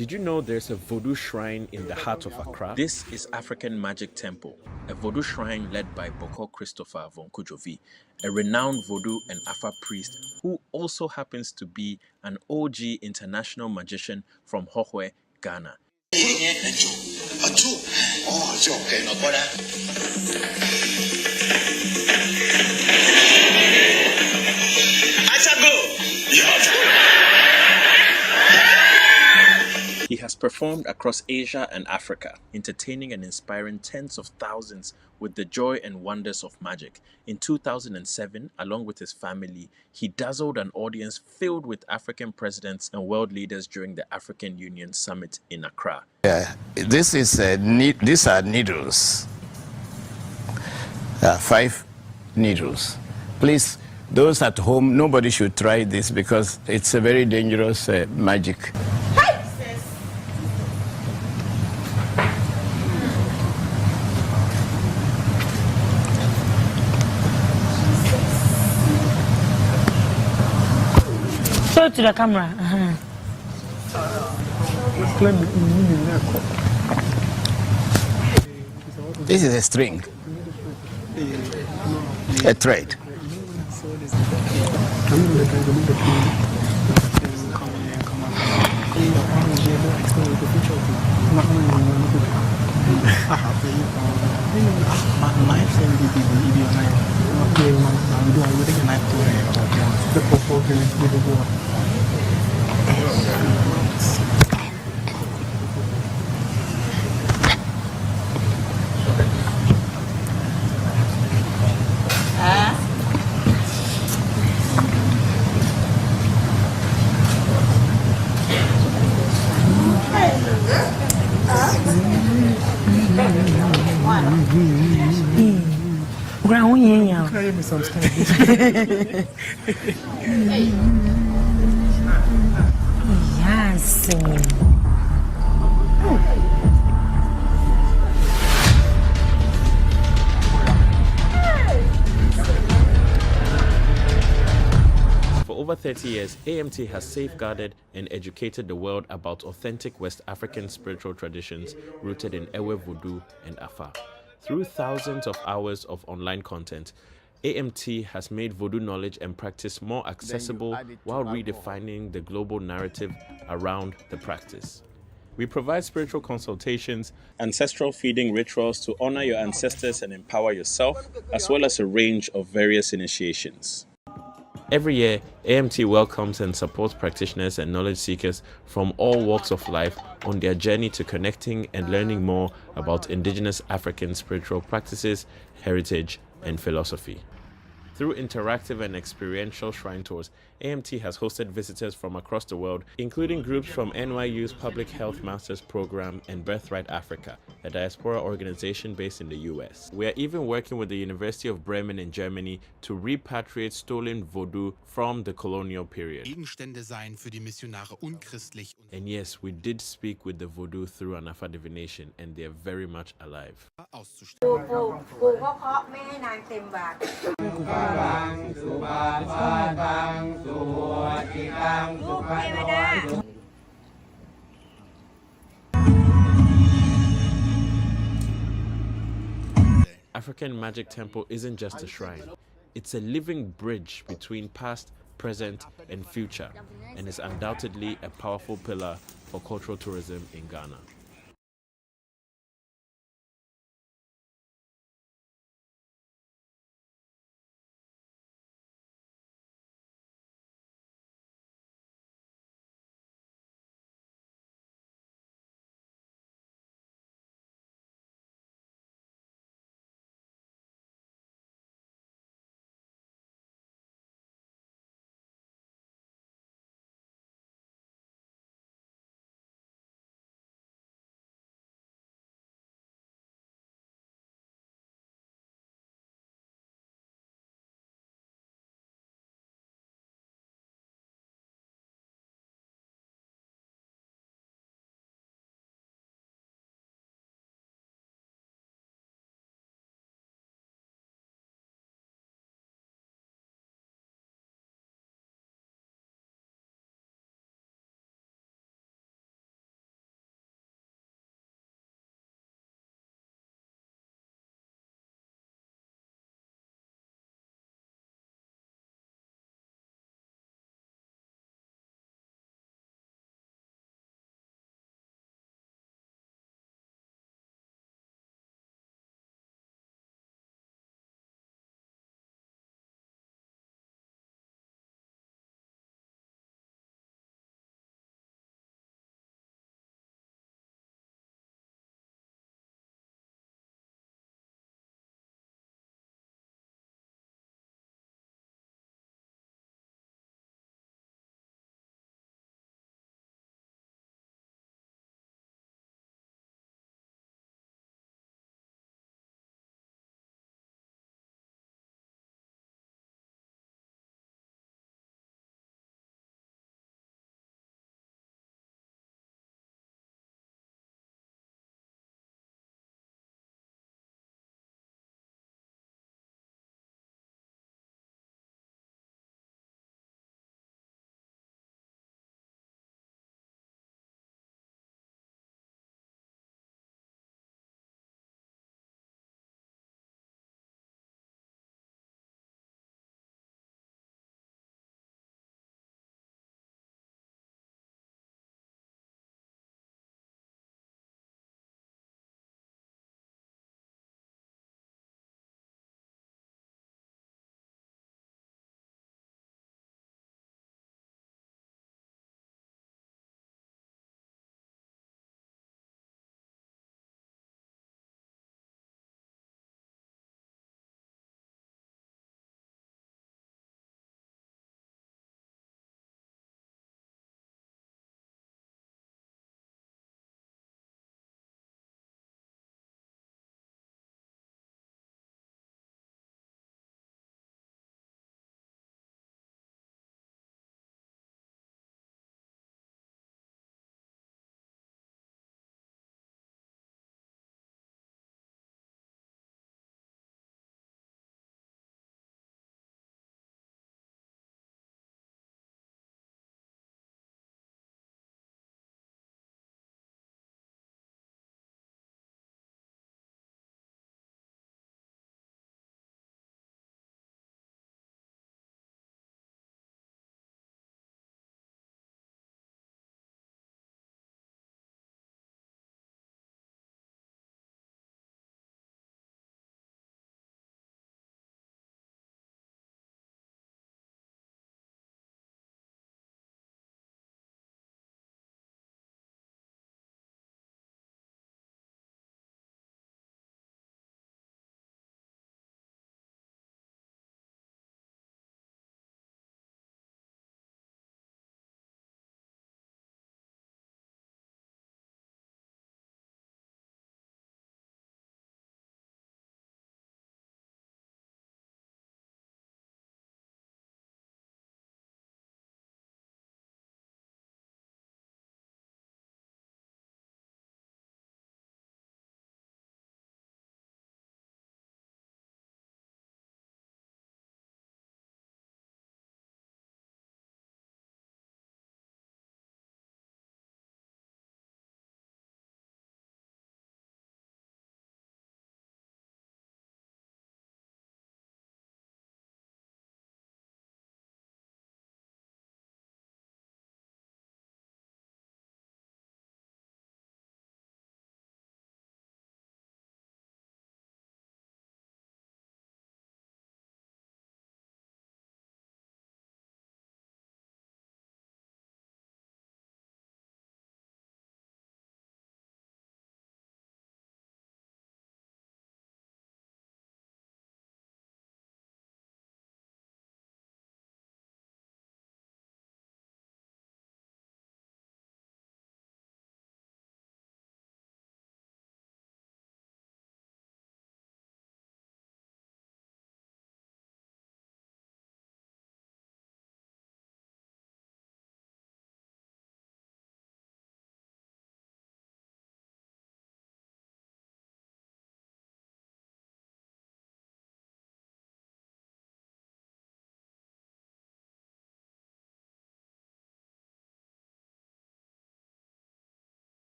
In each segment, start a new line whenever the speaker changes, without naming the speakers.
Did you know there's a Voodoo shrine in the heart of Accra? This is African Magic Temple, a Voodoo shrine led by Bokor Christopher Voncujovi, a renowned Voodoo and Afa priest who also happens to be an OG international magician from Hohwe, Ghana. He has performed across Asia and Africa, entertaining and inspiring tens of thousands with the joy and wonders of magic. In 2007, along with his family, he dazzled an audience filled with African presidents and world leaders during the African Union Summit in Accra.
These are needles. 5 needles. Please, those at home, nobody should try this because it's a very dangerous magic.
Show it to the camera.
This is a string, a thread.
Yes.
For over 30 years, AMT has safeguarded and educated the world about authentic West African spiritual traditions rooted in Ewe Vodu and Afa. Through thousands of hours of online content, AMT has made Voodoo knowledge and practice more accessible while redefining the global narrative around the practice. We provide spiritual consultations, ancestral feeding rituals to honor your ancestors and empower yourself, as well as a range of various initiations. Every year, AMT welcomes and supports practitioners and knowledge seekers from all walks of life on their journey to connecting and learning more about indigenous African spiritual practices, heritage, and philosophy. Through interactive and experiential shrine tours, AMT has hosted visitors from across the world, including groups from NYU's Public Health Masters Program and Birthright Africa, a diaspora organization based in the US. We are even working with the University of Bremen in Germany to repatriate stolen Voodoo from the colonial period. And yes, we did speak with the Voodoo through an Afa divination, and they are very much alive. African Magic Temple isn't just a shrine. It's a living bridge between past, present, and future, and is undoubtedly a powerful pillar for cultural tourism in Ghana.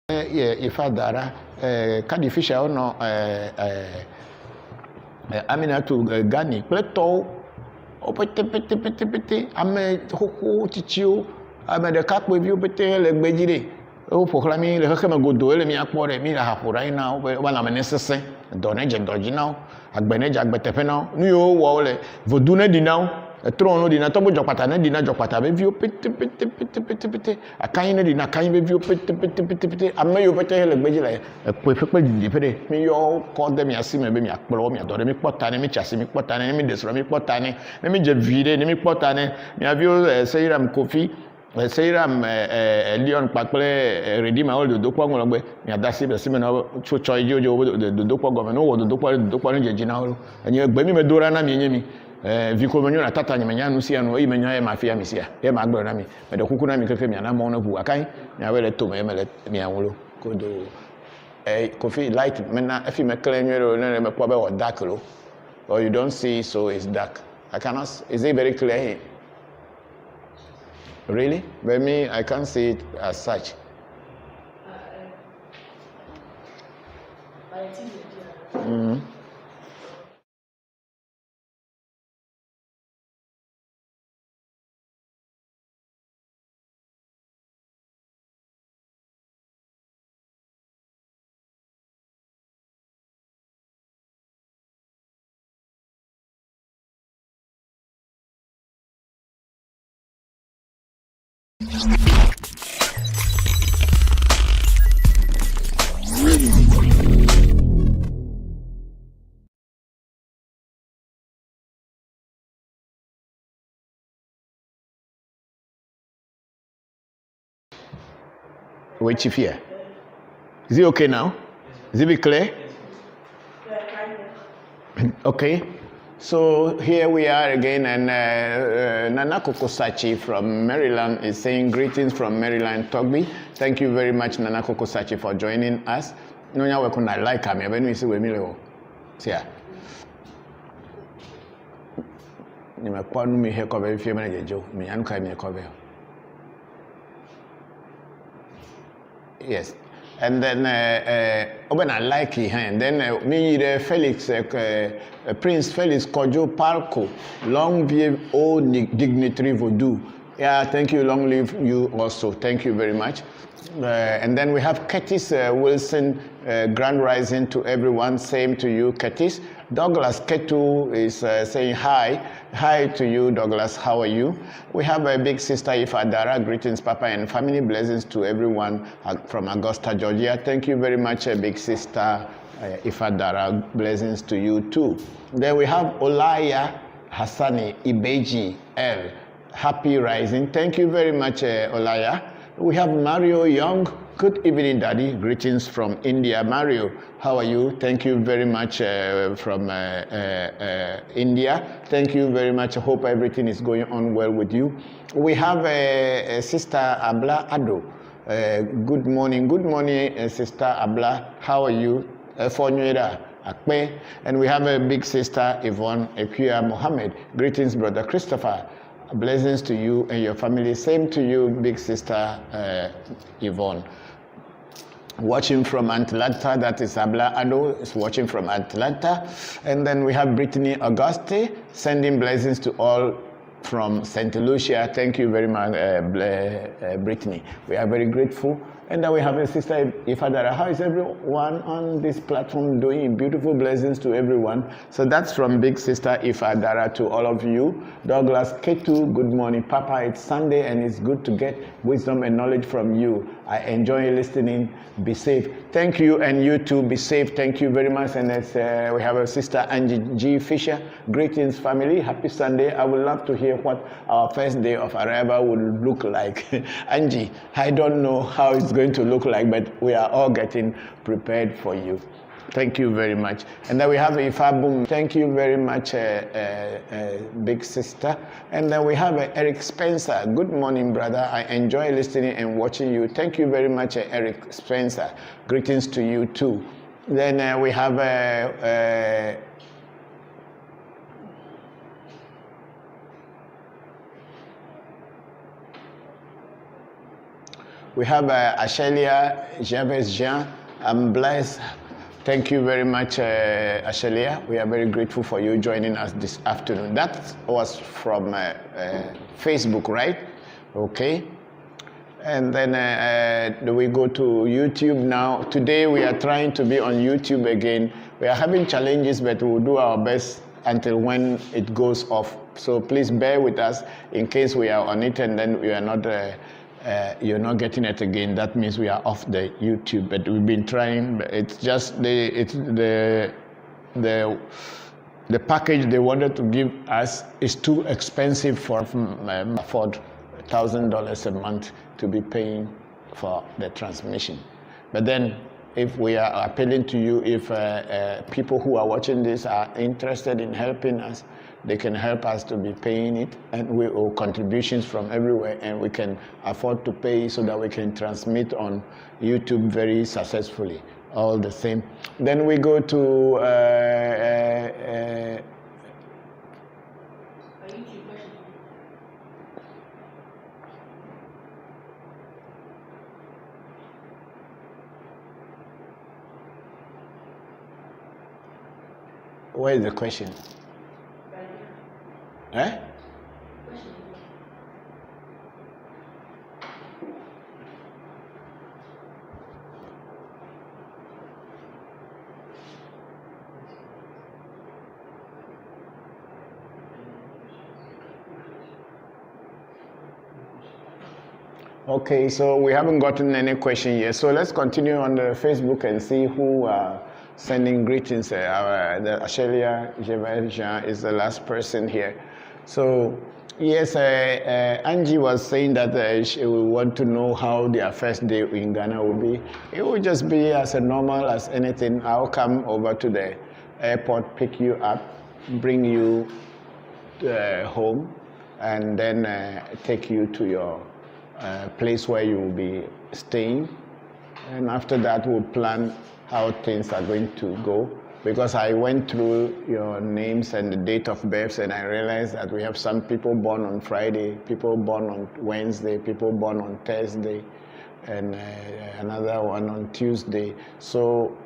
Ifadara, Kadi Fisher, no, Aminatu Gani, Plato, Opete, Ame Hoko, Tichio, Ame the Cap with you, Pete, like Bejide. Oh, proclaiming the Hakama Godo, let me acquire a meal right now, when I'm necessary, Donage and Dodginal, Agbenage, Agbetepeno, New Wall, Voduna Dinao. A throne dina tobo jopatane dina jopata be view pete a kind dina kind be view pete amma yo pete le gbeji le pepe di pede me yo call them ya si me be me akplo me adore me potane me chase me potane me desro me potane me je vide me potane me avio seiram kofi seiram Leon pakple redeem all the dokwa ngologbe me adasi be si me no chocho jojo the dokwa go me no the dokwa no je jina ho enye gbe me dora na me nyemi viko menyo na tata nyemenya no sia no imenya e mafia misia e magbo na mi me de kuku na mi keke mi na mo na bu akan nya wele to me mele mi anwolo kodo coffee light me na afi me kle nwere na me kwa be o dark lo or you don't see so it's dark. I cannot. Is it very clear here? Really? But me I can't see it as such. Wait, Chief here. Is it okay now? Is it clear? Okay. So here we are again, and Nana Kokosachi from Maryland is saying greetings from Maryland, Togby. Thank you very much, Nana Kokosachi, for joining us. No, you are going to like me. When we see we meet, see. Ni mekwa nu mi he ko be fie me na jejo mi anu kai mi ko be. Yes. And then when I like it, and then me the Felix Prince Felix Kojo Palco, long live old dignitary Voodoo. Yeah, thank you, long live you also. Thank you very much. And then we have Curtis Wilson, grand rising to everyone. Same to you, Curtis. Douglas Ketu is saying hi. Hi to you, Douglas. How are you? We have a big sister Ifadara. Greetings, Papa, and family. Blessings to everyone from Augusta, Georgia. Thank you very much, big sister Ifadara. Blessings to you too. Then we have Olaya Hassani Ibeji L. Happy rising. Thank you very much, Olaya. We have Mario Young. Good evening, Daddy. Greetings from India. Mario, how are you? Thank you very much from India. Thank you very much. I hope everything is going on well with you. We have Sister Abla Ado. Good morning. Good morning, Sister Abla. How are you? And we have a big sister, Yvonne Ekuya Mohammed. Greetings, Brother Christopher. Blessings to you and your family. Same to you, big sister Yvonne. Watching from Atlanta, that is Abla Ado is watching from Atlanta. And then we have Brittany Auguste sending blessings to all from St. Lucia. Thank you very much, Brittany. We are very grateful. And then we have a sister Ifadara. How is everyone on this platform doing? Beautiful blessings to everyone. So that's from big sister Ifadara to all of you. Douglas Ketu, good morning, Papa. It's Sunday and it's good to get wisdom and knowledge from you. I enjoy listening. Be safe. Thank you, and you too. Be safe. Thank you very much. And we have a sister Angie G. Fisher. Greetings, family. Happy Sunday. I would love to hear what our first day of arrival would look like. Angie, I don't know how it's going to look like, but we are all getting prepared for you. Thank you very much. And then we have Ifabum. Thank you very much, big sister. And then we have Eric Spencer. Good morning, brother. I enjoy listening and watching you. Thank you very much, Eric Spencer. Greetings to you too. Then we have We have Ashelia Jean. I'm blessed. Thank you very much, Ashelia. We are very grateful for you joining us this afternoon. That was from Facebook, right? Okay. And then we go to YouTube now. Today we are trying to be on YouTube again. We are having challenges, but we'll do our best until when it goes off. So please bear with us in case we are on it and then we are not. You're not getting it again. That means we are off the YouTube. But we've been trying. It's just the package they wanted to give us is too expensive for afford $1,000 a month to be paying for the transmission. But then if we are appealing to you, if people who are watching this are interested in helping us, they can help us to be paying it, and we owe contributions from everywhere, and we can afford to pay so that we can transmit on YouTube very successfully. All the same. Then we go to where is the question? Eh? Okay, so we haven't gotten any question yet. So let's continue on the Facebook and see who are sending greetings. The Ashelia Jean is the last person here. So yes, Angie was saying that she will want to know how their first day in Ghana will be. It will just be as normal as anything. I'll come over to the airport, pick you up, bring you home, and then take you to your place where you will be staying. And after that, we'll plan how things are going to go. Because I went through your names and the date of births, and I realized that we have some people born on Friday, people born on Wednesday, people born on Thursday, and another one on Tuesday. So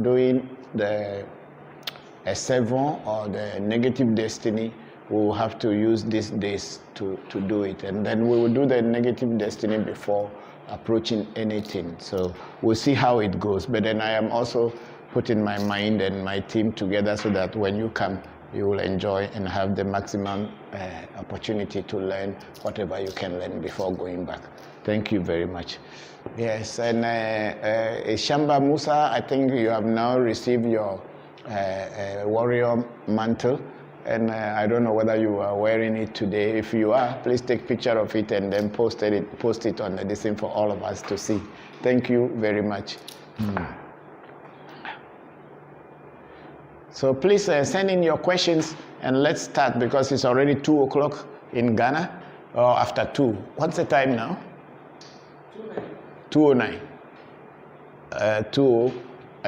doing the A7 or the negative destiny, we will have to use these days to do it. And then we will do the negative destiny before approaching anything. So we'll see how it goes. But then I am also putting my mind and my team together so that when you come, you will enjoy and have the maximum opportunity to learn whatever you can learn before going back. Thank you very much. Yes, and Shamba Musa, I think you have now received your warrior mantle. And I don't know whether you are wearing it today. If you are, please take a picture of it and then post it on the design for all of us to see. Thank you very much. So please send in your questions and let's start because it's already 2 o'clock in Ghana, or after 2. What's the time now? 2:09. 2:09.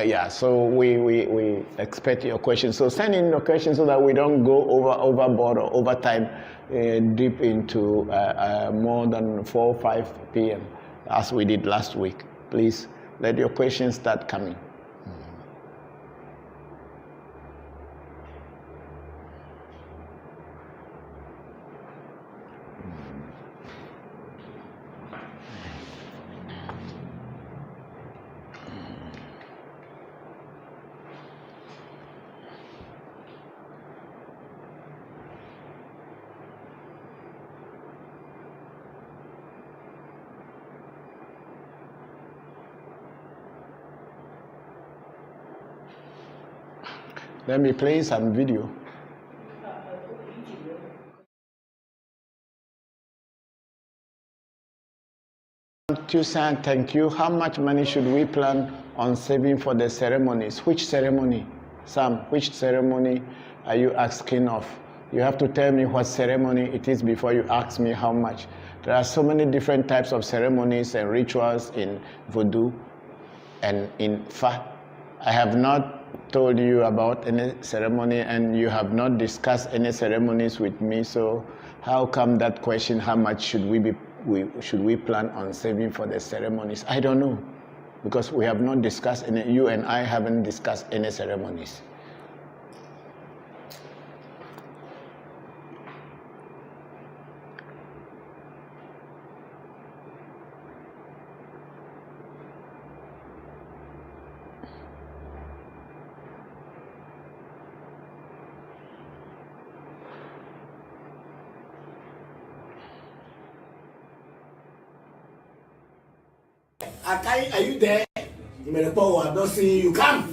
Yeah, so we expect your questions. So send in your questions so that we don't go overboard or overtime deep into more than 4 or 5 p.m. as we did last week. Please let your questions start coming. Let me play some video. Tucson, thank you. How much money should we plan on saving for the ceremonies? Which ceremony? Sam, which ceremony are you asking of? You have to tell me what ceremony it is before you ask me how much. There are so many different types of ceremonies and rituals in Voodoo and in Fa. I have not told you about any ceremony and you have not discussed any ceremonies with me, so how come that question, how much should we be should we plan on saving for the ceremonies? I don't know, because we have not discussed any. You and I haven't discussed any ceremonies.
Akai, are you there? You made a power. I'm not seeing you. Come.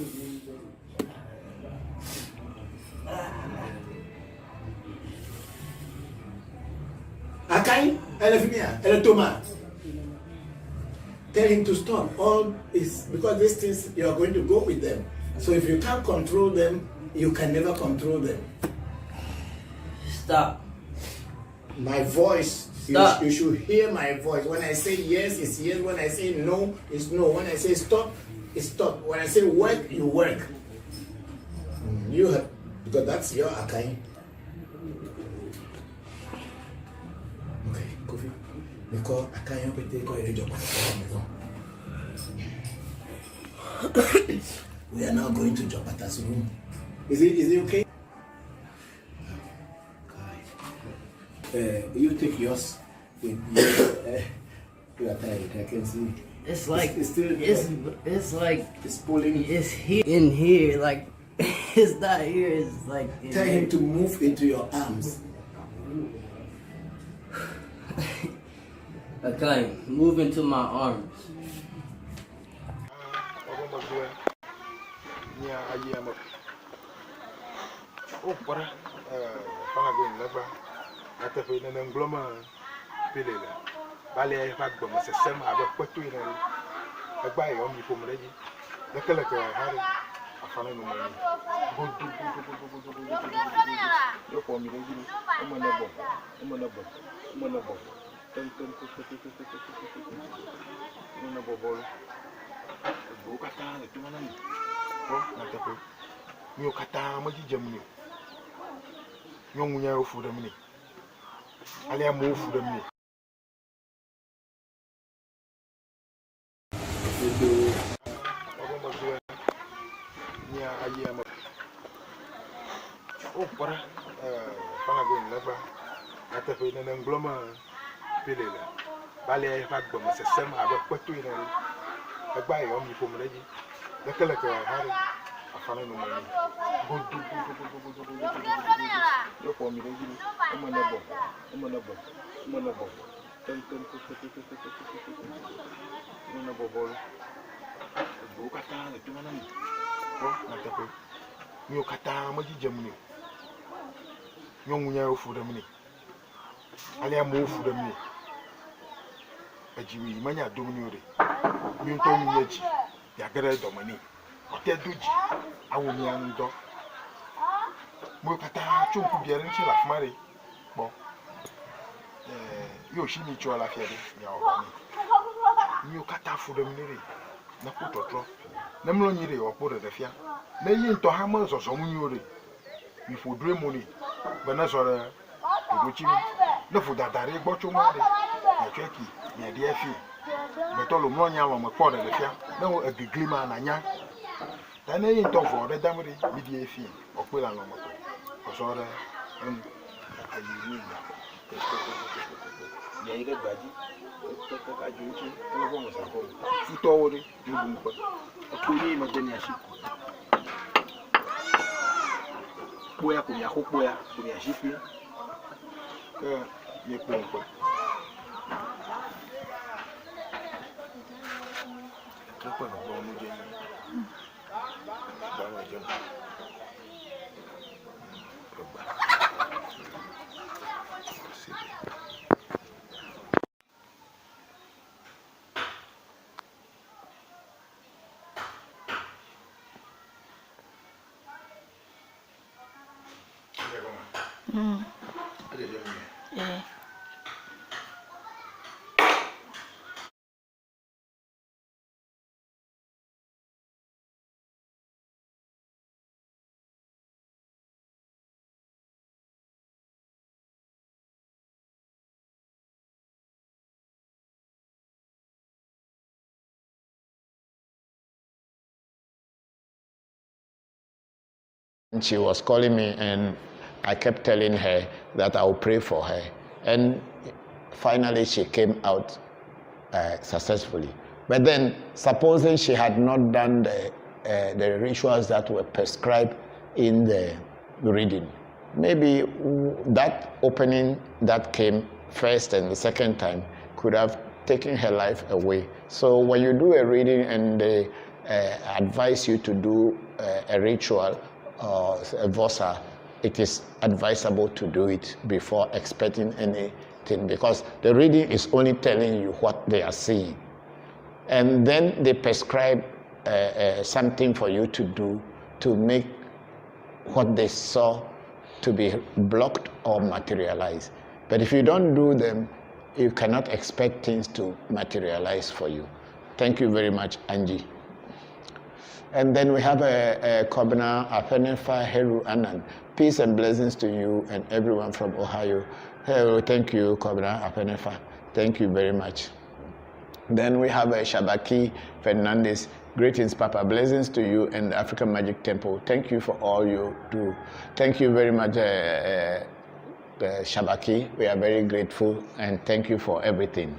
Akai, Toma. Tell him to stop. All is because these things you are going to go with them. So if you can't control them, you can never control them.
Stop.
My voice.
Stop.
You should hear my voice. When I say yes, it's yes. When I say no, it's no. When I say stop, it's stop. When I say work, you work. You have, because that's your Akai. Okay, Kofi. Because Akai, you take your job. We are now going to Jopata's room. Is it okay? You take yours. You are tired. I can see.
It's like
it's still.
It's like
It's pulling.
it's here in here. Like it's not here. It's like in
Tell
here.
him to move into your arms.
Okay, move into my arms.
Yeah.
She was calling me, and I kept telling her that I will pray for her. And finally, she came out successfully. But then, supposing she had not done the rituals that were prescribed in the reading, maybe that opening that came first and the second time could have taken her life away. So when you do a reading and they advise you to do a ritual or a vosa, it is advisable to do it before expecting anything, because the reading is only telling you what they are seeing. And then they prescribe something for you to do to make what they saw to be blocked or materialized. But if you don't do them, you cannot expect things to materialize for you. Thank you very much, Angie. And then we have a Kobna Afenefa Heru Anan. Peace and blessings to you and everyone from Ohio. Hello, thank you, Kobna Afenefa. Thank you very much. Then we have a Shabaki Fernandez. Greetings, Papa. Blessings to you and the African Magic Temple. Thank you for all you do. Thank you very much, Shabaki. We are very grateful, and thank you for everything.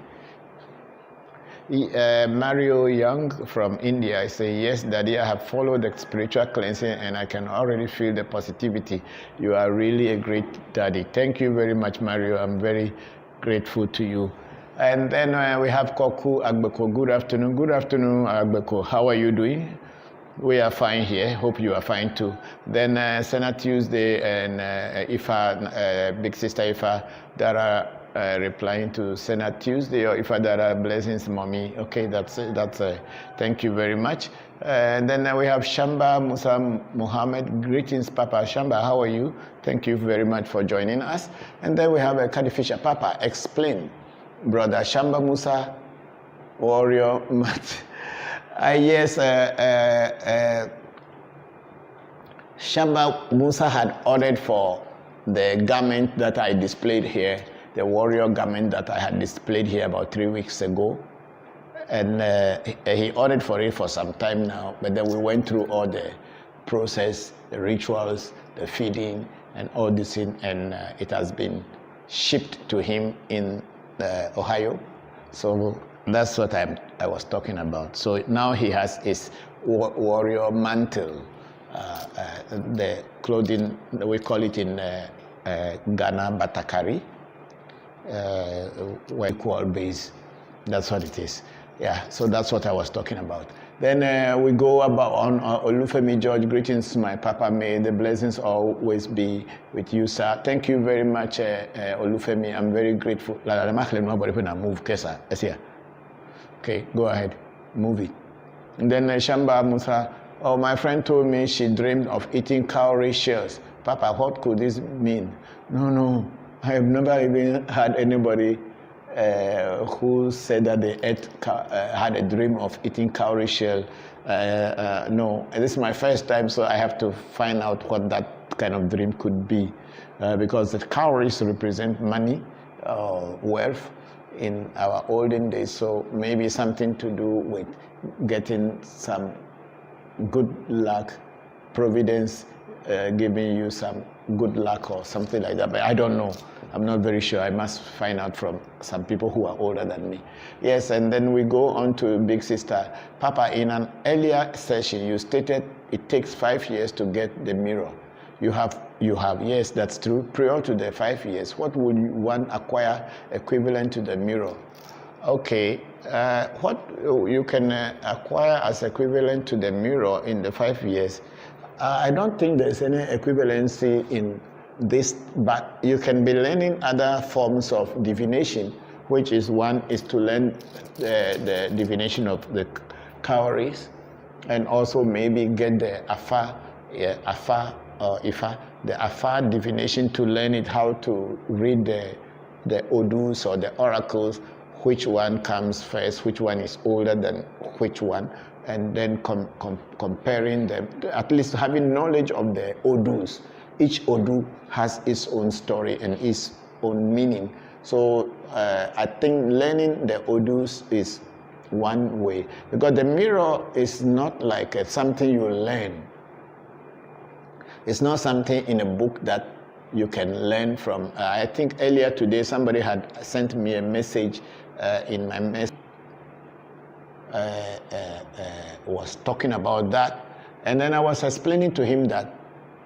Mario Young from India, I say, yes, Daddy, I have followed the spiritual cleansing and I can already feel the positivity. You are really a great daddy. Thank you very much, Mario. I'm very grateful to you. And then we have Koku Agbeko. Good afternoon. Good afternoon, Agbeko. How are you doing? We are fine here. Hope you are fine too. Then Senna Tuesday and Ifa, Big Sister Ifa, Dara replying to Senna Tuesday, or Ifa Dara, blessings, mommy. Okay, that's it. Thank you very much. And then we have Shamba Musa Muhammad. Greetings, Papa. Shamba, how are you? Thank you very much for joining us. And then we have Kadi Fisher. Papa, explain. Brother Shamba Musa, warrior Matt. Yes, Shamba Musa had ordered for the garment that I displayed here, the warrior garment that I had displayed here about 3 weeks ago. And he ordered for it for some time now, but then we went through all the process, the rituals, the feeding, and all this thing, and it has been shipped to him in Ohio. So that's what I was talking about. So now he has his warrior mantle, the clothing, we call it in Ghana batakari, equal base. That's what it is. Yeah, so that's what I was talking about. Then we go about on Olufemi George. Greetings, my Papa. May the blessings always be with you, sir. Thank you very much, Olufemi. I'm very grateful. Okay, go ahead. Move it. And then Shamba Musa. Oh, my friend told me she dreamed of eating cowrie shells. Papa, what could this mean? No. I have never even had anybody who said that they had a dream of eating cowrie shell. No, this is my first time, so I have to find out what that kind of dream could be, because the cowries represent money, wealth in our olden days, so maybe something to do with getting some good luck, providence, giving you some good luck or something like that, but I don't know. I'm not very sure. I must find out from some people who are older than me. Yes, and then we go on to Big Sister. Papa, in an earlier session, you stated it takes 5 years to get the mirror. You have, yes, that's true. Prior to the 5 years, what would one acquire equivalent to the mirror? Okay, what you can acquire as equivalent to the mirror in the 5 years, I don't think there's any equivalency in this, but you can be learning other forms of divination, which is one is to learn the divination of the cowries, and also maybe get the Afa or Ifa, the Afa divination, to learn it, how to read the Odus or the oracles, which one comes first, which one is older than which one, and then comparing them, at least having knowledge of the Odus. Each Odu has its own story and its own meaning. So I think learning the Odus is one way, because the mirror is not like something you learn. It's not something in a book that you can learn from. I think earlier today somebody had sent me a message in my message. Was talking about that, and then I was explaining to him that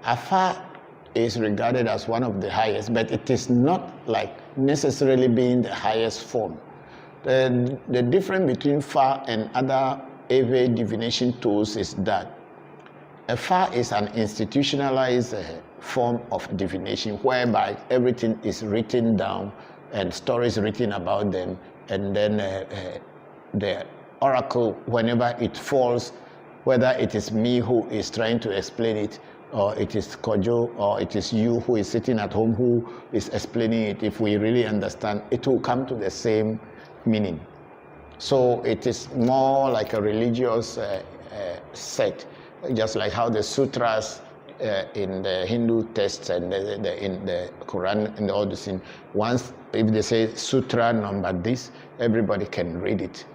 Afa is regarded as one of the highest, but it is not like necessarily being the highest form. The difference between Fa and other Ewe divination tools is that Fa is an institutionalized form of divination whereby everything is written down and stories written about them, and then the oracle, whenever it falls, whether it is me who is trying to explain it, or it is Kojo, or it is you who is sitting at home who is explaining it, if we really understand, it will come to the same meaning. So it is more like a religious set, just like how the sutras in the Hindu texts and in the Quran and all this thing, once if they say sutra number this, everybody can read it.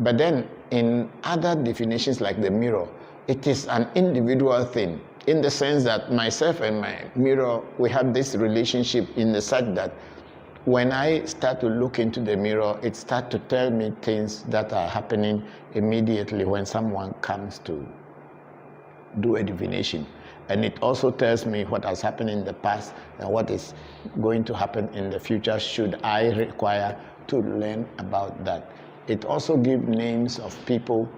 But then in other definitions like the mirror, it is an individual thing, in the sense that myself and my mirror, we have this relationship in the sense that when I start to look into the mirror, it starts to tell me things that are happening immediately when someone comes to do a divination. And it also tells me what has happened in the past and what is going to happen in the future should I require to learn about that. It also gives names of people,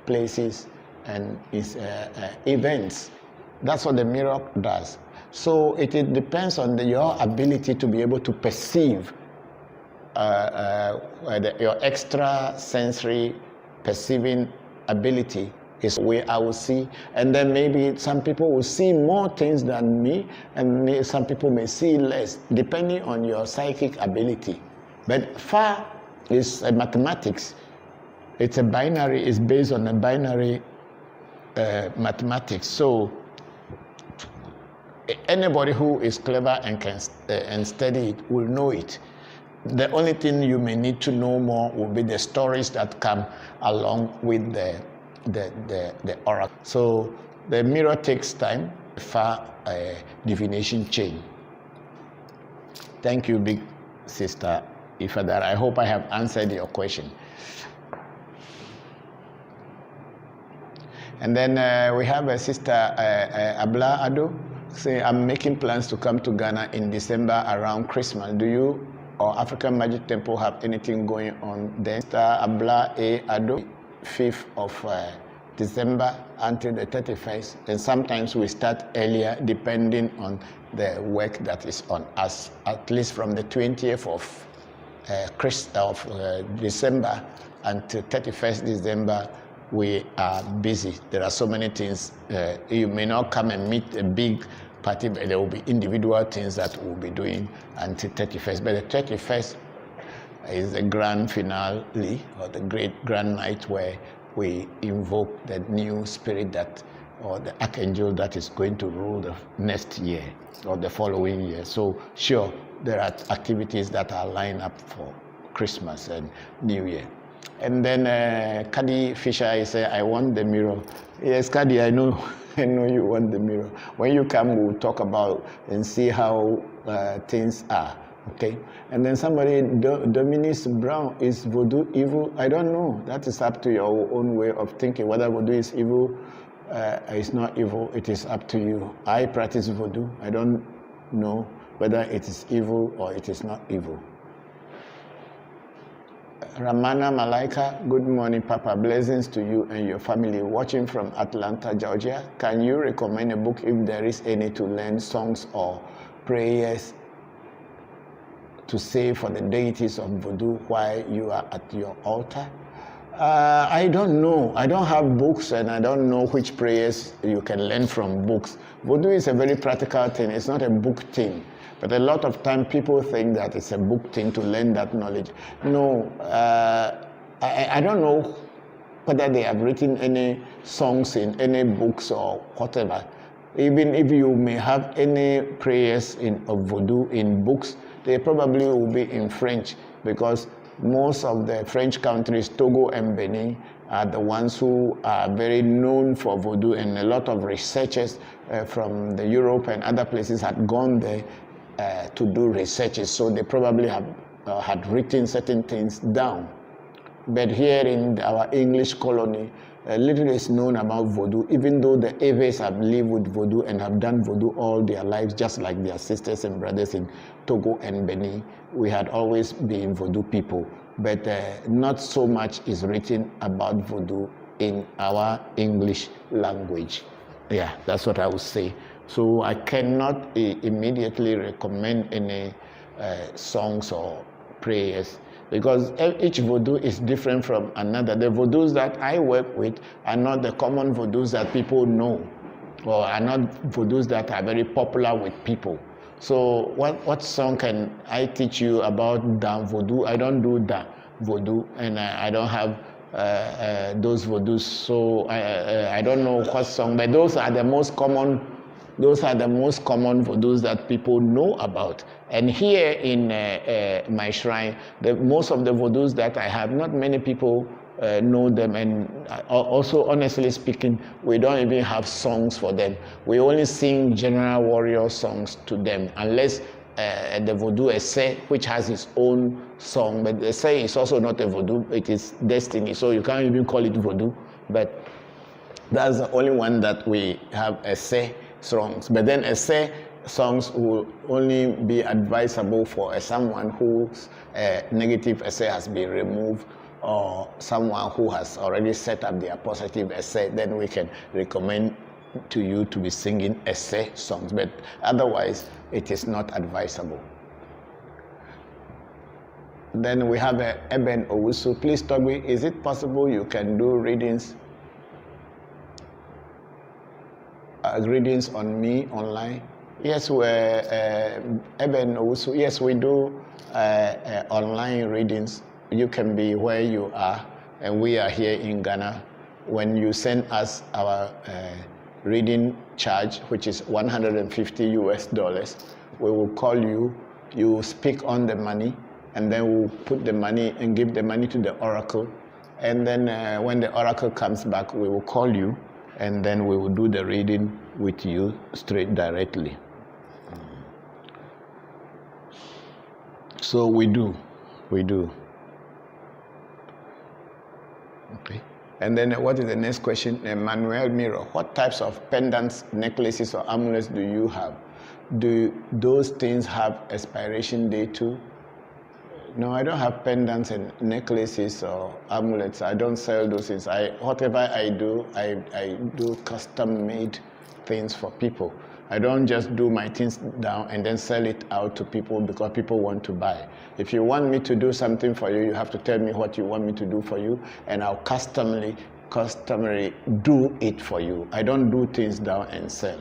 places, and events. That's what the mirror does. So it depends on your ability to be able to perceive your extra sensory perceiving ability is the way I will see. And then maybe some people will see more things than me, and some people may see less, depending on your psychic ability. But Fa is mathematics. It's a binary, it's based on a binary mathematics. So anybody who is clever and can and study it will know it. The only thing you may need to know more will be the stories that come along with the oracle. So the mirror takes time, Fa divination chain. Thank you, big sister Ifadar. I hope I have answered your question. And then we have a sister, Abla Ado, say, I'm making plans to come to Ghana in December around Christmas. Do you or African Magic Temple have anything going on then? Sister Abla A. Ado, 5th of December until the 31st. And sometimes we start earlier depending on the work that is on us, at least from the 20th of December until 31st December. We are busy. There are so many things. You may not come and meet a big party, but there will be individual things that we'll be doing until 31st. But the 31st is the grand finale, or the great grand night, where we invoke the new spirit that, or the archangel that is going to rule the next year or the following year. So sure, there are activities that are lined up for Christmas and New Year. And then Kadi Fisher, I say, I want the mirror. Yes, Kadi, I know you want the mirror. When you come, we'll talk about and see how things are, okay? And then somebody, Dominique Brown, is Voodoo evil? I don't know. That is up to your own way of thinking. Whether Voodoo is evil, it's not evil, it is up to you. I practice Voodoo. I don't know whether it is evil or it is not evil. Ramana Malaika, good morning, Papa. Blessings to you and your family. Watching from Atlanta, Georgia. Can you recommend a book, if there is any, to learn songs or prayers to say for the deities of Voodoo while you are at your altar? I don't know. I don't have books, and I don't know which prayers you can learn from books. Voodoo is a very practical thing. It's not a book thing. But a lot of time people think that it's a book thing to learn that knowledge. No, I don't know whether they have written any songs in any books or whatever. Even if you may have any prayers of Voodoo in books, they probably will be in French, because most of the French countries, Togo and Benin, are the ones who are very known for Voodoo, and a lot of researchers from the Europe and other places had gone there to do researches, so they probably have had written certain things down. But here in our English colony, little is known about Voodoo, even though the Ewes have lived with Voodoo and have done Voodoo all their lives, just like their sisters and brothers in Togo and Benin. We had always been Voodoo people, but not so much is written about Voodoo in our English language. Yeah, that's what I would say. So I cannot immediately recommend any songs or prayers, because each Voodoo is different from another. The Voodoos that I work with are not the common Voodoos that people know, or are not Voodoos that are very popular with people. So what song can I teach you about Dan Voodoo? I don't do Dan Voodoo, and I don't have those Voodoos, so I don't know what song, but those are the most common. Those are the most common Voodoos that people know about. And here in my shrine, most of the Voodoos that I have, not many people know them. And also, honestly speaking, we don't even have songs for them. We only sing general warrior songs to them, unless the Voodoo Essay, which has its own song. But the Essay is also not a Voodoo, it is Destiny. So you can't even call it Voodoo. But that's the only one that we have Essay songs. But then essay songs will only be advisable for someone whose negative essay has been removed, or someone who has already set up their positive essay. Then we can recommend to you to be singing essay songs, but otherwise it is not advisable. Then we have Eben Owusu. Please tell me, is it possible you can do readings on me online? Yes, Eben Owusu, yes, we do online readings. You can be where you are, and we are here in Ghana. When you send us our reading charge, which is $150, we will call you, you speak on the money, and then we'll put the money and give the money to the oracle. And then when the oracle comes back, we will call you, and then we will do the reading with you straight directly. So we do. Okay. And then what is the next question? Manuel Miro, what types of pendants, necklaces, or amulets do you have? Do those things have expiration date too? No, I don't have pendants and necklaces or amulets. I don't sell those things. Whatever I do, I do custom-made things for people. I don't just do my things down and then sell it out to people because people want to buy. If you want me to do something for you, you have to tell me what you want me to do for you, and I'll customly do it for you. I don't do things down and sell.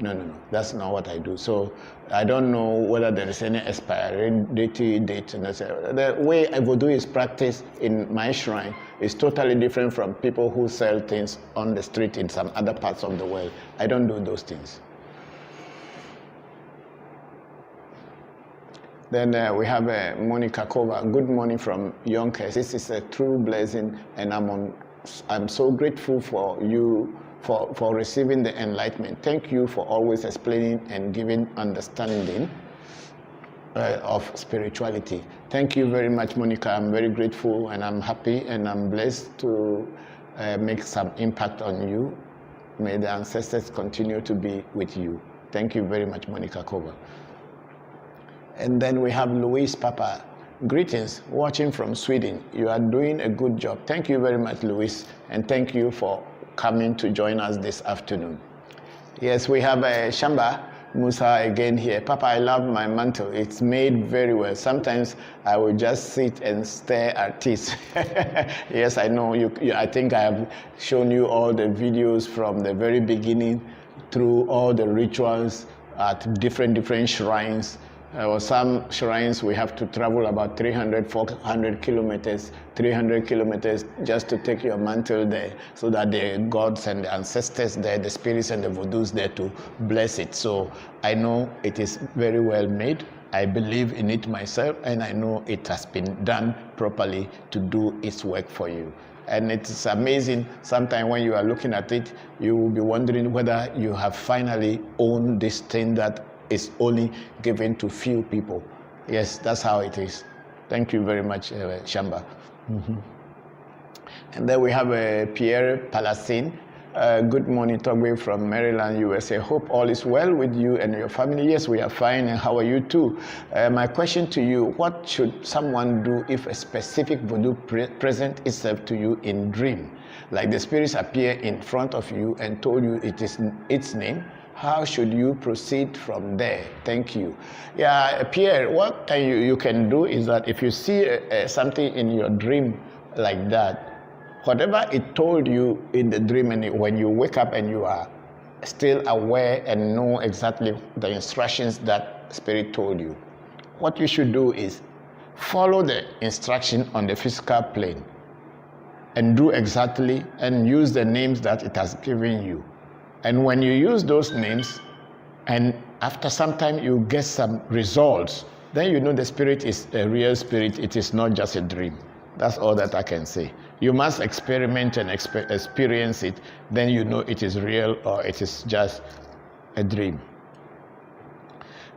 No, that's not what I do. So I don't know whether there is any expiry date. The way Voodoo is practiced in my shrine is totally different from people who sell things on the street in some other parts of the world. I don't do those things. Then we have Monica Kova. Good morning from Yonkers. This is a true blessing, and I'm so grateful for you for receiving the enlightenment. Thank you for always explaining and giving understanding of spirituality. Thank you very much, Monica. I'm very grateful, and I'm happy, and I'm blessed to make some impact on you. May the ancestors continue to be with you. Thank you very much, Monica Kova. And then we have Luis Papa. Greetings, watching from Sweden. You are doing a good job. Thank you very much, Luis, and thank you for coming to join us this afternoon. Yes, we have Shamba Musa again here. Papa, I love my mantle. It's made very well. Sometimes I will just sit and stare at it. Yes, I know. I think I have shown you all the videos from the very beginning through all the rituals at different shrines. Or some shrines we have to travel about 300, 400 kilometers, 300 kilometers just to take your mantle there, so that the gods and the ancestors there, the spirits and the Voodoos there to bless it. So I know it is very well made, I believe in it myself, and I know it has been done properly to do its work for you. And it's amazing, sometimes when you are looking at it, you will be wondering whether you have finally owned this thing that is only given to few people. Yes, that's how it is. Thank you very much, Shamba. And then we have Pierre Palacine. Good morning, Togwe from Maryland, USA. Hope all is well with you and your family. Yes, we are fine, and how are you too? My question to you, what should someone do if a specific voodoo present itself to you in dream? Like the spirits appear in front of you and told you it is its name. How should you proceed from there? Thank you. Yeah, Pierre, what you can do is that if you see something in your dream like that, whatever it told you in the dream, and when you wake up and you are still aware and know exactly the instructions that spirit told you, what you should do is follow the instruction on the physical plane and do exactly and use the names that it has given you. And when you use those names, and after some time you get some results, then you know the spirit is a real spirit. It is not just a dream. That's all that I can say. You must experiment and experience it, then you know it is real or it is just a dream.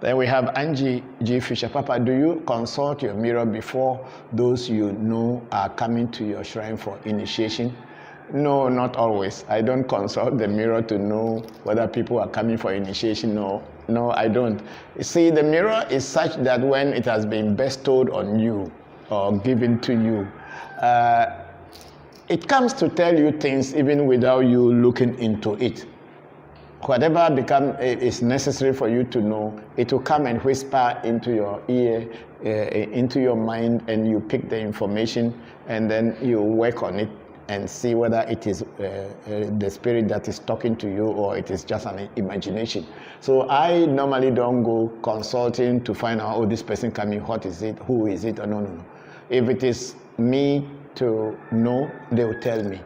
Then we have Angie G. Fisher. Papa, do you consult your mirror before those you know are coming to your shrine for initiation? No, not always. I don't consult the mirror to know whether people are coming for initiation. No, I don't. You see, the mirror is such that when it has been bestowed on you or given to you, it comes to tell you things even without you looking into it. Whatever is necessary for you to know, it will come and whisper into your ear, into your mind, and you pick the information, and then you work on it and see whether it is the spirit that is talking to you or it is just an imagination. So I normally don't go consulting to find out, oh, this person coming, what is it, who is it? No. If it is me to know, they will tell me.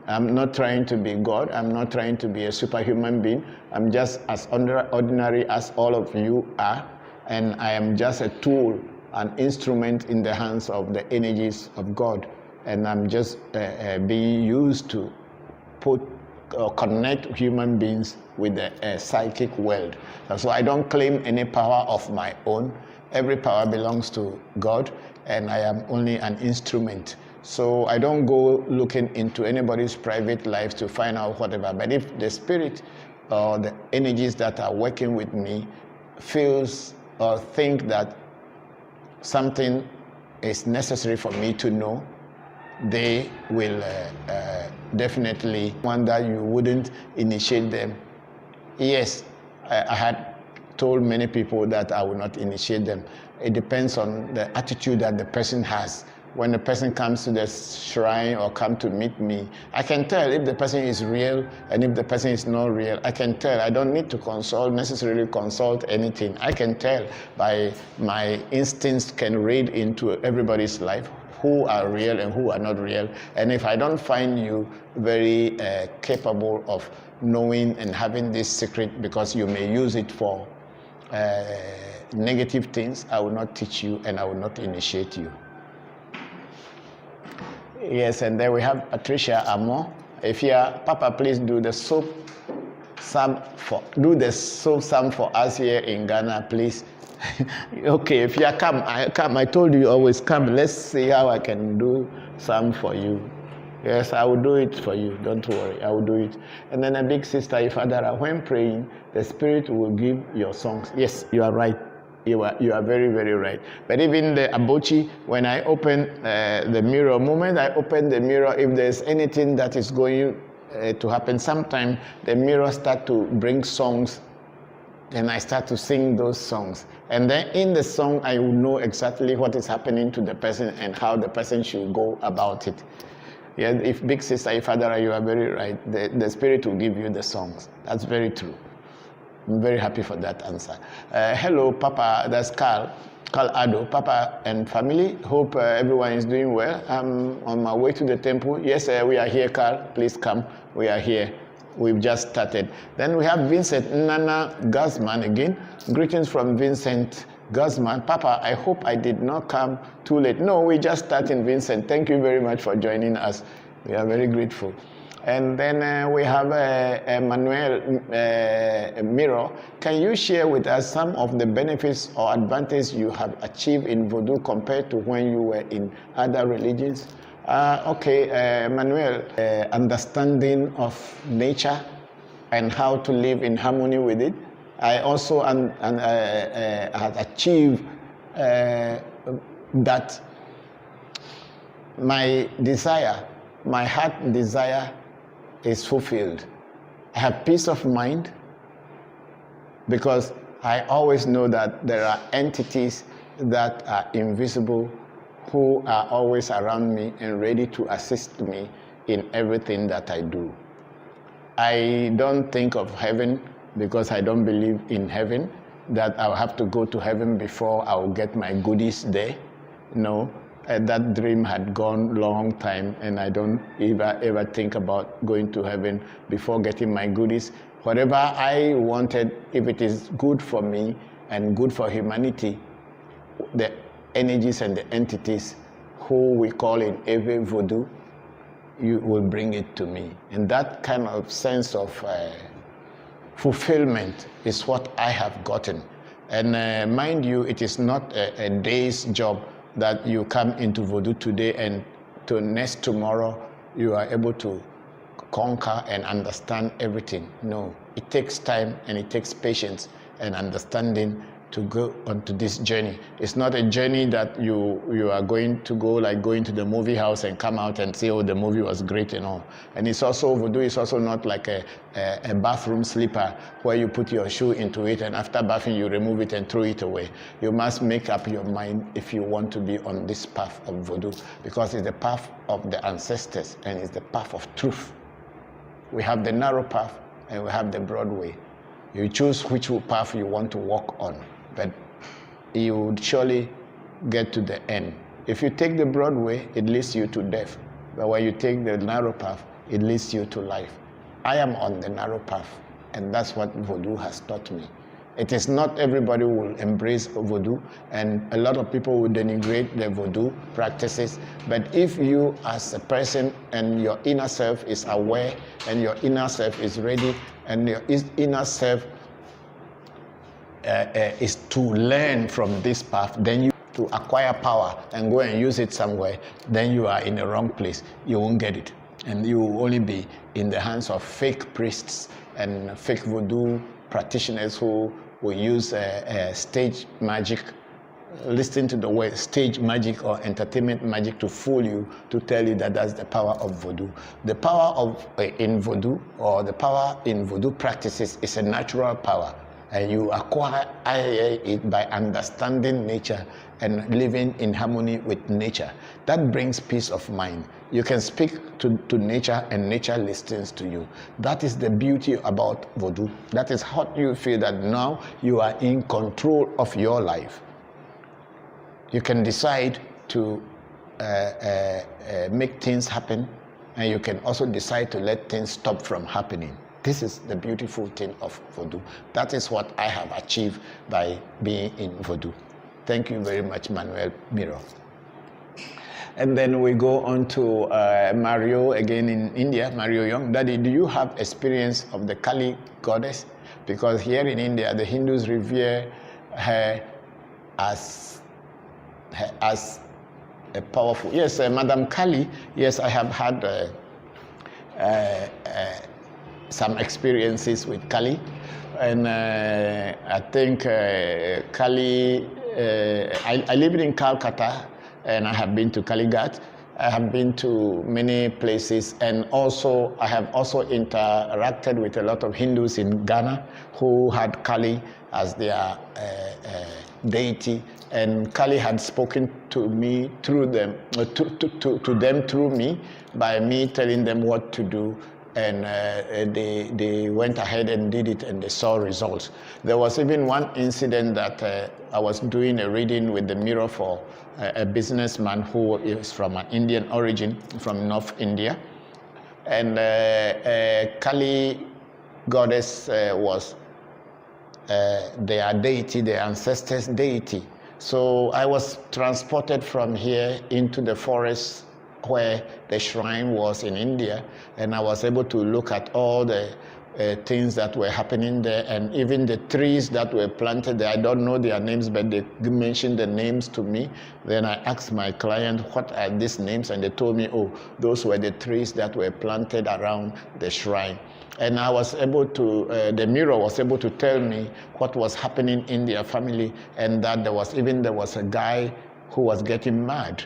I'm not trying to be God. I'm not trying to be a superhuman being. I'm just as ordinary as all of you are, and I am just a tool, an instrument in the hands of the energies of God. And I'm just being used to connect human beings with the psychic world. So I don't claim any power of my own. Every power belongs to God, and I am only an instrument. So I don't go looking into anybody's private life to find out whatever. But if the spirit or the energies that are working with me feels or think that something is necessary for me to know, they will definitely wonder you wouldn't initiate them. Yes, I had told many people that I will not initiate them. It depends on the attitude that the person has. When the person comes to the shrine or come to meet me, I can tell if the person is real and if the person is not real. I can tell. I don't need to necessarily consult anything. I can tell by my instincts can read into everybody's life who are real and who are not real. And if I don't find you very capable of knowing and having this secret because you may use it for negative things, I will not teach you and I will not initiate you. Yes, and then we have Patricia Amo. If you are, Papa, please do the soap sum for us here in Ghana, please. Okay, if you are come. I told you always come. Let's see how I can do some for you. Yes, I will do it for you. Don't worry, I will do it. And then a big sister, Ifadara, when praying, the Spirit will give your songs. Yes, you are right. You are very, very right. But even the Abochi, when I open the mirror, moment I open the mirror, if there's anything that is going to happen, sometime the mirror start to bring songs, and I start to sing those songs. And then in the song, I will know exactly what is happening to the person and how the person should go about it. Yeah, if Big Sister Ifadara, you are very right. The Spirit will give you the songs. That's very true. I'm very happy for that answer. Hello, Papa. That's Carl Ado. Papa and family. Hope everyone is doing well. I'm on my way to the temple. Yes, we are here, Carl. Please come. We are here. We've just started. Then we have Vincent Nana Guzman again. Greetings from Vincent God's man. Papa, I hope I did not come too late. No, we just started, Vincent. Thank you very much for joining us. We are very grateful. And then we have Manuel Miro. Can you share with us some of the benefits or advantages you have achieved in Voodoo compared to when you were in other religions? Okay, Manuel, understanding of nature and how to live in harmony with it. I also had achieved that my desire, my heart desire is fulfilled. I have peace of mind because I always know that there are entities that are invisible who are always around me and ready to assist me in everything that I do. I don't think of heaven because I don't believe in heaven, that I'll have to go to heaven before I'll get my goodies there. No, that dream had gone long time, and I don't ever think about going to heaven before getting my goodies. Whatever I wanted, if it is good for me and good for humanity, the energies and the entities who we call in Ewe Vodu, you will bring it to me. And that kind of sense of fulfillment is what I have gotten. And mind you, it is not a day's job that you come into Voodoo today and to next tomorrow you are able to conquer and understand everything. No, it takes time and it takes patience and understanding to go onto this journey. It's not a journey that you are going to go like going to the movie house and come out and say, oh, the movie was great and all. And it's also, Voodoo is also not like a bathroom slipper where you put your shoe into it and after bathing you remove it and throw it away. You must make up your mind if you want to be on this path of Voodoo, because it's the path of the ancestors and it's the path of truth. We have the narrow path and we have the broad way. You choose which path you want to walk on, but you would surely get to the end. If you take the broad way, it leads you to death. But when you take the narrow path, it leads you to life. I am on the narrow path, and that's what Voodoo has taught me. It is not everybody will embrace Voodoo, and a lot of people will denigrate the Voodoo practices. But if you as a person and your inner self is aware and your inner self is ready and your inner self is to learn from this path, then you to acquire power and go and use it somewhere, then you are in the wrong place. You won't get it. And you will only be in the hands of fake priests and fake Voodoo practitioners who will use stage magic, listen to the word stage magic or entertainment magic to fool you, to tell you that that's the power of Voodoo. The power of in Voodoo, or the power in Voodoo practices, is a natural power, and you acquire it by understanding nature and living in harmony with nature. That brings peace of mind. You can speak to nature and nature listens to you. That is the beauty about Voodoo. That is how you feel that now you are in control of your life. You can decide to make things happen, and you can also decide to let things stop from happening. This is the beautiful thing of Voodoo. That is what I have achieved by being in Voodoo. Thank you very much, Manuel Miro. And then we go on to Mario again in India, Mario Young. Daddy, do you have experience of the Kali goddess? Because here in India, the Hindus revere her as a powerful. Yes, Madam Kali. Yes, I have had some experiences with Kali, and I think Kali. I live in Calcutta, and I have been to Kalighat. I have been to many places, and also I have also interacted with a lot of Hindus in Ghana who had Kali as their deity, and Kali had spoken to me through them, to them through me, by me telling them what to do, and they went ahead and did it, and they saw results. There was even one incident that I was doing a reading with the mirror for a businessman who is from an Indian origin, from North India, and Kali goddess was their deity, their ancestors' deity. So I was transported from here into the forest where the shrine was in India, and I was able to look at all the things that were happening there, and even the trees that were planted there. I don't know their names, but they mentioned the names to me. Then I asked my client, what are these names? And they told me, oh, those were the trees that were planted around the shrine. And I was able to, the mirror was able to tell me what was happening in their family, and that there was a guy who was getting mad.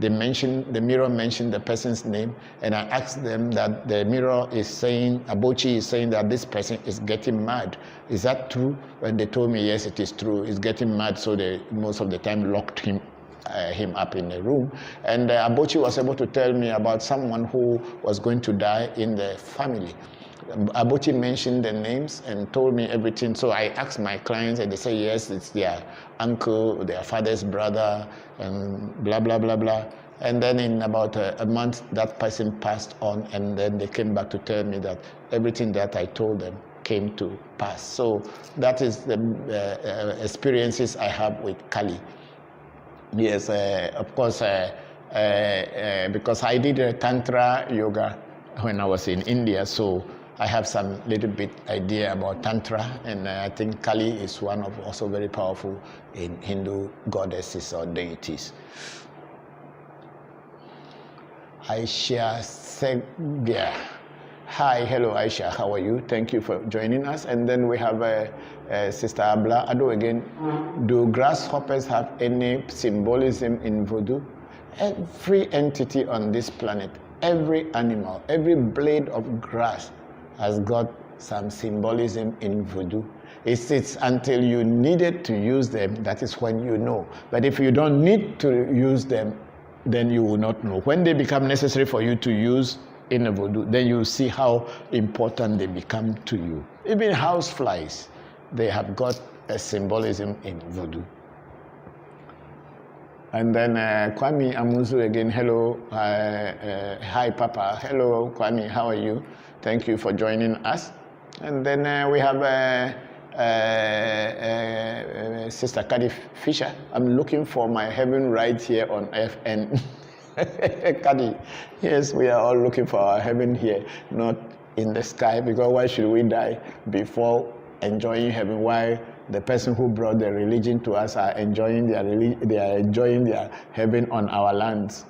The mirror mentioned the person's name, and I asked them that the mirror is saying, Abochi is saying that this person is getting mad. Is that true? And they told me, yes, it is true. He's getting mad, so they most of the time locked him up in a room. And Abochi was able to tell me about someone who was going to die in the family. Abochi mentioned the names and told me everything. So I asked my clients, and they say, yes, it's their uncle, their father's brother, and blah, blah, blah, blah. And then in about a month, that person passed on, and then they came back to tell me that everything that I told them came to pass. So that is the experiences I have with Kali. Yes, of course, because I did Tantra yoga when I was in India, so I have some little bit idea about Tantra, and I think Kali is one of also very powerful in Hindu goddesses or deities. Aisha Segya. Hi, hello Aisha, how are you? Thank you for joining us. And then we have Sister Abla Ado again. Do grasshoppers have any symbolism in Voodoo? Every entity on this planet, every animal, every blade of grass has got some symbolism in Voodoo. It's until you needed to use them, that is when you know. But if you don't need to use them, then you will not know. When they become necessary for you to use in a Voodoo, then you see how important they become to you. Even houseflies, they have got a symbolism in Voodoo. And then Kwame Amuzu again, hello, hi Papa, hello Kwame, how are you? Thank you for joining us. And then we have Sister Kadi Fisher. I'm looking for my heaven right here on earth. And Kadi, yes, we are all looking for our heaven here, not in the sky, because why should we die before enjoying heaven? Why the person who brought the religion to us are enjoying their heaven on our lands?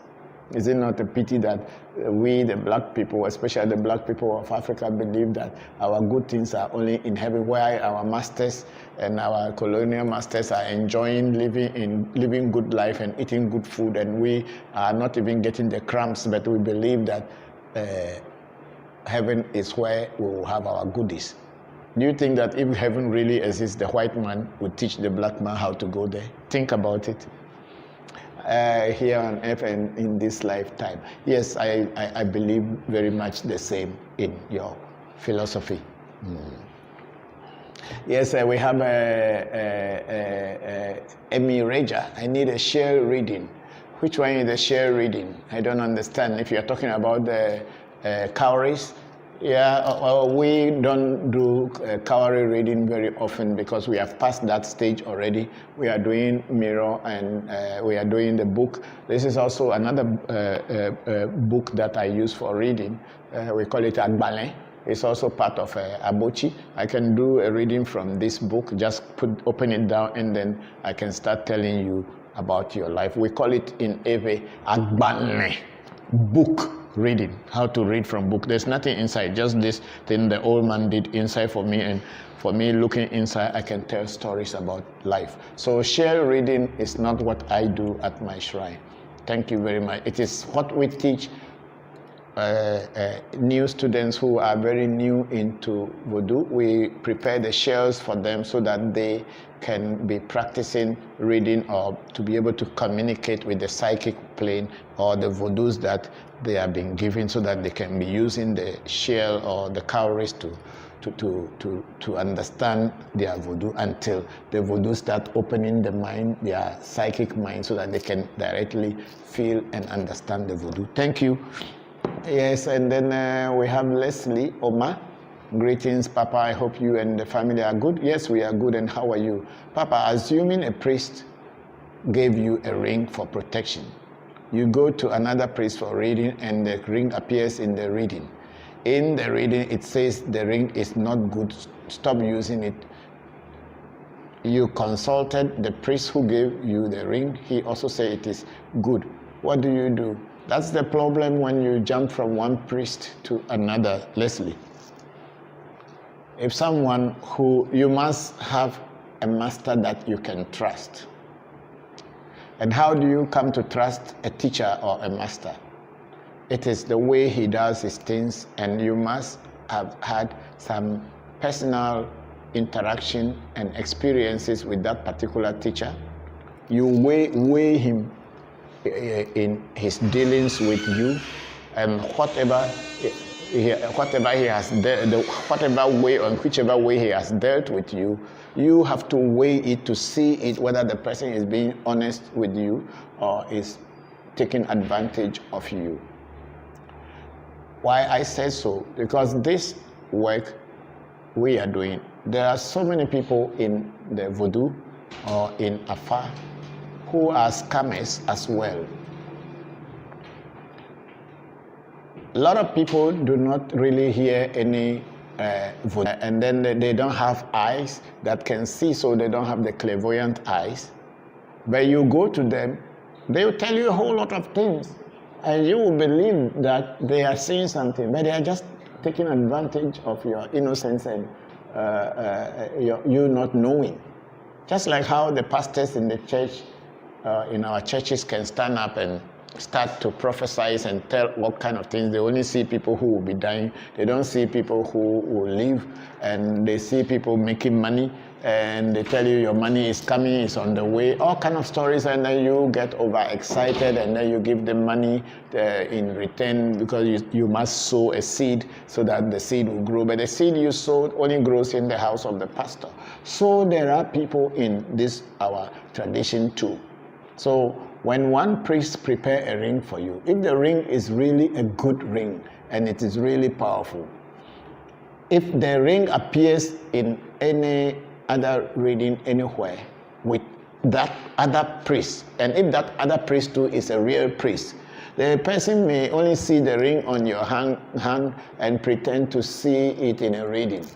Is it not a pity that we, the black people, especially the black people of Africa, believe that our good things are only in heaven, while our masters and our colonial masters are enjoying living good life and eating good food, and we are not even getting the crumbs, but we believe that heaven is where we will have our goodies. Do you think that if heaven really exists, the white man would teach the black man how to go there? Think about it. Here on earth and in this lifetime. Yes, I believe very much the same in your philosophy. Yes, we have Emi Reja. I need a share reading. Which one is the share reading? I don't understand. If you're talking about the cowries, yeah, we don't do cowrie reading very often because we have passed that stage already. We are doing mirror and we are doing the book. This is also another book that I use for reading. We call it Agbale. It's also part of Abochi. I can do a reading from this book, just open it down, and then I can start telling you about your life. We call it in Ewe Agbale, book reading, how to read from book. There's nothing inside, just this thing the old man did inside for me, and for me looking inside, I can tell stories about life. So share reading is not what I do at my shrine. Thank you very much. It is what we teach new students who are very new into Voodoo. We prepare the shells for them so that they can be practicing reading or to be able to communicate with the psychic plane or the Voodoos that they are being given, so that they can be using the shell or the cowries to understand their Voodoo until the Voodoo start opening the mind, their psychic mind, so that they can directly feel and understand the Voodoo. Thank you. Yes, and then we have Leslie Oma. Greetings, Papa. I hope you and the family are good. Yes, we are good. And how are you? Papa, assuming a priest gave you a ring for protection, you go to another priest for reading and the ring appears in the reading. In the reading, it says the ring is not good. Stop using it. You consulted the priest who gave you the ring. He also said it is good. What do? That's the problem when you jump from one priest to another, Leslie. If someone who, you must have a master that you can trust. And how do you come to trust a teacher or a master? It is the way he does his things, and you must have had some personal interaction and experiences with that particular teacher. You weigh him in his dealings with you, and whatever he has, whatever way or whichever way he has dealt with you, you have to weigh it to see it whether the person is being honest with you or is taking advantage of you. Why I say so? Because this work we are doing, there are so many people in the Voodoo or in Afar who are scammers as well. A lot of people do not really hear any Voodoo, and then they don't have eyes that can see, so they don't have the clairvoyant eyes. But you go to them, they will tell you a whole lot of things, and you will believe that they are saying something, but they are just taking advantage of your innocence and you not knowing. Just like how the pastors in the church, in our churches, can stand up and start to prophesy and tell what kind of things. They only see people who will be dying. They don't see people who will live, and they see people making money, and they tell you your money is coming, it's on the way, all kind of stories, and then you get overexcited, and then you give them money in return, because you must sow a seed so that the seed will grow. But the seed you sowed only grows in the house of the pastor. So there are people in this, our tradition too. So when one priest prepare a ring for you, if the ring is really a good ring and it is really powerful, if the ring appears in any other reading anywhere with that other priest, and if that other priest too is a real priest, the person may only see the ring on your hand and pretend to see it in a reading.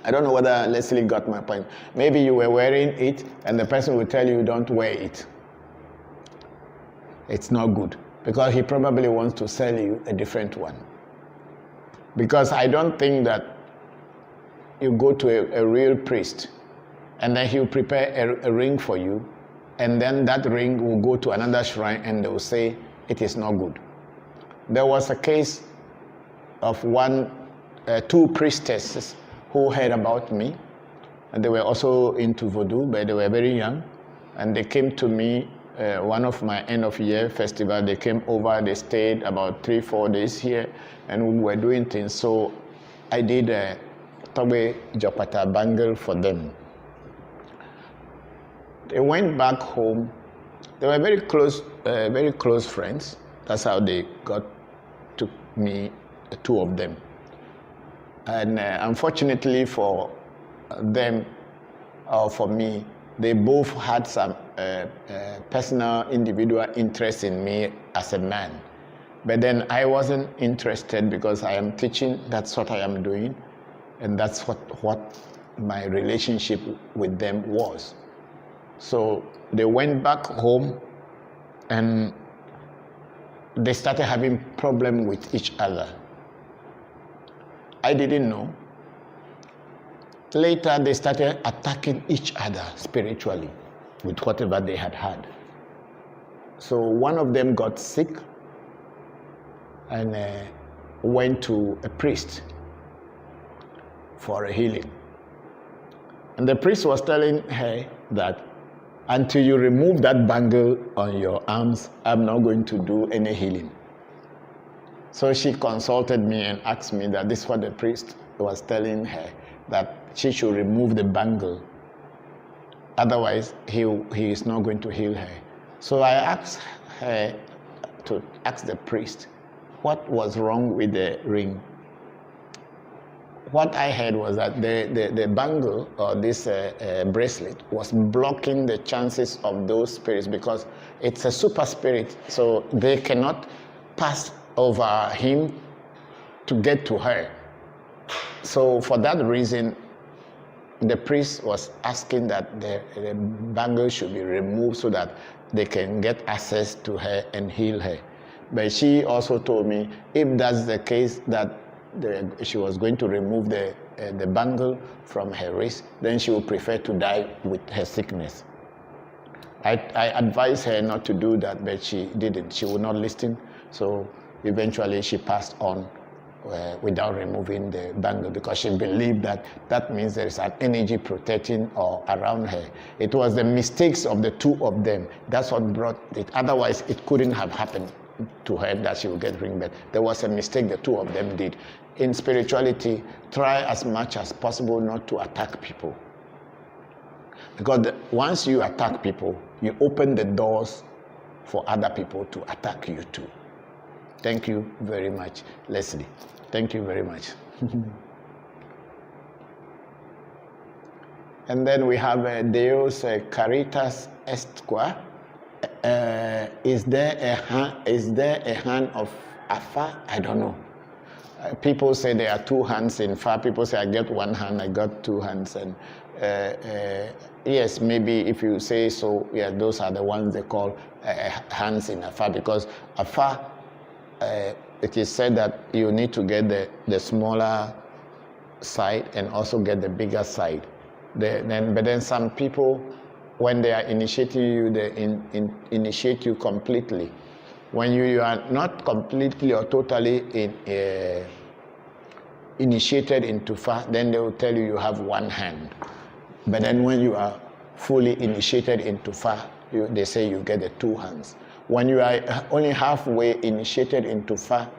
I don't know whether Leslie got my point. Maybe you were wearing it and the person will tell you don't wear it. It's not good, because he probably wants to sell you a different one. Because I don't think that you go to a real priest and then he'll prepare a ring for you, and then that ring will go to another shrine and they will say it is not good. There was a case of two priestesses who heard about me, and they were also into Voodoo, but they were very young, and they came to me, one of my end of year festival. They came over, they stayed about 3-4 days here, and we were doing things. So I did a Tobe Jopata bangle for them. They went back home. They were very close friends. That's how they got to me, the two of them. And unfortunately for them, or for me, they both had some personal, individual interest in me as a man. But then I wasn't interested, because I am teaching, that's what I am doing, and that's what my relationship with them was. So they went back home, and they started having problems with each other. I didn't know. Later, they started attacking each other spiritually with whatever they had had. So one of them got sick and went to a priest for a healing. And the priest was telling her that until you remove that bangle on your arms, I'm not going to do any healing. So she consulted me and asked me that this is what the priest was telling her, that she should remove the bangle. Otherwise, he is not going to heal her. So I asked her to ask the priest what was wrong with the ring. what I heard was that the bangle or this bracelet was blocking the chances of those spirits because it's a super spirit, so they cannot pass over him to get to her. So for that reason, the priest was asking that the bangle should be removed so that they can get access to her and heal her. But she also told me if that's the case, that she was going to remove the bangle from her wrist, then she would prefer to die with her sickness. I advised her not to do that, but she didn't. She would not listen. So eventually she passed on without removing the bangle because she believed that means there is an energy protecting or around her. It was the mistakes of the two of them. That's what brought it. Otherwise, it couldn't have happened to her that she would get ring, but there was a mistake the two of them did. In spirituality, try as much as possible not to attack people. Because once you attack people, you open the doors for other people to attack you too. Thank you very much, Leslie. Thank you very much. And then we have Deus Caritas Estqua. Is there a hand of Afa? I don't know. People say there are two hands in Fa. People say I get one hand, I got two hands. And yes, maybe if you say so, yeah, those are the ones they call hands in Afa, because Afa, it is said that you need to get the smaller side and also get the bigger side. But then some people, when they are initiating you, they initiate you completely. When you are not completely or totally initiated into Fa, then they will tell you you have one hand. But then when you are fully initiated into Fa, they say you get the two hands. When you are only halfway initiated into Fa,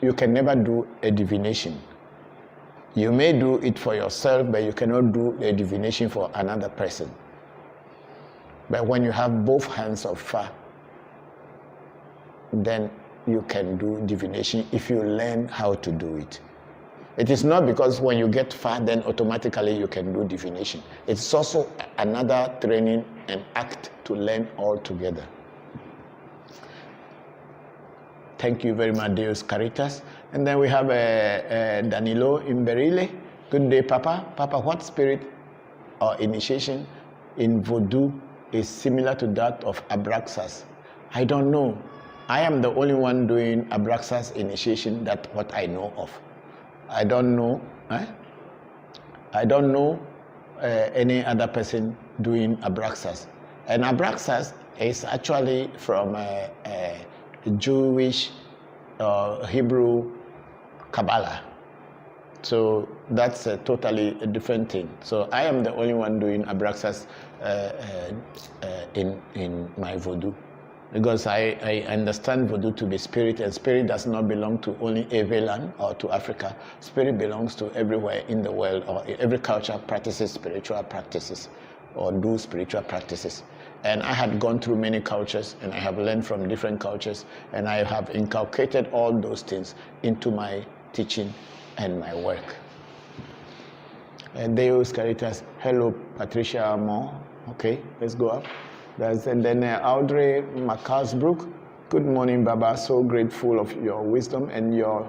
you can never do a divination. You may do it for yourself, but you cannot do a divination for another person. But when you have both hands of Fa, then you can do divination if you learn how to do it. It is not because when you get Fa, then automatically you can do divination. It's also another training and act to learn all together. Thank you very much, Deus Caritas. And then we have Danilo Imberile. Good day, Papa. Papa, what spirit or initiation in Voodoo is similar to that of Abraxas? I don't know. I am the only one doing Abraxas initiation, that's what I know of. I don't know. I don't know any other person doing Abraxas. And Abraxas is actually from Jewish Hebrew Kabbalah. So that's a totally different thing. So I am the only one doing Abraxas in my Voodoo. Because I understand Voodoo to be spirit, and spirit does not belong to only Ewe land or to Africa. Spirit belongs to everywhere in the world, or every culture practices spiritual practices or do spiritual practices. And I had gone through many cultures, and I have learned from different cultures, and I have inculcated all those things into my teaching and my work. Deus Caritas, hello Patricia Moore. Okay, let's go up. And then Audrey McCarsbrook, good morning, Baba. So grateful of your wisdom and your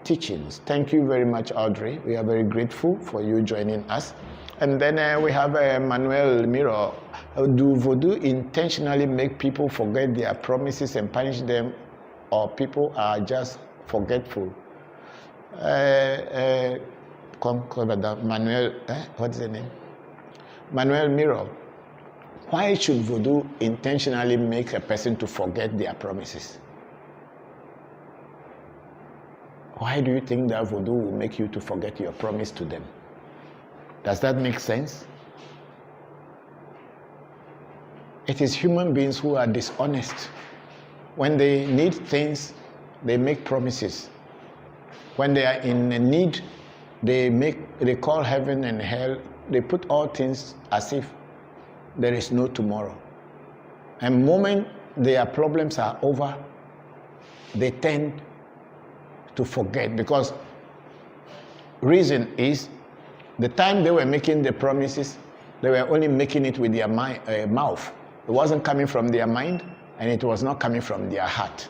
teachings. Thank you very much, Audrey. We are very grateful for you joining us. And then we have Manuel Miro. Do Voodoo intentionally make people forget their promises and punish them, or people are just forgetful? Manuel, what's the name? Manuel Miro. Why should Voodoo intentionally make a person to forget their promises? Why do you think that Voodoo will make you to forget your promise to them? Does that make sense? It is human beings who are dishonest. When they need things, they make promises. When they are in a need, they call heaven and hell. They put all things as if there is no tomorrow. And the moment their problems are over, they tend to forget, because reason is the time they were making the promises, they were only making it with their mouth. It wasn't coming from their mind, and it was not coming from their heart.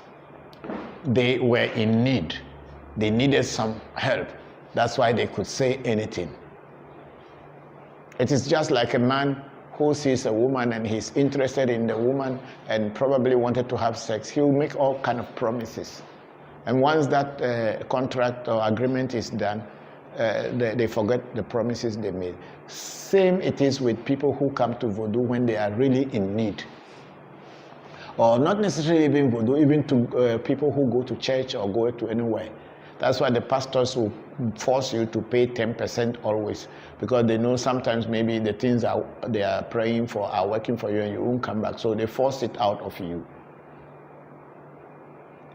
They were in need. They needed some help. That's why they could say anything. It is just like a man who sees a woman and he's interested in the woman and probably wanted to have sex. He will make all kind of promises. And once that contract or agreement is done, they forget the promises they made. Same it is with people who come to Voodoo when they are really in need. Or not necessarily even Voodoo, even to people who go to church or go to anywhere. That's why the pastors will force you to pay 10% always, because they know sometimes maybe the things they are praying for are working for you and you won't come back. So they force it out of you.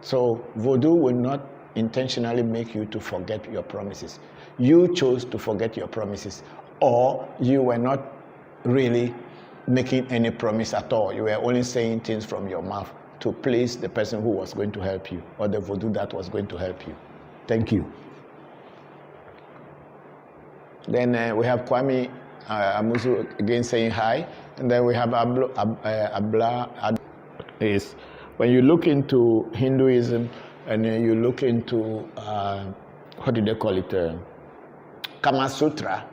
So Voodoo will not intentionally make you to forget your promises. You chose to forget your promises, or you were not really making any promise at all. You were only saying things from your mouth to please the person who was going to help you, or the Voodoo that was going to help you. Thank you. Then we have Kwame Amuzu again saying hi. And then we have Abla. Is when you look into Hinduism and you look into, what do they call it? Kama Sutra.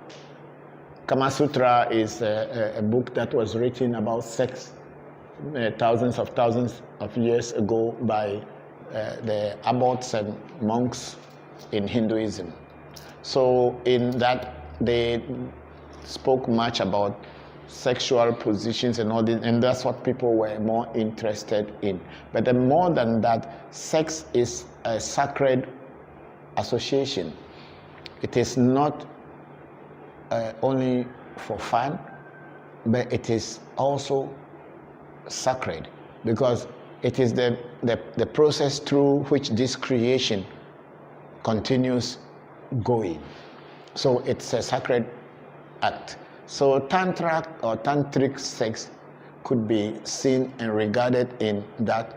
Kama Sutra is a book that was written about sex thousands of years ago by the abbots and monks in Hinduism. So in that, they spoke much about sexual positions and all this, and that's what people were more interested in. But then more than that, sex is a sacred association. It is not only for fun, but it is also sacred, because it is the process through which this creation continues going. So it's a sacred act. So tantra or tantric sex could be seen and regarded in that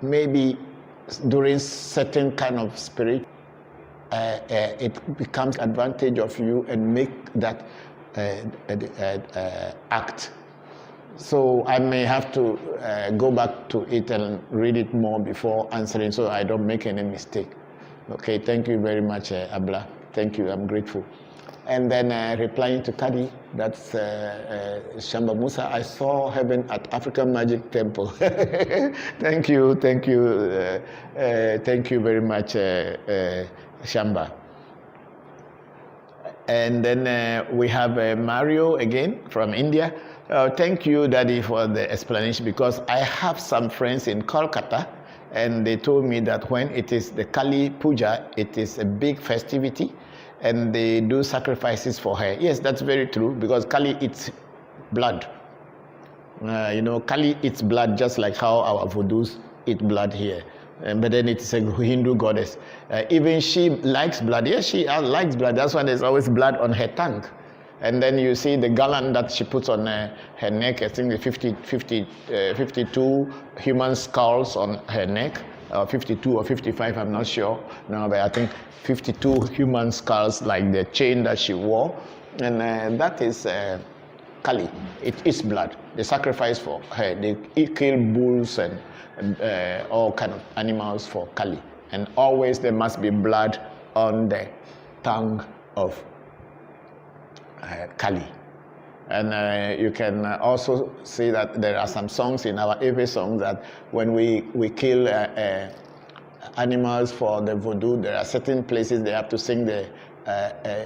maybe during certain kind of spirit, it becomes advantage of you and make that act. So I may have to go back to it and read it more before answering, so I don't make any mistake. Okay, thank you very much, Abla. Thank you, I'm grateful. And then replying to Kadi, that's Shamba Musa, I saw heaven at African Magic Temple. Thank you very much, Shamba. And then we have Mario again from India. Thank you, Daddy, for the explanation, because I have some friends in Kolkata, and they told me that when it is the Kali Puja, it is a big festivity, and they do sacrifices for her. Yes, that's very true, because Kali eats blood. Kali eats blood just like how our Voodoos eat blood here. But then it's a Hindu goddess. Even she likes blood. Yes, she likes blood. That's why there's always blood on her tongue. And then you see the garland that she puts on her neck. I think the 52 human skulls on her neck, 52 or 55, I'm not sure. No, but I think 52 human skulls, like the chain that she wore. And that is Kali. It is blood. They sacrifice for her. They kill bulls and all kind of animals for Kali. And always there must be blood on the tongue of Kali. And you can also see that there are some songs in our Ewe songs that when we kill animals for the Voodoo, there are certain places they have to sing the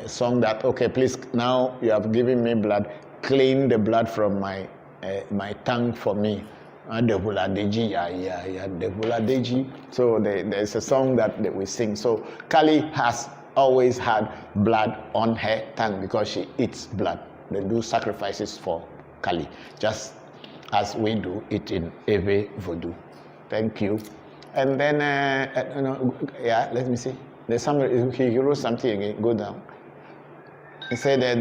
song that, okay, please, now you have given me blood, clean the blood from my tongue for me. So there's a song that we sing. So Kali has always had blood on her tongue because she eats blood. They do sacrifices for Kali, just as we do it in Ewe Vodu. Thank you. And then, let me see. There's somebody, he wrote something again. Go down. He said that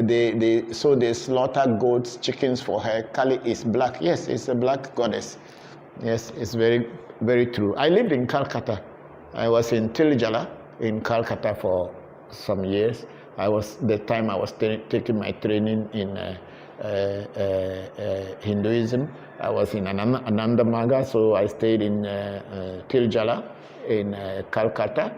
they slaughter goats, chickens for her. Kali is black. Yes, it's a black goddess. Yes, it's very, very true. I lived in Calcutta. I was in Tilijala in Calcutta for some years. The time I was taking my training in Hinduism. I was in Ananda Maga, so I stayed in Tiljala in Calcutta,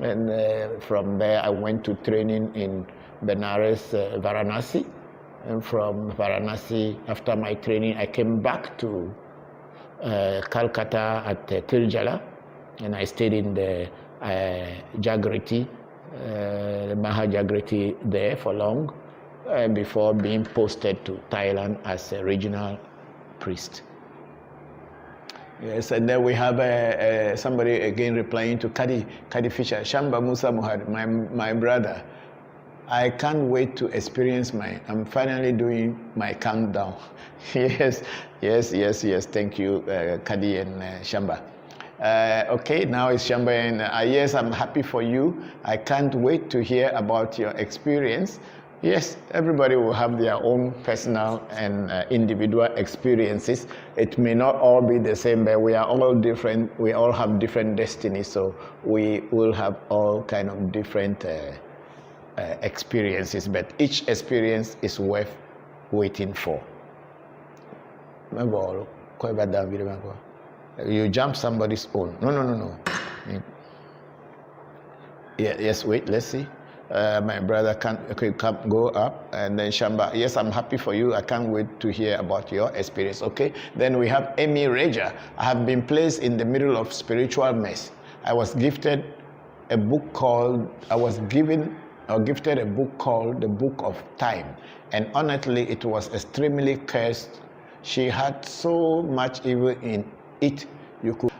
and from there I went to training in Benares, Varanasi, and from Varanasi, after my training, I came back to Calcutta at Tiljala, and I stayed in the Jagriti, Mahajagriti there for long, before being posted to Thailand as a regional priest. Yes, and then we have somebody again replying to Kadi Fisher, Shamba Musa Muhammad, my brother. I can't wait to experience I'm finally doing my countdown. Yes. Thank you, Kadi and Shamba. Okay, now it's Shamba, and yes, I'm happy for you. I can't wait to hear about your experience. Yes, everybody will have their own personal and individual experiences. It may not all be the same, but we are all different. We all have different destinies, so we will have all kind of different experiences, but each experience is worth waiting for. You jump somebody's own. No. Yes, wait, let's see. My brother can go up, and then Shamba. Yes, I'm happy for you. I can't wait to hear about your experience. Okay, then we have Amy Reja. I have been placed in the middle of spiritual mess. I was gifted a book called, gifted a book called The Book of Time, and honestly, it was extremely cursed. She had so much evil in it, you could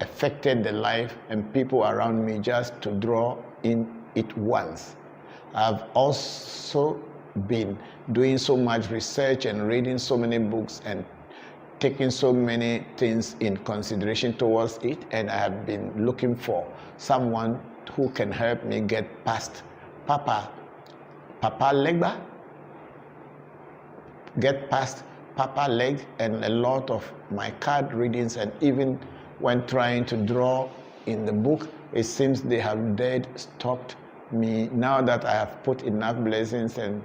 affected the life and people around me just to draw in it once. I've also been doing so much research and reading so many books and taking so many things in consideration towards it, and I have been looking for someone who can help me get past Papa Legba, get past Papa Leg and a lot of my card readings, and even when trying to draw in the book, it seems they have dead stopped me. Now that I have put enough blessings and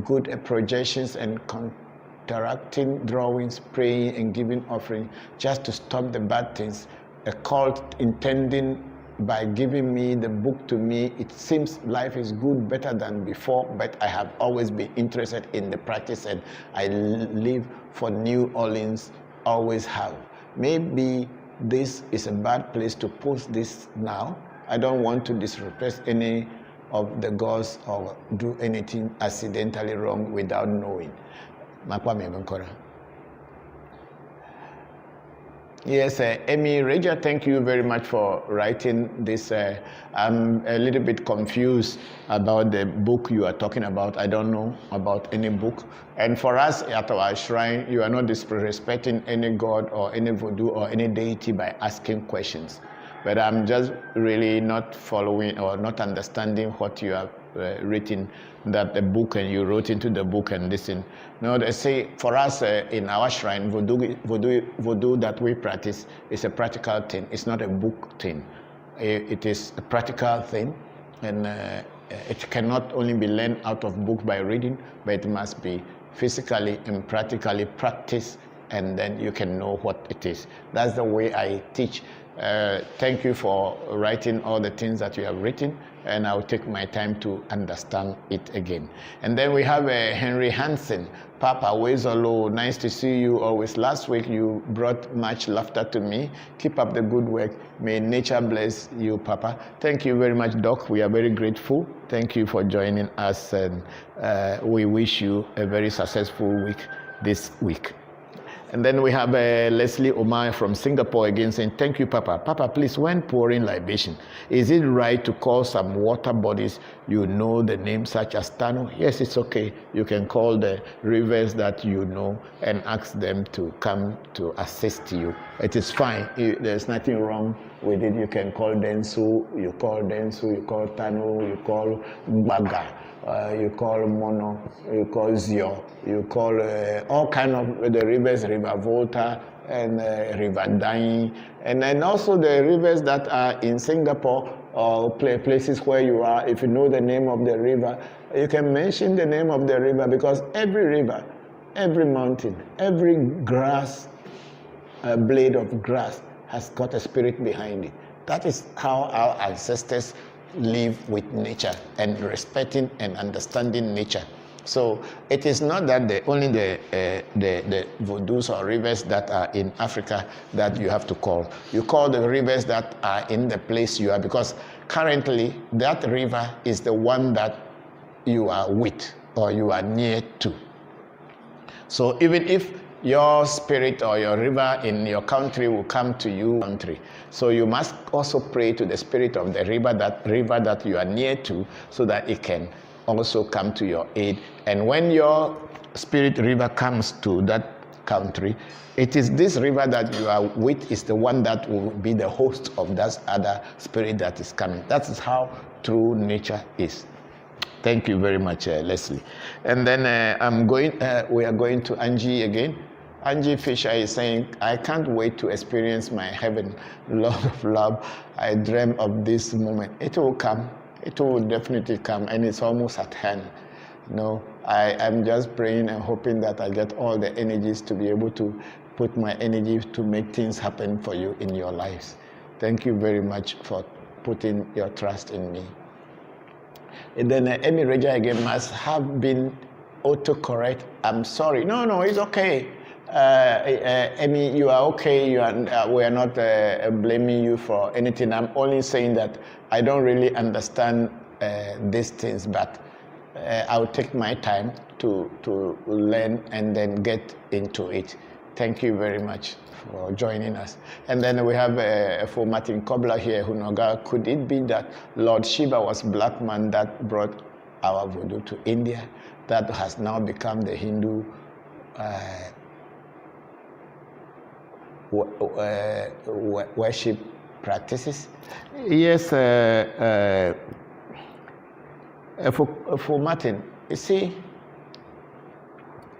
good projections and counteracting drawings, praying and giving offering just to stop the bad things, a cult intending by giving me the book to me, it seems life is good, better than before, but I have always been interested in the practice, and I live for New Orleans, always have. Maybe this is a bad place to post this now. I don't want to disrespect any of the gods or do anything accidentally wrong without knowing. Yes, Amy Reja, thank you very much for writing this. I'm a little bit confused about the book you are talking about. I don't know about any book. And for us at our shrine, you are not disrespecting any god or any voodoo or any deity by asking questions. But I'm just really not following or not understanding what you have written, that the book, and you wrote into the book and listen. No, they say for us in our shrine, voodoo that we practice is a practical thing. It's not a book thing. It is a practical thing, and it cannot only be learned out of book by reading, but it must be physically and practically practiced, and then you can know what it is. That's the way I teach. Thank you for writing all the things that you have written, and I'll take my time to understand it again. And then we have Henry Hansen. Papa Wezolo, nice to see you always. Last week you brought much laughter to me. Keep up the good work. May nature bless you, Papa. Thank you very much, Doc. We are very grateful. Thank you for joining us, and we wish you a very successful week this week. And then we have Leslie Omar from Singapore again saying, thank you, Papa. Papa, please, when pouring libation, is it right to call some water bodies you know the name, such as Tano? Yes, it's okay. You can call the rivers that you know and ask them to come to assist you. It is fine. There's nothing wrong with it. You can call Densu, you call Tano, you call Baga. You call Mono, you call Zio, you call all kind of the rivers, River Volta, and River Dai, and then also the rivers that are in Singapore or places where you are. If you know the name of the river, you can mention the name of the river, because every river, every mountain, every grass, blade of grass has got a spirit behind it. That is how our ancestors live with nature and respecting and understanding nature. So it is not that only the Vodus or rivers that are in Africa that you have to call. You call the rivers that are in the place you are, because currently that river is the one that you are with or you are near to. So even if your spirit or your river in your country will come to you, so you must also pray to the spirit of the river that you are near to, so that it can also come to your aid. And when your spirit river comes to that country, it is this river that you are with is the one that will be the host of that other spirit that is coming. That is how true nature is. Thank you very much, Leslie. And then we are going to Angie again. Angie Fisher is saying, I can't wait to experience my heaven, Lord of love. I dream of this moment. It will come. It will definitely come, and it's almost at hand. You know, I'm just praying and hoping that I get all the energies to be able to put my energy to make things happen for you in your lives. Thank you very much for putting your trust in me. And then Emi Reja again must have been autocorrect. I'm sorry. No, it's okay. Emi, you are okay. We are not blaming you for anything. I'm only saying that I don't really understand these things, but I'll take my time to learn and then get into it. Thank you very much for joining us. And then we have for Martin Kobler here, Hunoga. Could it be that Lord Shiva was black man that brought our voodoo to India, that has now become the Hindu worship practices? Yes, for Martin, you see,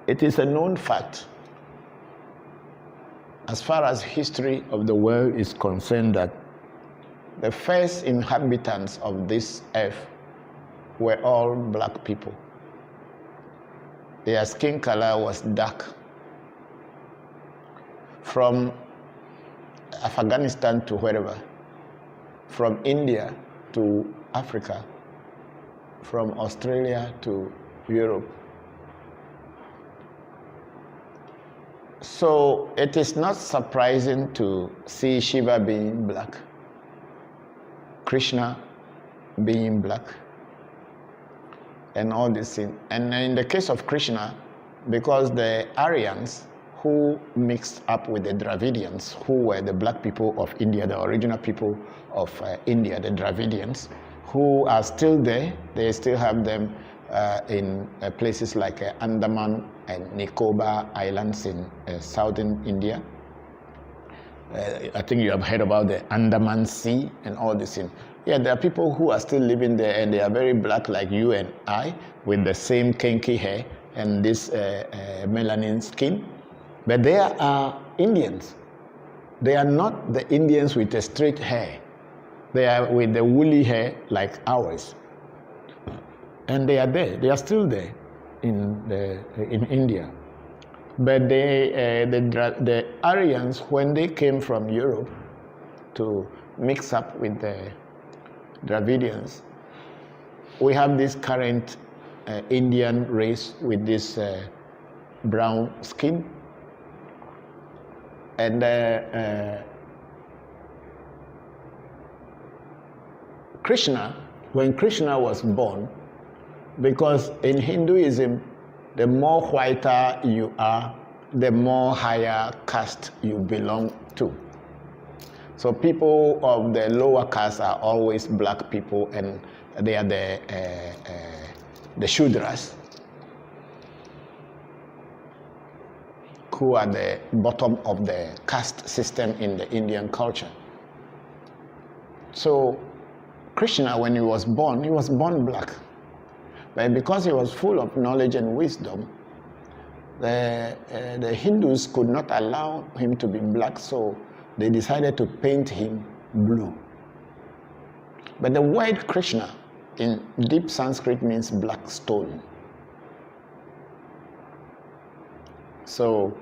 it is a known fact, as far as history of the world is concerned, that the first inhabitants of this earth were all black people. Their skin color was dark. From Afghanistan to wherever, from India to Africa, from Australia to Europe. So it is not surprising to see Shiva being black, Krishna being black, and all these things. And in the case of Krishna, because the Aryans who mixed up with the Dravidians, who were the black people of India, the original people of India, the Dravidians, who are still there. They still have them in places like Andaman and Nicobar Islands in southern India. I think you have heard about the Andaman Sea and all this thing. Yeah, there are people who are still living there, and they are very black like you and I, with the same kinky hair and this melanin skin. But they are Indians. They are not the Indians with the straight hair. They are with the woolly hair like ours. And they are there. They are still there in India. But the Aryans, when they came from Europe to mix up with the Dravidians, we have this current Indian race with this brown skin. And Krishna, when Krishna was born, because in Hinduism, the more whiter you are, the more higher caste you belong to. So people of the lower caste are always black people, and they are the Shudras, who are the bottom of the caste system in the Indian culture. So Krishna, when he was born black. But because he was full of knowledge and wisdom, the Hindus could not allow him to be black, so they decided to paint him blue. But the word Krishna in deep Sanskrit means black stone. So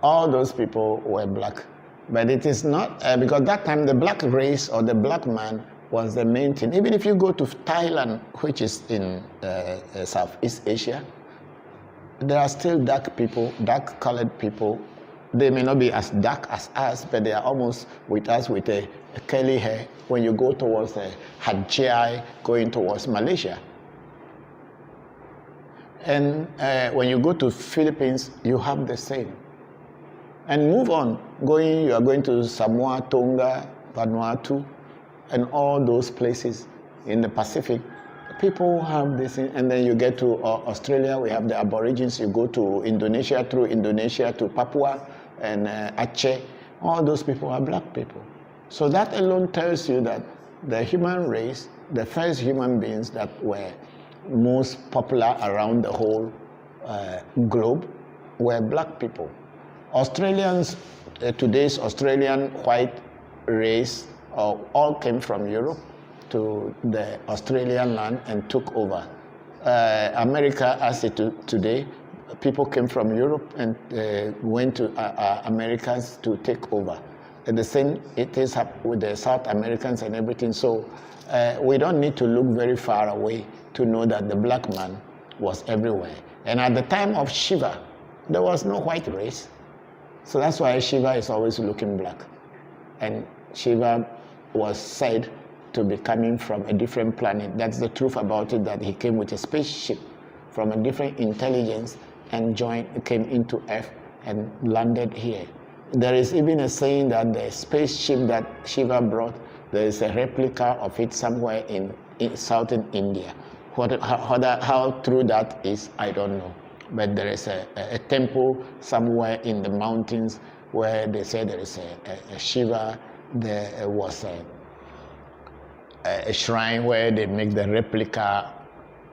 all those people were black. But it is not, because that time the black race or the black man was the main thing. Even if you go to Thailand, which is in Southeast Asia, there are still dark people, dark colored people. They may not be as dark as us, but they are almost with us with a curly hair when you go towards Hajjai, going towards Malaysia. And when you go to Philippines, you have the same. And move on, you are going to Samoa, Tonga, Vanuatu, and all those places in the Pacific. People have this, and then you get to Australia, we have the Aborigines. You go to Indonesia, through Indonesia to Papua and Aceh. All those people are black people. So that alone tells you that the human race, the first human beings that were most popular around the whole globe were black people. Australians, today's Australian white race, all came from Europe to the Australian land and took over. America, as it today, people came from Europe and went to Americans to take over. And the same it is with the South Americans and everything. So we don't need to look very far away to know that the black man was everywhere. And at the time of Shiva, there was no white race. So that's why Shiva is always looking black. And Shiva was said to be coming from a different planet. That's the truth about it, that he came with a spaceship from a different intelligence and came into Earth and landed here. There is even a saying that the spaceship that Shiva brought, there is a replica of it somewhere in southern India. How true that is, I don't know. But there is a temple somewhere in the mountains where they say there is a Shiva. There was a shrine where they make the replica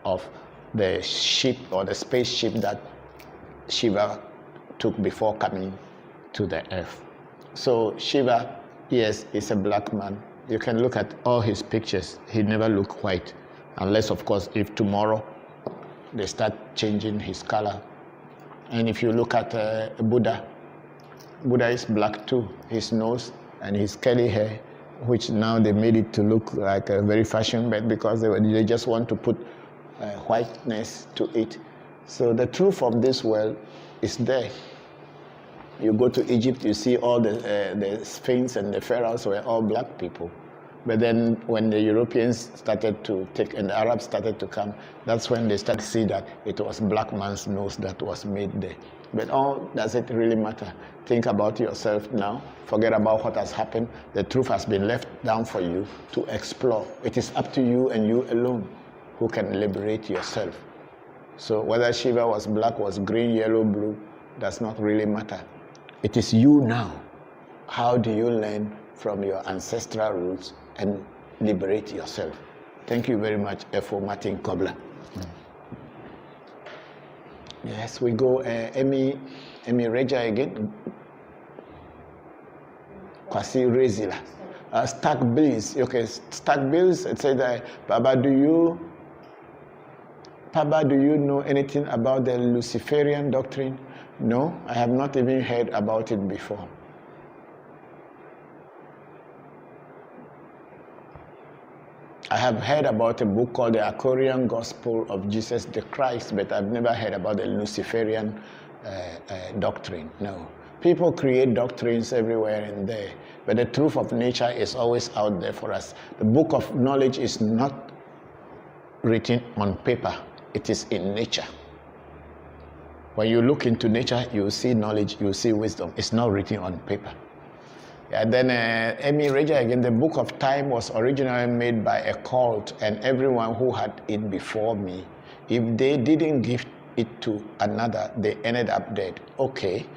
of the ship or the spaceship that Shiva took before coming to the earth. So Shiva, yes, is a black man. You can look at all his pictures. He never looked white, unless, of course, if tomorrow they start changing his color. And if you look at Buddha, Buddha is black too. His nose and his curly hair, which now they made it to look like a very fashion, but because they just want to put whiteness to it. So the truth of this world is there. You go to Egypt, you see all the Sphinx and the pharaohs were all black people. But then when the Europeans started to take, and the Arabs started to come, that's when they started to see that it was black man's nose that was made there. But does it really matter? Think about yourself now. Forget about what has happened. The truth has been left down for you to explore. It is up to you and you alone who can liberate yourself. So whether Shiva was black, was green, yellow, blue, does not really matter. It is you now. How do you learn from your ancestral roots and liberate yourself? Thank you very much, Efo Martin Kobler. Yes, we go Emi Reja again. Kwasi Rezila. Stack Bills. Okay, Stack Bills, it said that, Papa, do you know anything about the Luciferian doctrine? No, I have not even heard about it before. I have heard about a book called The Aquarian Gospel of Jesus the Christ, but I've never heard about the Luciferian doctrine. No. People create doctrines everywhere and there, but the truth of nature is always out there for us. The book of knowledge is not written on paper. It is in nature. When you look into nature, you see knowledge, you see wisdom. It's not written on paper. And then Emi Reja again, the book of time was originally made by a cult, and everyone who had it before me, if they didn't give it to another, they ended up dead. Okay.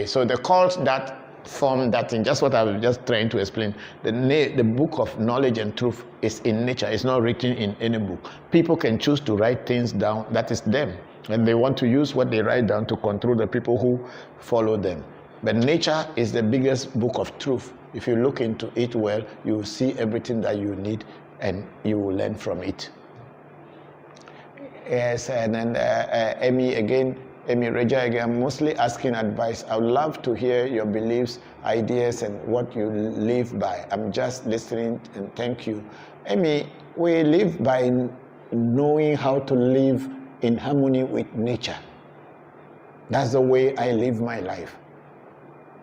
So the cult that formed that thing, just what I was just trying to explain, the book of knowledge and truth is in nature. It's not written in any book. People can choose to write things down. That is them. And they want to use what they write down to control the people who follow them. But nature is the biggest book of truth. If you look into it well, you will see everything that you need and you will learn from it. Yes, and then Amy Reja again, I'm mostly asking advice. I would love to hear your beliefs, ideas, and what you live by. I'm just listening, and thank you. Amy, we live by knowing how to live in harmony with nature. That's the way I live my life.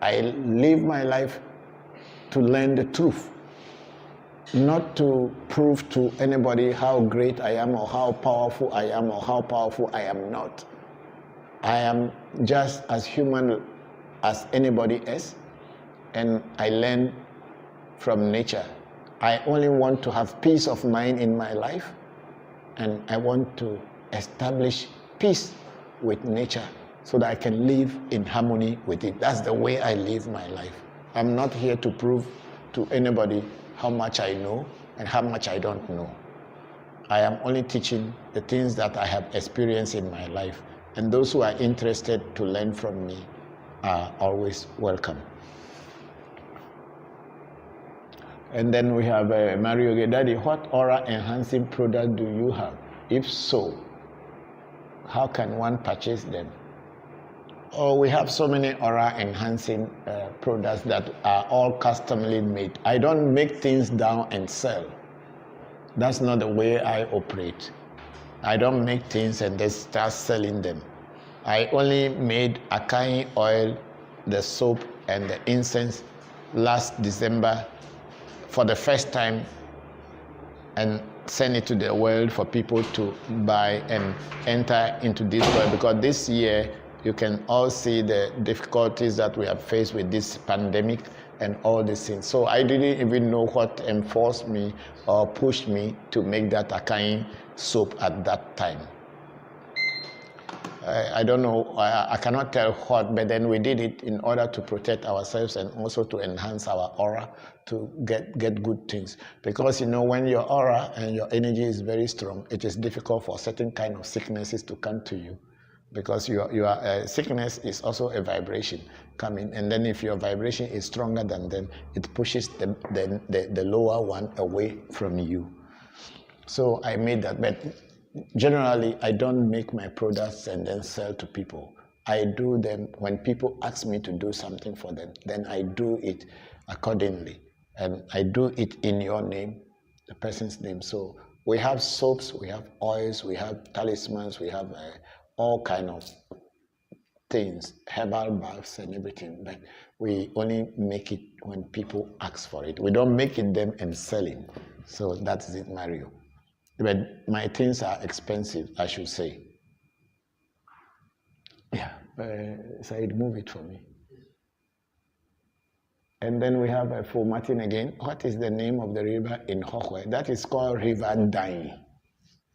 I live my life to learn the truth, not to prove to anybody how great I am or how powerful I am or how powerful I am not. I am just as human as anybody else, and I learn from nature. I only want to have peace of mind in my life, and I want to establish peace with nature so that I can live in harmony with it. That's the way I live my life. I'm not here to prove to anybody how much I know and how much I don't know. I am only teaching the things that I have experienced in my life, and those who are interested to learn from me are always welcome. And then we have Mario Daddy, what aura enhancing product do you have? If so, how can one purchase them? Oh, we have so many aura enhancing products that are all customly made. I don't make things down and sell. That's not the way I operate. I don't make things and then start selling them. I only made acai oil, the soap, and the incense last December for the first time, and send it to the world for people to buy and enter into this world, because this year you can all see the difficulties that we have faced with this pandemic and all these things. So I didn't even know what enforced me or pushed me to make that acai soap at that time. I don't know, I cannot tell what, but then we did it in order to protect ourselves and also to enhance our aura, to get good things. Because you know, when your aura and your energy is very strong, it is difficult for certain kind of sicknesses to come to you. Because your sickness is also a vibration coming, and then if your vibration is stronger than them, it pushes the lower one away from you. So I made that, but generally I don't make my products and then sell to people. I do them when people ask me to do something for them, then I do it accordingly, and I do it in your name, the person's name. So we have soaps, we have oils, we have talismans, we have all kind of things, herbal baths and everything, but we only make it when people ask for it. We don't make it them and sell it. So that's it, Mario. But my things are expensive, I should say. Yeah, Said, move it for me. And then we have for Martin again. What is the name of the river in Hokwe? That is called River Dai.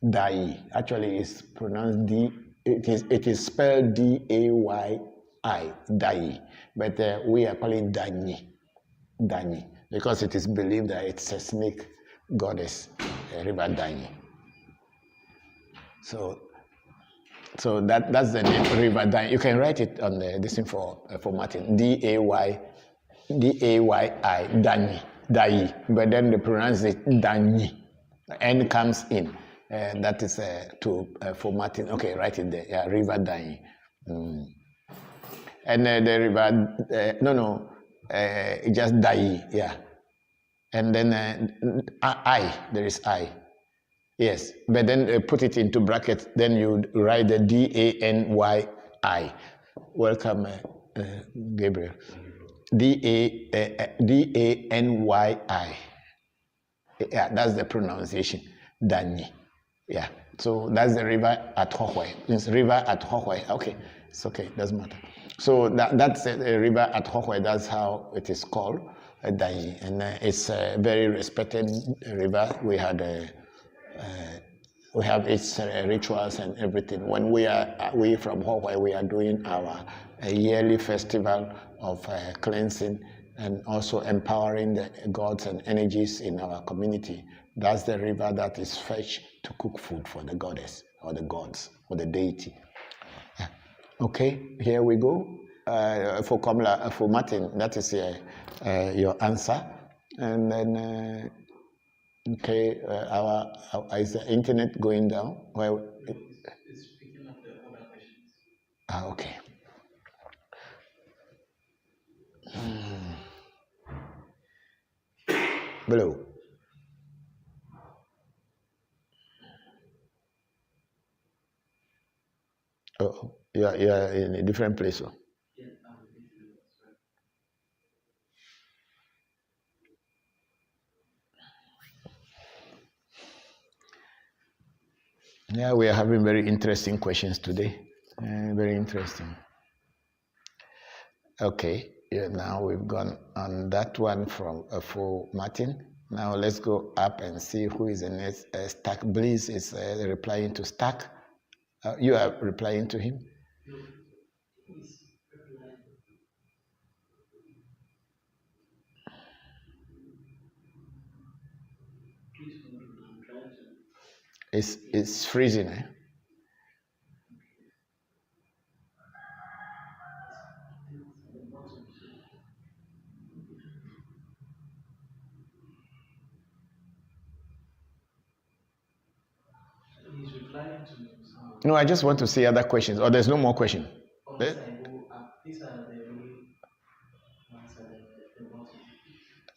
Dai. Actually, it's pronounced D. It is spelled D-A-Y-I, Dai, but we are calling Dani, because it is believed that it's a snake goddess, River Dani. So that's the name, River Dai. You can write it on this thing for Martin, D-A-Y-I, Dani, Dai, but then they pronounce it Dani. N comes in. That is for Martin. Okay, write it there. Yeah, River Dai. And the river, just Dai. Yeah. And then there is I. Yes, but then put it into brackets. Then you write the D-A-N-Y-I. Welcome, Gabriel. D-A-N-Y-I. Yeah, that's the pronunciation. Dani. Yeah, so that's the river at Hokwe. It's river at Hokwe. Okay, it's okay, doesn't matter. So that's a river at Hokwe. That's how it is called, Dai, and it's a very respected river. We have its rituals and everything. When we from Hokwe, we are doing our yearly festival of cleansing and also empowering the gods and energies in our community. That's the river that is fetched to cook food for the goddess or the gods or the deity. Okay, here we go. For Kamla, for Martin, that is your answer. And then, okay, is the internet going down? Well,
It's picking up the other questions.
Okay. Blue. Oh, you're in a different place. Oh.
Yeah, I'm a bit sorry.
Yeah, we are having very interesting questions today. Very interesting. Okay, yeah, now we've gone on that one from for Martin. Now let's go up and see who is the next. Stack Bliss is replying to Stack. You are replying to him? It's freezing, eh?
He's replying to some.
No, I just want to see other questions. Or there's no more question.
These are the only ones that the bottom.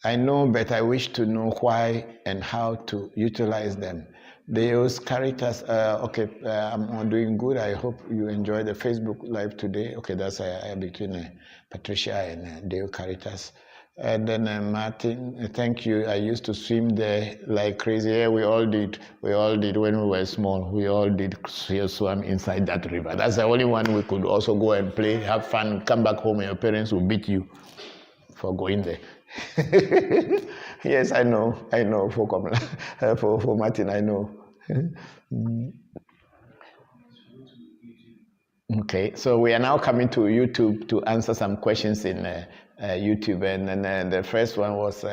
I know, but I wish to know why and how to utilize them. Deus Caritas, okay, I'm doing good. I hope you enjoy the Facebook Live today. Okay, that's between Patricia and Deus Caritas. And then Martin, thank you. I used to swim there like crazy. Yeah, we all did. We all did when we were small. We all did swim inside that river. That's the only one we could also go and play, have fun, come back home and your parents will beat you for going there. Yes, I know for Martin, I know. Okay, so we are now coming to YouTube to answer some questions in YouTube, and then the first one was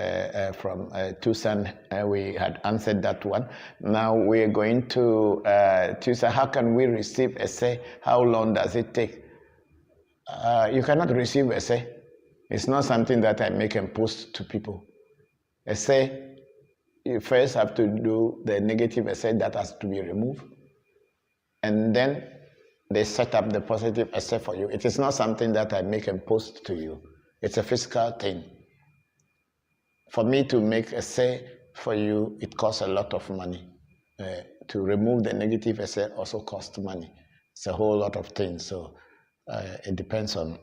from Tucson. We had answered that one. Now we are going to Tucson. How can we receive essay? How long does it take? You cannot receive essay. It's not something that I make and post to people. Essay, you first have to do the negative essay that has to be removed, and then they set up the positive essay for you. It is not something that I make and post to you. It's a physical thing. For me to make essay for you, it costs a lot of money. To remove the negative essay also costs money. It's a whole lot of things. So it depends on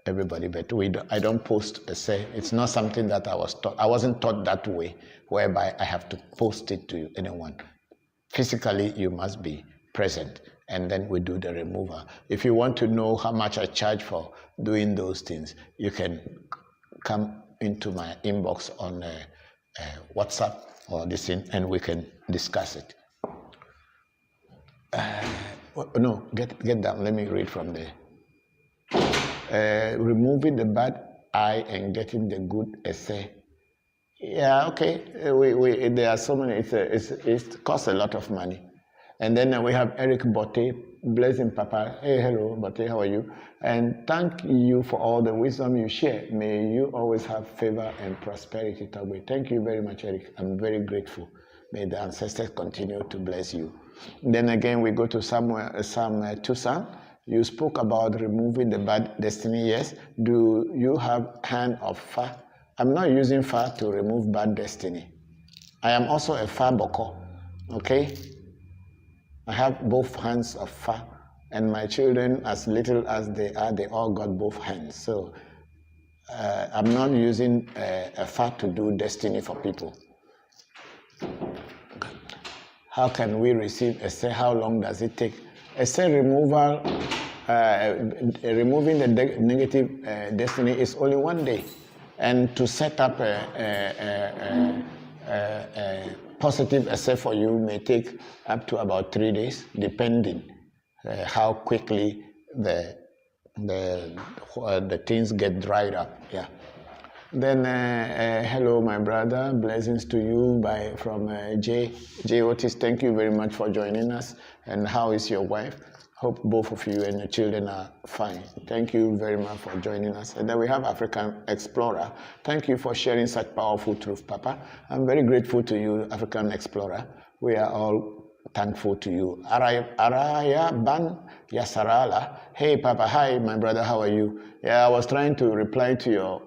everybody, but I don't post essay. It's not something that I was taught. I wasn't taught that way, whereby I have to post it to anyone. Physically, you must be present, and then we do the removal. If you want to know how much I charge for doing those things, you can come into my inbox on WhatsApp or this thing, and we can discuss it. No, get down. Let me read from there. Removing the bad eye and getting the good essay. Yeah, okay. There are so many. It costs a lot of money. And then we have Eric Botte, blessing Papa. Hey, hello, Botte, how are you? And thank you for all the wisdom you share. May you always have favor and prosperity, Tagwe. Thank you very much, Eric. I'm very grateful. May the ancestors continue to bless you. Then again, we go to Psalm 2. You spoke about removing the bad destiny, yes. Do you have hand of Fa? I'm not using Fa to remove bad destiny. I am also a Fa Bokor, okay? I have both hands of Fa, and my children, as little as they are, they all got both hands. So I'm not using a Fa to do destiny for people. How can we receive essay? How long does it take? Essay removal, removing the negative destiny is only 1 day. And to set up a positive essay for you may take up to about 3 days, depending how quickly the things get dried up. Yeah. Then hello, my brother. Blessings to you from J. Otis. Thank you very much for joining us. And how is your wife? Hope both of you and your children are fine. Thank you very much for joining us. And then we have African Explorer. Thank you for sharing such powerful truth, Papa. I'm very grateful to you, African Explorer. We are all thankful to you. Araya Ban Yasarala. Hey, Papa. Hi, my brother. How are you? Yeah, I was trying to reply to your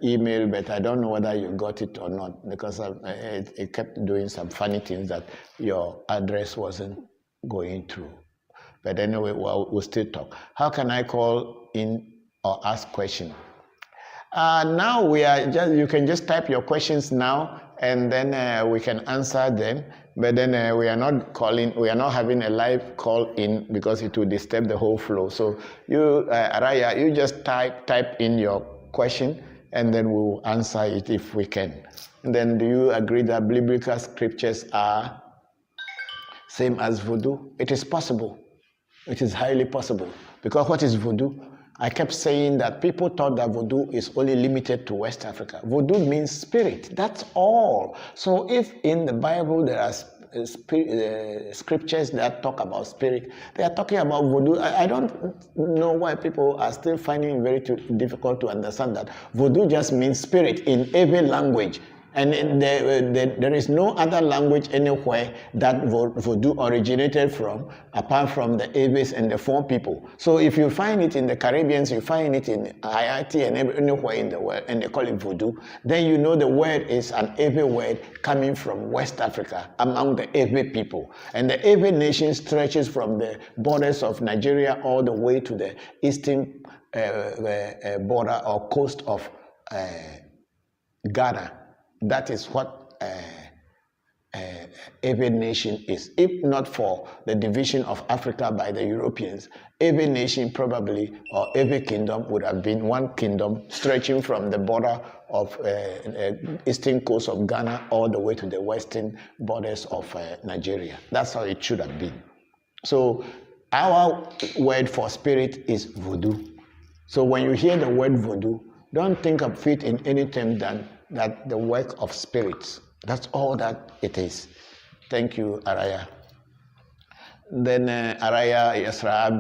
email, but I don't know whether you got it or not because it kept doing some funny things that your address wasn't going through. But anyway, we'll still talk. How can I call in or ask questions? Now we are you can just type your questions now, and then we can answer them. But then we are not having a live call in because it will disturb the whole flow. So you, Araya, you just type in your question, and then we will answer it if we can. And then do you agree that biblical scriptures are same as voodoo? It is possible. It is highly possible. Because what is voodoo? I kept saying that people thought that voodoo is only limited to West Africa. Voodoo means spirit. That's all. So if in the Bible there are scriptures that talk about spirit, they are talking about voodoo. I don't know why people are still finding it very difficult to understand that voodoo just means spirit in every language. And there is no other language anywhere that voodoo originated from, apart from the Ewes and the Fon people. So if you find it in the Caribbeans, you find it in Haiti and anywhere in the world, and they call it voodoo, then you know the word is an Ewe word coming from West Africa, among the Ewe people. And the Ewe nation stretches from the borders of Nigeria all the way to the eastern border or coast of Ghana. That is what Ewe nation is. If not for the division of Africa by the Europeans, Ewe nation probably, or Ewe kingdom, would have been one kingdom stretching from the border of eastern coast of Ghana all the way to the western borders of Nigeria. That's how it should have been. So our word for spirit is voodoo. So when you hear the word voodoo, don't think of it in any term than that the work of spirits. That's all that it is. Thank you, Araya. Then Araya, yes, I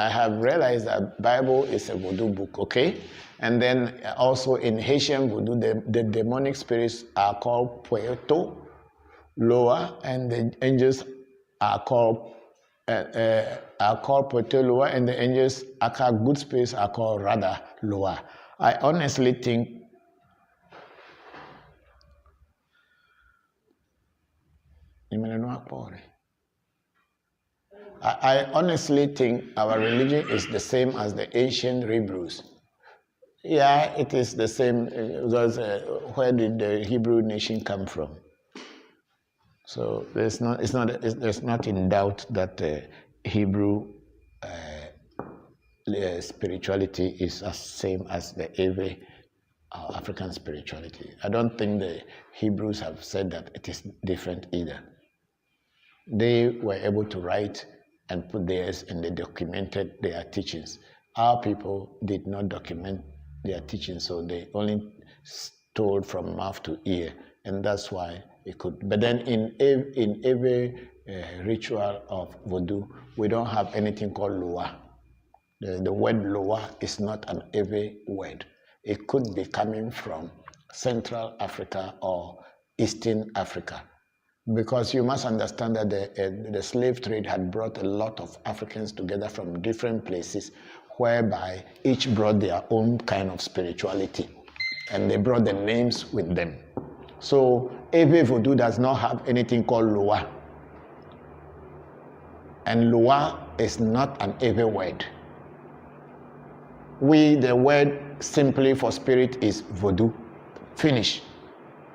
have realized that Bible is a voodoo book, okay? And then also in Haitian voodoo, the demonic spirits are called Puerto Loa, and the angels are called Puerto Loa, and the angels are called good spirits are called Rada Loa. I honestly think our religion is the same as the ancient Hebrews. Yeah, it is the same because where did the Hebrew nation come from? So there's not in doubt that Hebrew spirituality is the same as the Ewe African spirituality. I don't think the Hebrews have said that it is different either. They were able to write and put theirs, and they documented their teachings. Our people did not document their teachings, so they only told from mouth to ear, and that's why it could. But then in every ritual of voodoo, we don't have anything called loa. The word loa is not an Ewe word. It could be coming from Central Africa or Eastern Africa. Because you must understand that the slave trade had brought a lot of Africans together from different places, whereby each brought their own kind of spirituality, and they brought the names with them. So Ewe Vodu does not have anything called Loa, and Loa is not an Ewe word. The word simply for spirit is Voodoo. Finish.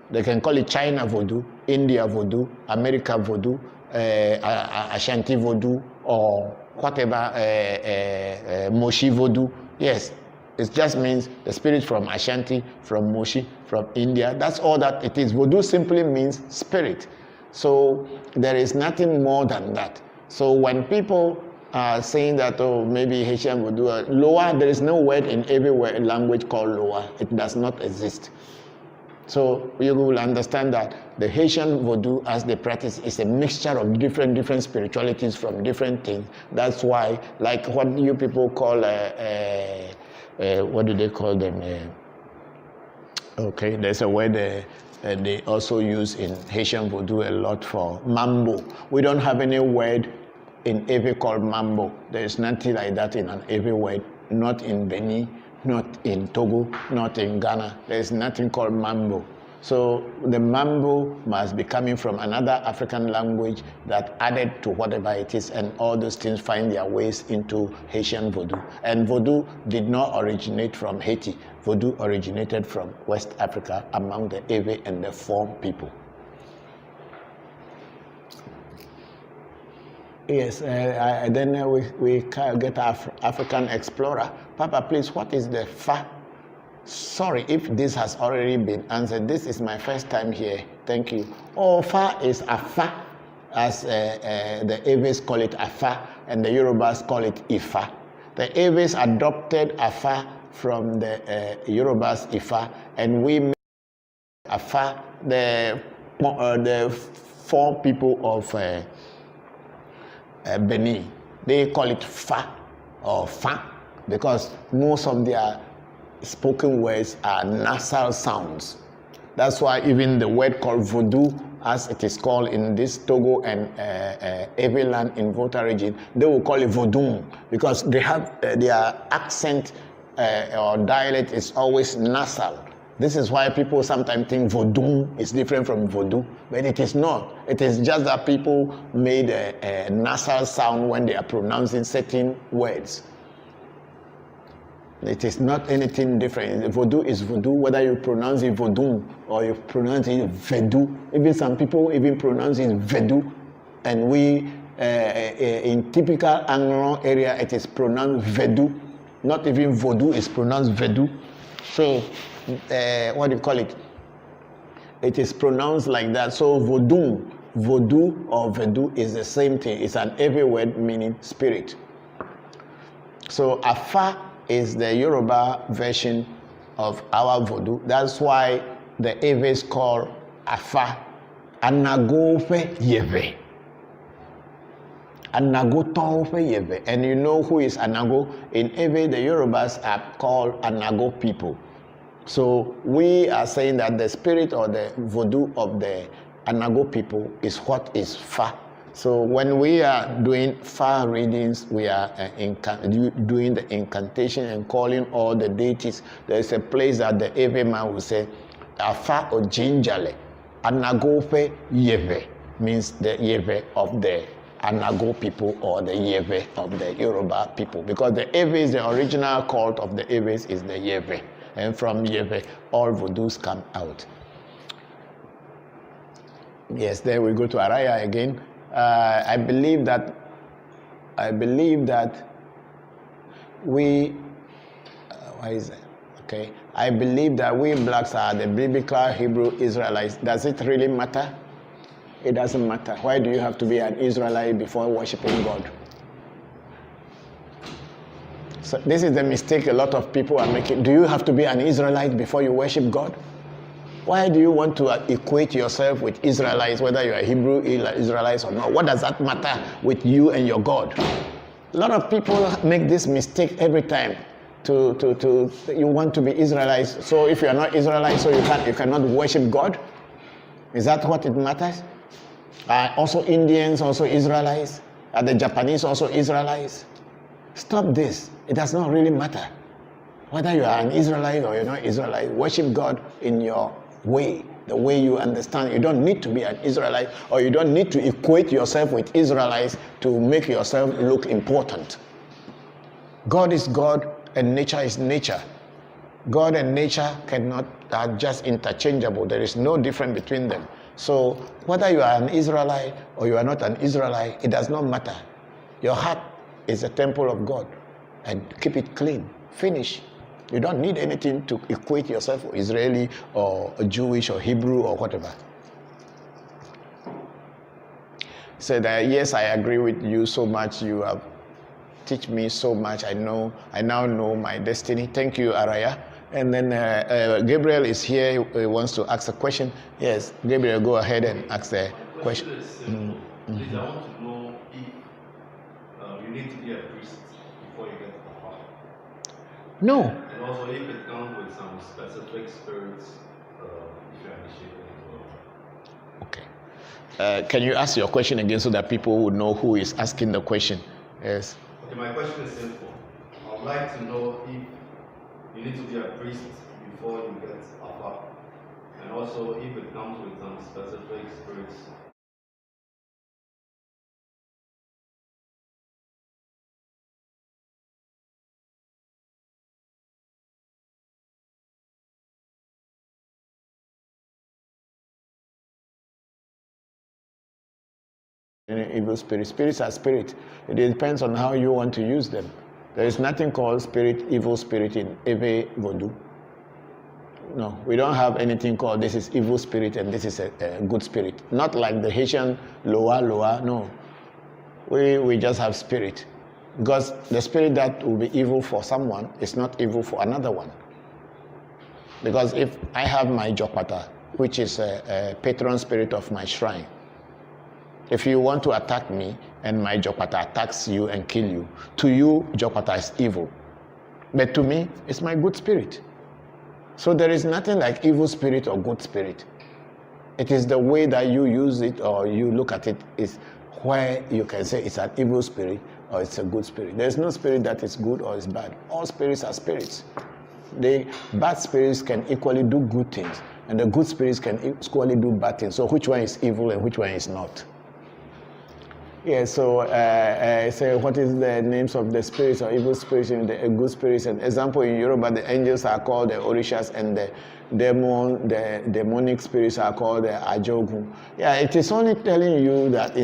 They can call it China Voodoo, India Voodoo, America Voodoo, Ashanti Voodoo, or whatever, Moshi Voodoo. Yes, it just means the spirit from Ashanti, from Moshi, from India. That's all that it is. Voodoo simply means spirit. So there is nothing more than that. So when people are saying that, oh, maybe Haitian Voodoo, Loa, there is no word in every language called Loa. It does not exist. So you will understand that the Haitian Voodoo, as they practice, is a mixture of different spiritualities from different things. That's why, like what you people call, what do they call them? Okay, there's a word they also use in Haitian Voodoo a lot for mambo. We don't have any word in Ewe called mambo. There is nothing like that in an Ewe word, not in Benin, not in Togo, not in Ghana. There is nothing called mambo. So the mambo must be coming from another African language that added to whatever it is, and all those things find their ways into Haitian Voodoo. And Voodoo did not originate from Haiti. Voodoo originated from West Africa among the Ewe and the Form people. Yes, then we get our African explorer. Papa, please, what is the Fa? Sorry if this has already been answered. This is my first time here. Thank you. Oh, Fa is Afa, as the Ewes call it Afa, and the Yorubas call it Ifa. The Ewes adopted Afa from the Yorubas Ifa, and we made Afa the four people of Benin. They call it Fa or Fa because most of their spoken words are nasal sounds. That's why even the word called Voodoo, as it is called in this Togo and Ewe land in Volta region, they will call it Voodoo because they have their accent or dialect is always nasal. This is why people sometimes think Voodoo is different from Voodoo, but it is not. It is just that people made a nasal sound when they are pronouncing certain words. It is not anything different. Voodoo is Voodoo, whether you pronounce it Voodoo or you pronounce it Voodoo. Even some people even pronounce it Voodoo, and we in typical Anglo area it is pronounced Voodoo. Not even Voodoo is pronounced Voodoo. So what do you call it? It is pronounced like that. So Voodoo or Voodoo is the same thing. It's an Ewe word meaning spirit. So Afa is the Yoruba version of our Voodoo. That's why the Ewes call Afa Anagofe Yewe. Anagotofe Yewe. And you know who is Anago? In Ewe, the Yorubas are called Anago people. So we are saying that the spirit or the Voodoo of the Anago people is what is Fa. So when we are doing Fa readings, we are doing the incantation and calling all the deities. There is a place that the Ewe man will say, Afa o Jinjale, Anagofe Yewe, means the Yewe of the Anago people or the Yewe of the Yoruba people. Because the Ewe is the original cult of the Ewes is the Yewe. And from Yewe, all Voodoos come out. Yes, there we go to Araya again. I believe that we, why is it? Okay. I believe that we blacks are the biblical Hebrew Israelites. Does it really matter? It doesn't matter. Why do you have to be an Israelite before worshiping God? So this is the mistake a lot of people are making. Do you have to be an Israelite before you worship God? Why do you want to equate yourself with Israelites, whether you are Hebrew Israelites or not? What does that matter with you and your God? A lot of people make this mistake every time. You want to be Israelites, so if you are not Israelites, so you cannot worship God. Is that what it matters? Also Indians, also Israelites. Are the Japanese also Israelites? Stop this. It does not really matter. Whether you are an Israelite or you're not Israelite, worship God in your way, the way you understand. You don't need to be an Israelite, or you don't need to equate yourself with Israelites to make yourself look important. God is God and nature is nature. God and nature are just interchangeable. There is no difference between them. So whether you are an Israelite or you are not an Israelite, it does not matter. Your heart is a temple of God, and keep it clean. Finish. You don't need anything to equate yourself with Israeli or Jewish or Hebrew or whatever. Said that, yes, I agree with you so much. You have taught me so much. I now know my destiny. Thank you, Araya. And then Gabriel is here. He wants to ask a question. Yes, Gabriel, go ahead and ask the question.
Is simple. Please, I want to know if you need to be a priest before you get to the heart.
No.
And also if it comes with some specific spirits, if you're initiated into
Okay. Can you ask your question again so that people would know who is asking the question? Yes.
Okay, my question is simple. I would like to know if you need to be a priest before you get Alpha. And also if it comes with some specific spirits.
Evil spirits. Spirits are spirit. It depends on how you want to use them. There is nothing called spirit, evil spirit in Ewe Vodu. No, we don't have anything called this is evil spirit and this is a good spirit. Not like the Haitian Loa, no. We just have spirit. Because the spirit that will be evil for someone is not evil for another one. Because if I have my Jokpata, which is a patron spirit of my shrine, if you want to attack me and my Jokpata attacks you and kill you, to you, Jokpata is evil. But to me, it's my good spirit. So there is nothing like evil spirit or good spirit. It is the way that you use it or you look at it is where you can say it's an evil spirit or it's a good spirit. There's no spirit that is good or is bad. All spirits are spirits. The bad spirits can equally do good things and the good spirits can equally do bad things. So which one is evil and which one is not? Yeah, so what is the names of the spirits or evil spirits and the good spirits? An example in Yoruba, the angels are called the Orishas and the demonic spirits are called the Ajogun. Yeah, it is only telling you that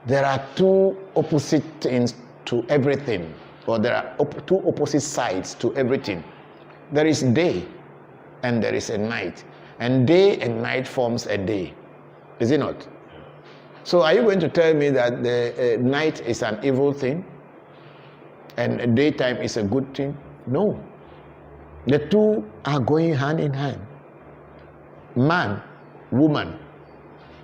there are two opposite things to everything, or there are two opposite sides to everything. There is day and there is a night, and day and night forms a day. Is it not? So are you going to tell me that the night is an evil thing and daytime is a good thing? No. The two are going hand in hand. Man, woman.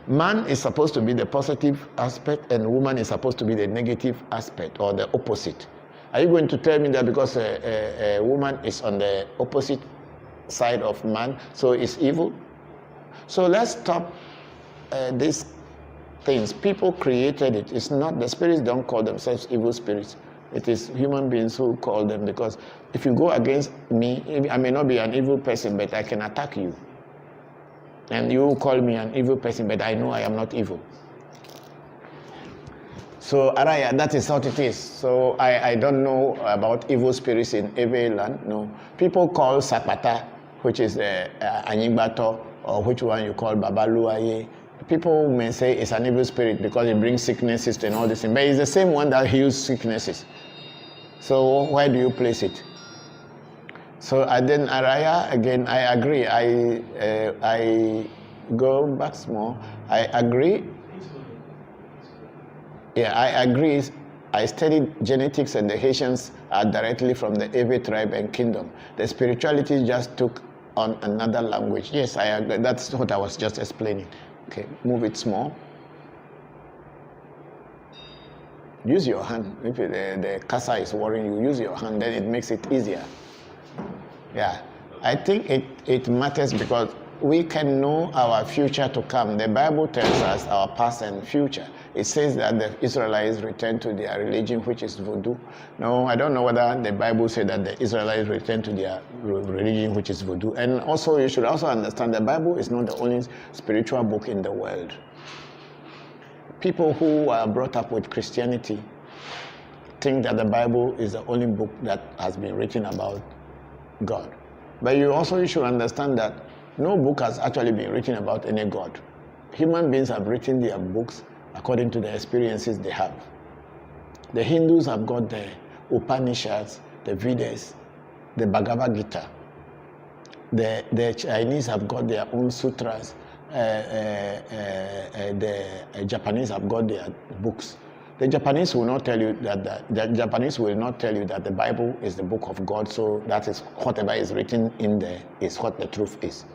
Man is supposed to be the positive aspect and woman is supposed to be the negative aspect or the opposite. Are you going to tell me that because a woman is on the opposite side of man, so it's evil? So let's stop this things. People created it. It's not, the spirits don't call themselves evil spirits. It is human beings who call them, because if you go against me, I may not be an evil person, but I can attack you. And you call me an evil person, but I know I am not evil. So Araya, that is what it is. So I don't know about evil spirits in Ewe land. No. People call Sapata, which is Anyigbato, or which one you call Babaluaye. People may say it's an evil spirit because it brings sicknesses and all this, but it's the same one that heals sicknesses. So why do you place it? So then Araya, again, I agree. I go back small. I agree. Yeah, I agree. I studied genetics and the Haitians are directly from the Ewe tribe and kingdom. The spirituality just took on another language. Yes, I agree. That's what I was just explaining. Okay, move it small. Use your hand. If the casa is worrying you, use your hand, then it makes it easier. Yeah, I think it matters because we can know our future to come. The Bible tells us our past and future. It says that the Israelites returned to their religion, which is Voodoo. No, I don't know whether the Bible said that the Israelites returned to their religion, which is Voodoo. And also, you should also understand the Bible is not the only spiritual book in the world. People who are brought up with Christianity think that the Bible is the only book that has been written about God. But you should understand that no book has actually been written about any God. Human beings have written their books according to the experiences they have. The Hindus have got the Upanishads, the Vedas, the Bhagavad Gita. The Chinese have got their own sutras. The Japanese have got their books. The Japanese will not tell you that the Japanese will not tell you that the Bible is the book of God, so that is whatever is written in there is what the truth is.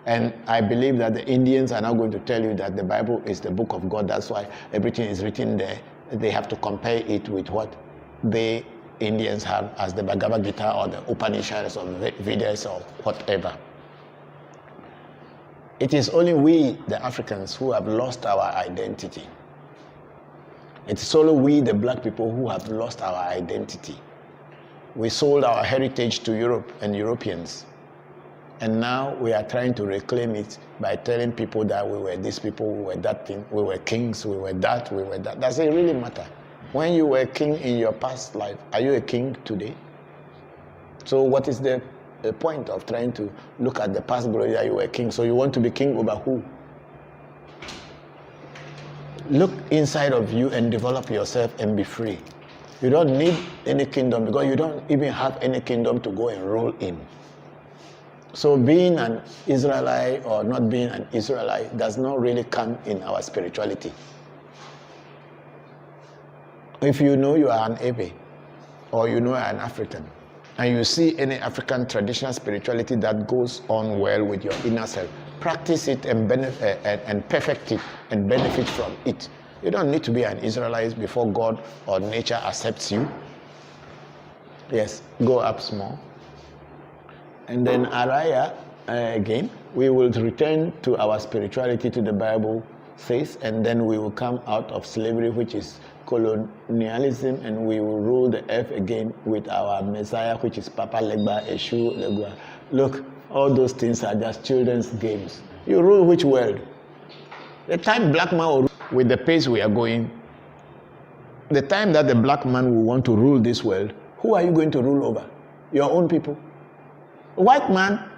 And I believe that the Indians are now going to tell you that the Bible is the book of God. That's why everything is written there. They have to compare it with what the Indians have as the Bhagavad Gita or the Upanishads or Vedas or whatever. It is only we, the Africans, who have lost our identity. It is only we, the black people, who have lost our identity. We sold our heritage to Europe and Europeans. And now we are trying to reclaim it by telling people that we were these people, we were that thing, we were kings, we were that, we were that. Does it really matter? When you were king in your past life, are you a king today? So what is the point of trying to look at the past glory that you were king? So you want to be king over who? Look inside of you and develop yourself and be free. You don't need any kingdom because you don't even have any kingdom to go and rule in. So being an Israelite or not being an Israelite does not really come in our spirituality. If you know you are an Ewe or you know you are an African and you see any African traditional spirituality that goes on well with your inner self, practice it and perfect it and benefit from it. You don't need to be an Israelite before God or nature accepts you. Yes, go up small. And then Araya, again, we will return to our spirituality, to the Bible says, and then we will come out of slavery, which is colonialism, and we will rule the earth again with our Messiah, which is Papa Legba, Eshu, Legua. Look, all those things are just children's games. You rule which world? The time black man will, with the pace we are going, the time that the black man will want to rule this world, who are you going to rule over? Your own people. White man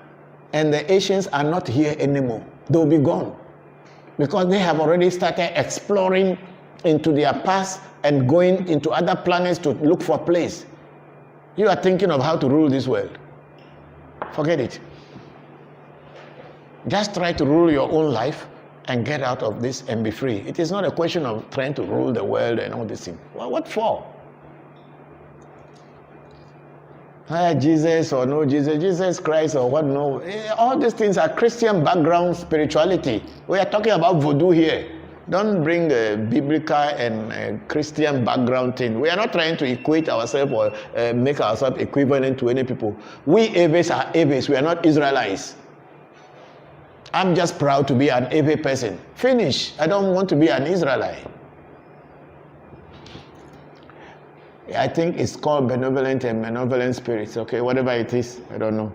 and the Asians are not here anymore. They'll be gone because they have already started exploring into their past and going into other planets to look for a place. You are thinking of how to rule this world. Forget it. Just try to rule your own life and get out of this and be free. It is not a question of trying to rule the world and all this thing. Well, what for? Jesus or no Jesus, Jesus Christ or what, no. All these things are Christian background spirituality. We are talking about voodoo here. Don't bring a biblical and Christian background thing. We are not trying to equate ourselves or make ourselves equivalent to any people. We Eves are Eves. We are not Israelites. I'm just proud to be an Ewe person. Finish. I don't want to be an Israelite. I think it's called benevolent and malevolent spirits. Okay, whatever it is, I don't know.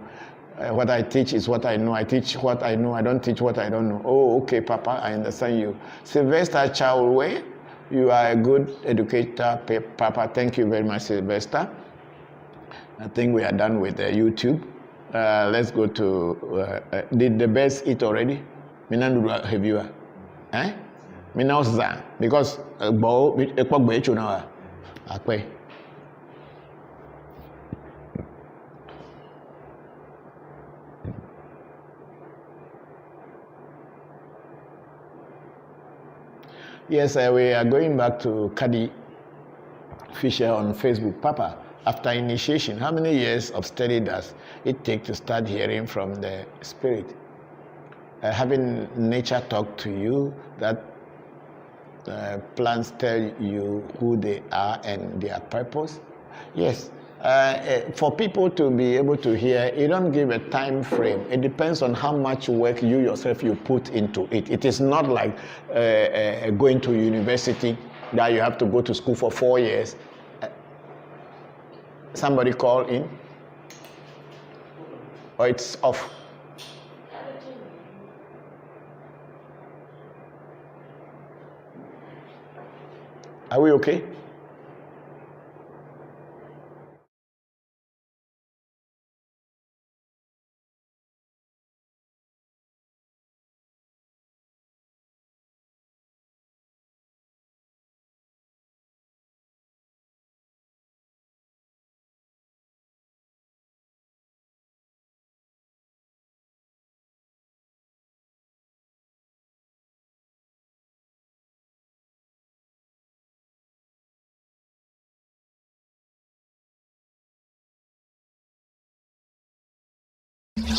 What I teach is what I know. I teach what I know. I don't teach what I don't know. Oh, okay, Papa, I understand you. Sylvester Chawwe, you are a good educator, Papa. Thank you very much, Sylvester. I think we are done with YouTube. Let's go to, did the birds eat already? Minandu have you? Eh? Minauza. Because, Akwe. Yes, we are going back to Kadi Fisher on Facebook. Papa, after initiation, how many years of study does it take to start hearing from the spirit? Having nature talk to you, that plants tell you who they are and their purpose? Yes. For people to be able to hear, you don't give a time frame. It depends on how much work you yourself you put into it. It is not like going to university that you have to go to school for 4 years. Somebody call in? Or it's off? Are we okay?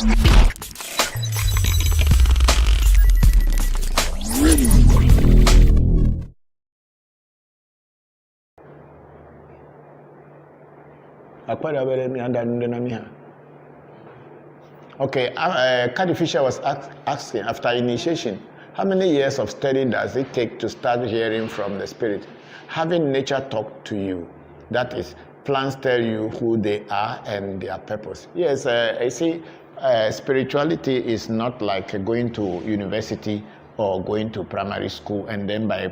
Okay, Cardi Fisher was asking, after initiation, how many years of study does it take to start hearing from the spirit? Having nature talk to you, that is, plants tell you who they are and their purpose. Yes, I see, spirituality is not like going to university or going to primary school and then by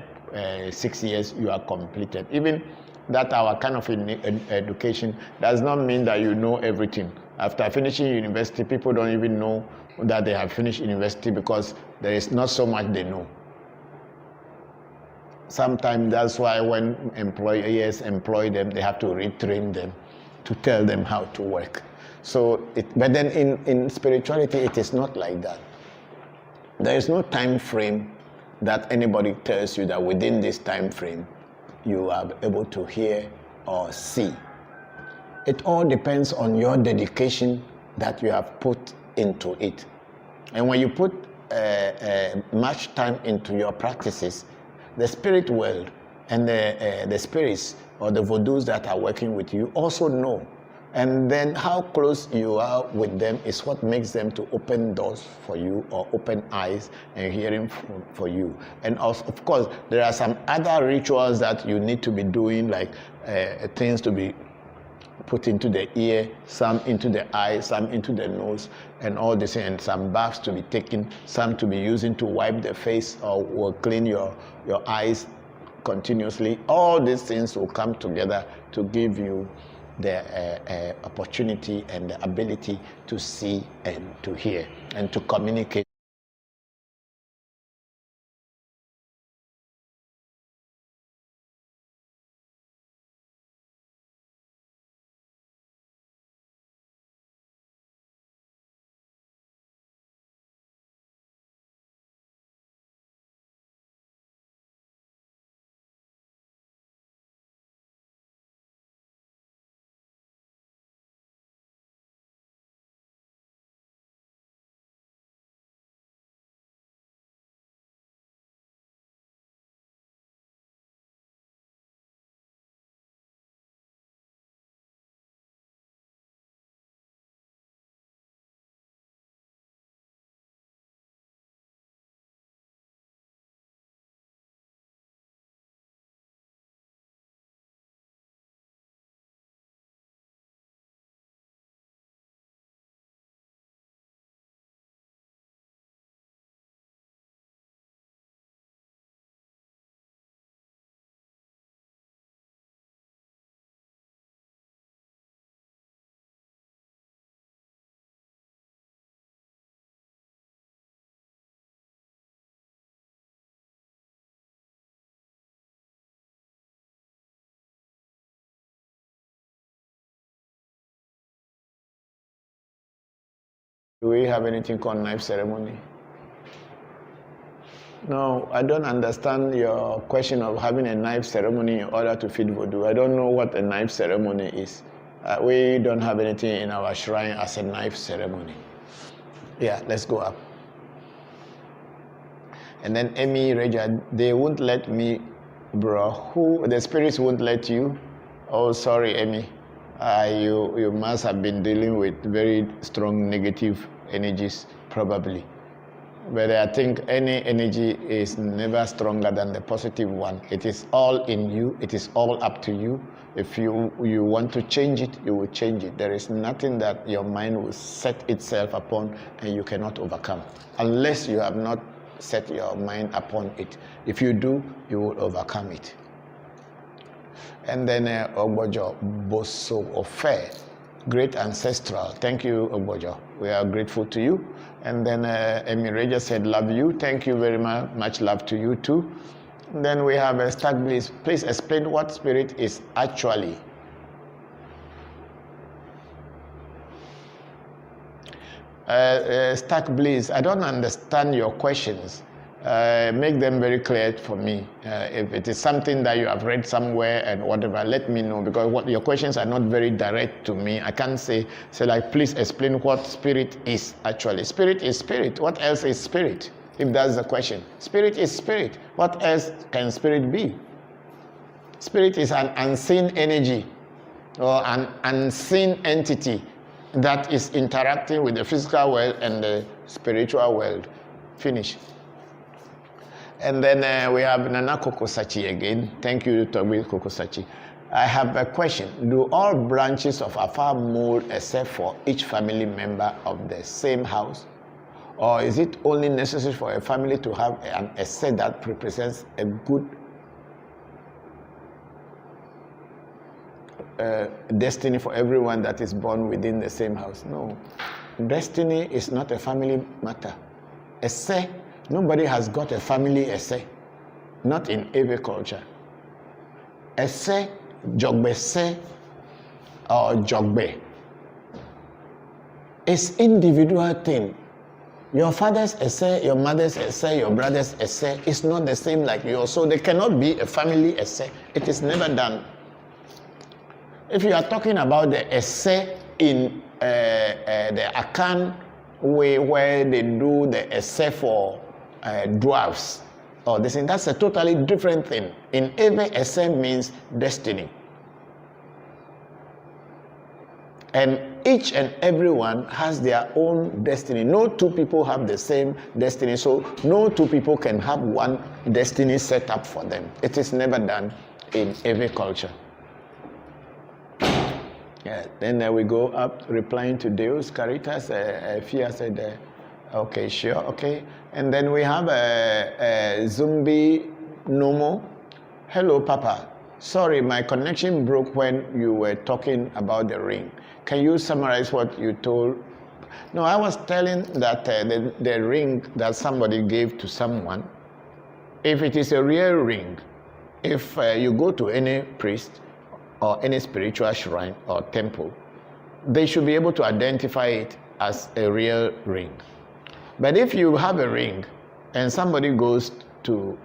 6 years you are completed. Even that our kind of education does not mean that you know everything. After finishing university, people don't even know that they have finished university because there is not so much they know. Sometimes that's why when employers employ them, they have to retrain them to tell them how to work. So, but then in spirituality, it is not like that. There is no time frame that anybody tells you that within this time frame, you are able to hear or see. It all depends on your dedication that you have put into it. And when you put much time into your practices, the spirit world and the spirits or the voodoos that are working with you also know. And then how close you are with them is what makes them to open doors for you or open eyes and hearing for you. And also, of course, there are some other rituals that you need to be doing, like things to be put into the ear, some into the eye, some into the nose, and all this, and some baths to be taken, some to be using to wipe the face or clean your eyes continuously. All these things will come together to give you the opportunity and the ability to see and to hear and to communicate. Do we have anything called knife ceremony? No, I don't understand your question of having a knife ceremony in order to feed voodoo. I don't know what a knife ceremony is. We don't have anything in our shrine as a knife ceremony. Yeah, let's go up. And then Amy, Reja, they won't let me, bro. Who? The spirits won't let you? Oh, sorry, Amy. You must have been dealing with very strong negative energies, probably. But I think any energy is never stronger than the positive one. It is all in you. It is all up to you. If you want to change it, you will change it. There is nothing that your mind will set itself upon and you cannot overcome, unless you have not set your mind upon it. If you do, you will overcome it. And then Ogbojo Boso Ofe, great ancestral. Thank you, Ogbojo. We are grateful to you. And then Emireja said, love you. Thank you very much. Much love to you too. And then we have Stag Bliss. Please explain what spirit is actually. Stag Bliss, I don't understand your questions. Make them very clear for me. If it is something that you have read somewhere and whatever, let me know, because your questions are not very direct to me. I can't say like, please explain what spirit is actually. Spirit is spirit. What else is spirit? If that's the question. Spirit is spirit. What else can spirit be? Spirit is an unseen energy or an unseen entity that is interacting with the physical world and the spiritual world. Finish. And then we have Nana Kokosachi again. Thank you, Tobi Kokosachi. I have a question. Do all branches of Afa mold except for each family member of the same house? Or is it only necessary for a family to have an essay that represents a good destiny for everyone that is born within the same house? No. Destiny is not a family matter. Essay, nobody has got a family essay. Not in Ewe culture. Essay, jogbe se, or jogbe. It's individual thing. Your father's essay, your mother's essay, your brother's essay is not the same like yours. So there cannot be a family essay. It is never done. If you are talking about the essay in the Akan way where they do the essay for dwarfs, or this thing, that's a totally different thing. In Ewe, essay means destiny. And each and everyone has their own destiny. No two people have the same destiny, so no two people can have one destiny set up for them. It is never done in Ewe culture. Yeah, then we go up replying to Deus Caritas. Fia said, okay, sure, okay. And then we have Zumbi Nomo. Hello, Papa. Sorry, my connection broke when you were talking about the ring. Can you summarize what you told? No, I was telling that the ring that somebody gave to someone, if it is a real ring, if you go to any priest or any spiritual shrine or temple, they should be able to identify it as a real ring. But if you have a ring and somebody goes to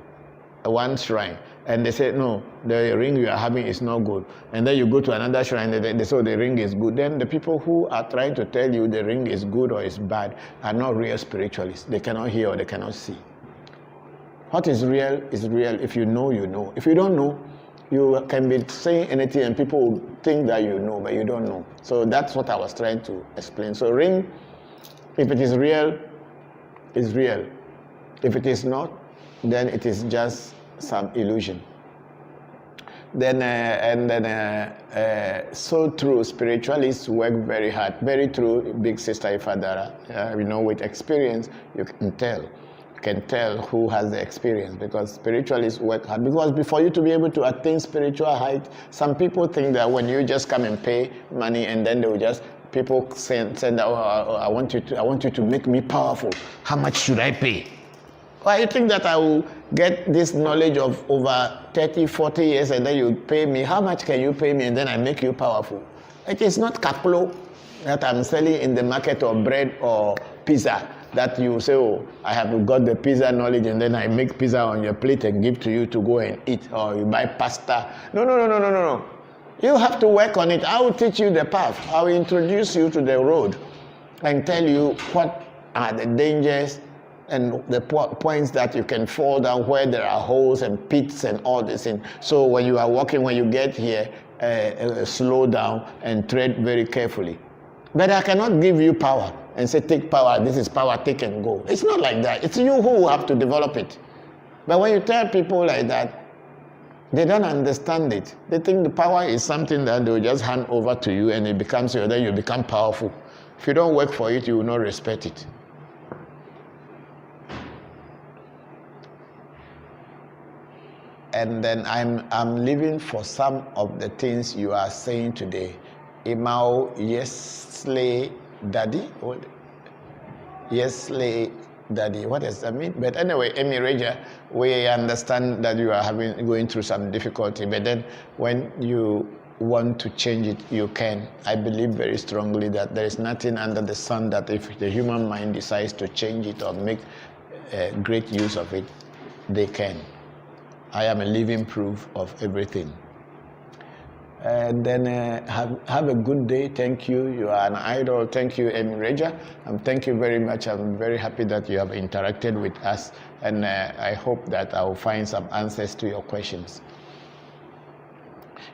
one shrine and they say, no, the ring you are having is not good, and then you go to another shrine and they say the ring is good, then the people who are trying to tell you the ring is good or is bad are not real spiritualists. They cannot hear or they cannot see. What is real is real. If you know, you know. If you don't know, you can be saying anything and people will think that you know, but you don't know. So that's what I was trying to explain. So ring, if it is real, is real. If it is not, then it is just some illusion. Then so true, spiritualists work very hard. Very true, big sister Ifadara. You know, with experience, you can tell. You can tell who has the experience, because spiritualists work hard. Because before you to be able to attain spiritual height, some people think that when you just come and pay money and then they will just, people say that, oh, I want you to make me powerful. How much should I pay? Well, you think that I will get this knowledge of over 30, 40 years and then you pay me? How much can you pay me and then I make you powerful? It is not kaplo that I'm selling in the market, or bread or pizza that you say, oh, I have got the pizza knowledge and then I make pizza on your plate and give to you to go and eat, or you buy pasta. No. You have to work on it. I will teach you the path. I will introduce you to the road and tell you what are the dangers and the points that you can fall down, where there are holes and pits and all this thing. So when you are walking, when you get here, slow down and tread very carefully. But I cannot give you power and say, take power, this is power, take and go. It's not like that. It's you who have to develop it. But when you tell people like that, they don't understand it. They think the power is something that they will just hand over to you and it becomes yours, then you become powerful. If you don't work for it, you will not respect it. And then I'm living for some of the things you are saying today. Imao Yesley Daddy? Yesley Daddy, what does that mean? But anyway, Emi Reja, we understand that you are going through some difficulty, but then when you want to change it, you can. I believe very strongly that there is nothing under the sun that if the human mind decides to change it or make great use of it, they can. I am a living proof of everything. And then have a good day. Thank you. You are an idol. Thank you, Emireja. And thank you very much. I'm very happy that you have interacted with us. And I hope that I will find some answers to your questions.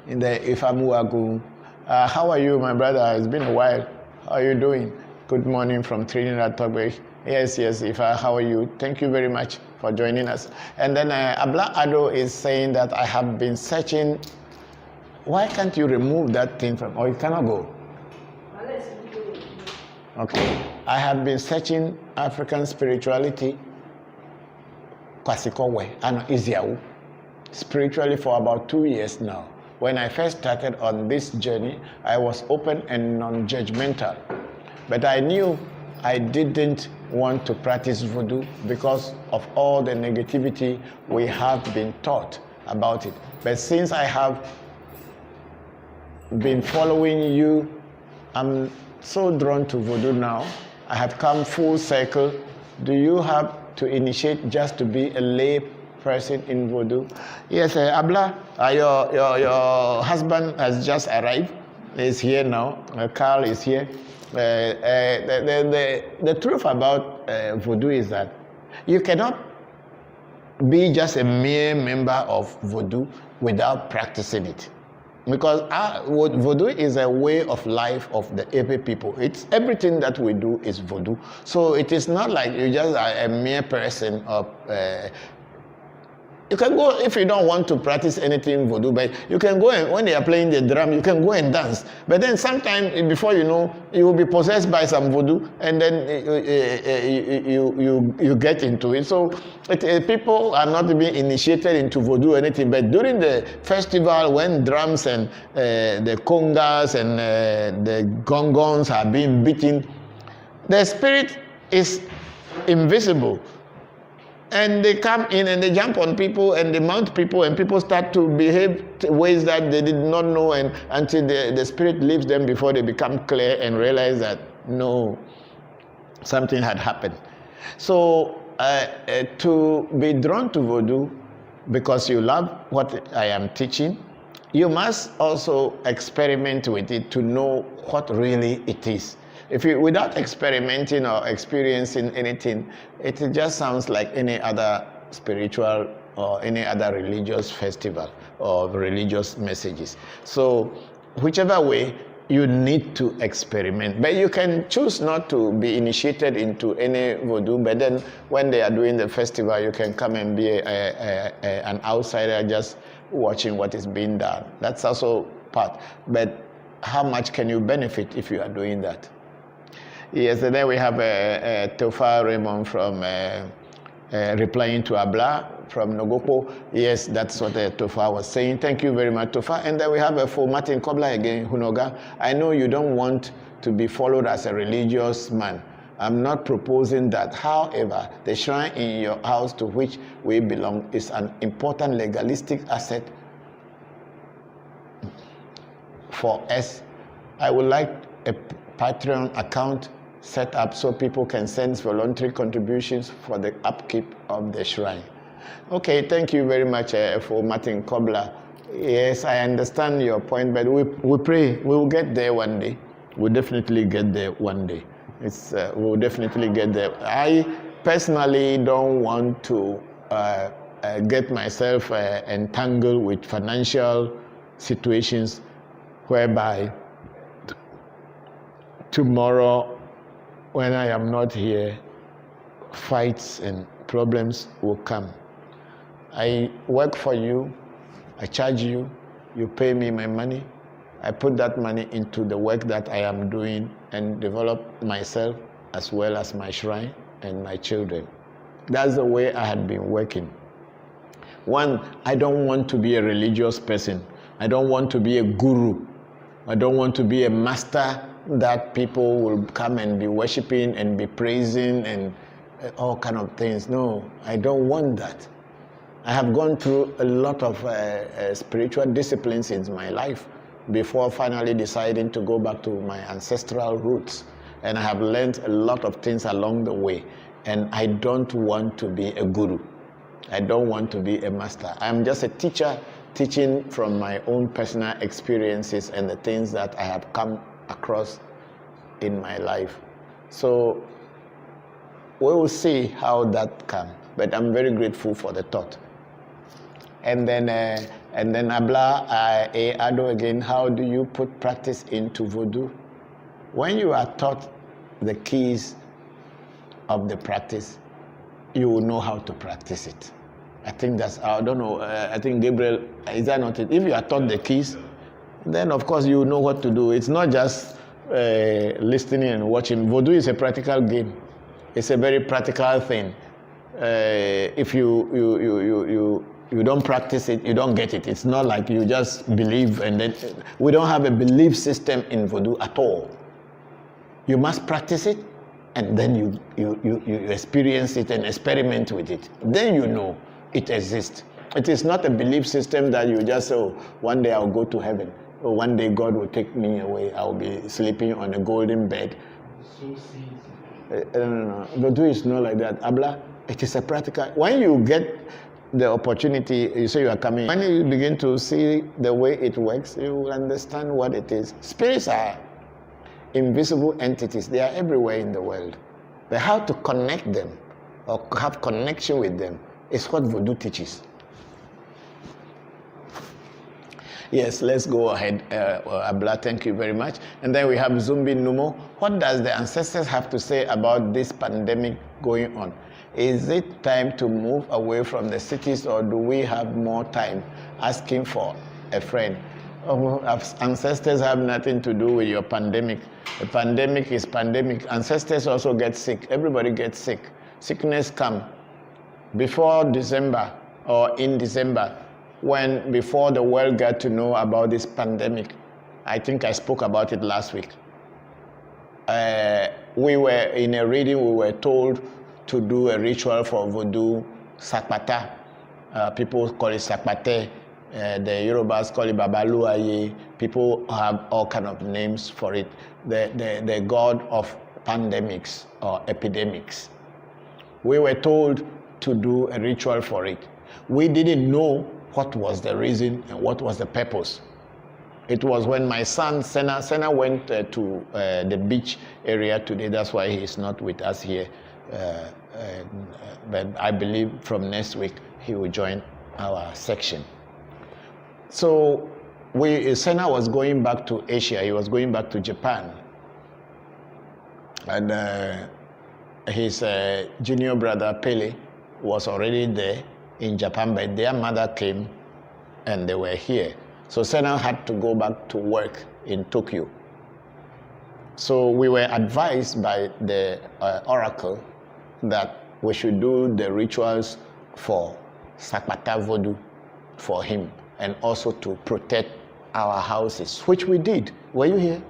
In the Ifamuagu, how are you, my brother? It's been a while. How are you doing? Good morning from Trinidad, Tobago. Yes, Ifa, how are you? Thank you very much for joining us. And then Abla Ado is saying that I have been searching. Why can't you remove that thing from, or you cannot go? Okay. I have been searching African spirituality, Kwasikowe, and Iziawu, spiritually for about 2 years now. When I first started on this journey, I was open and non-judgmental. But I knew I didn't want to practice voodoo because of all the negativity we have been taught about it. But since I have been following you, I'm so drawn to voodoo now. I have come full circle. Do you have to initiate just to be a lay person in voodoo? Yes, Abla, your husband has just arrived. He's here now. Carl is here. The truth about voodoo is that you cannot be just a mere member of voodoo without practicing it. Because voodoo is a way of life of the Ewe people. It's everything that we do is voodoo. So it is not like you just are a mere person of you can go, if you don't want to practice anything voodoo, but you can go and when they are playing the drum, you can go and dance. But then sometime before you know, you will be possessed by some voodoo, and then you get into it. So people are not being initiated into voodoo or anything. But during the festival, when drums and the congas and the gongons are being beaten, the spirit is invisible. And they come in and they jump on people and they mount people, and people start to behave ways that they did not know, and until the spirit leaves them before they become clear and realize that no, something had happened. So to be drawn to voodoo because you love what I am teaching, you must also experiment with it to know what really it is. If you, without experimenting or experiencing anything, it just sounds like any other spiritual or any other religious festival or religious messages. So whichever way, you need to experiment. But you can choose not to be initiated into any voodoo, but then when they are doing the festival, you can come and be an outsider just watching what is being done. That's also part. But how much can you benefit if you are doing that? Yesterday we have Tofa Raymond from replying to Abla from Nogoko. Yes, that's what Tofa was saying. Thank you very much, Tofa. And then we have for Martin Kobla again, Hunoga. I know you don't want to be followed as a religious man. I'm not proposing that. However, the shrine in your house to which we belong is an important legalistic asset for us. I would like a Patreon account set up so people can send voluntary contributions for the upkeep of the shrine. Okay, thank you very much for Martin Kobla. Yes, I understand your point, but we pray we will get there one day. We'll definitely get there one day. We'll definitely get there. I personally don't want to get myself entangled with financial situations whereby tomorrow, when I am not here, fights and problems will come. I work for you, I charge you, you pay me my money, I put that money into the work that I am doing and develop myself as well as my shrine and my children. That's the way I had been working. One, I don't want to be a religious person. I don't want to be a guru. I don't want to be a master that people will come and be worshiping and be praising and all kind of things. No, I don't want that. I have gone through a lot of spiritual disciplines in my life before finally deciding to go back to my ancestral roots. And I have learned a lot of things along the way. And I don't want to be a guru. I don't want to be a master. I'm just a teacher teaching from my own personal experiences and the things that I have come across in my life. So we will see how that comes. But I'm very grateful for the thought. And then Abla Ado again, how do you put practice into Voodoo? When you are taught the keys of the practice, you will know how to practice it. I think that's, I don't know, I think Gabriel, is that not it? If you are taught the keys, then of course you know what to do. It's not just listening and watching. Voodoo is a practical game. It's a very practical thing. If you don't practice it, you don't get it. It's not like you just believe and then, we don't have a belief system in Voodoo at all. You must practice it, and then you experience it and experiment with it. Then you know it exists. It is not a belief system that you just say, oh, one day I'll go to heaven, or one day God will take me away, I'll be sleeping on a golden bed. No. Voodoo is not like that. Abla, it is a practical. When you get the opportunity, you say you are coming, when you begin to see the way it works, you will understand what it is. Spirits are invisible entities. They are everywhere in the world. But how to connect them or have connection with them is what Voodoo teaches. Yes, let's go ahead. Abla, thank you very much. And then we have Zumbi Numo. What does the ancestors have to say about this pandemic going on? Is it time to move away from the cities, or do we have more time? Asking for a friend. Ancestors have nothing to do with your pandemic. The pandemic is pandemic. Ancestors also get sick. Everybody gets sick. Sickness come before December or in December, before the world got to know about this pandemic. I think I spoke about it last week. We were in a reading, we were told to do a ritual for Voodoo, Sakpata. People call it Sakpate. The Yorubas call it Babaluaye. People have all kind of names for it. The god of pandemics or epidemics. We were told to do a ritual for it. We didn't know what was the reason and what was the purpose. It was when my son Senna went to the beach area today. That's why he is not with us here. But I believe from next week he will join our section. So Senna was going back to Asia. He was going back to Japan. And his junior brother Pele was already there in Japan, but their mother came and they were here. So Senna had to go back to work in Tokyo. So we were advised by the oracle that we should do the rituals for Sakpata Voodoo for him, and also to protect our houses, which we did. Were you here?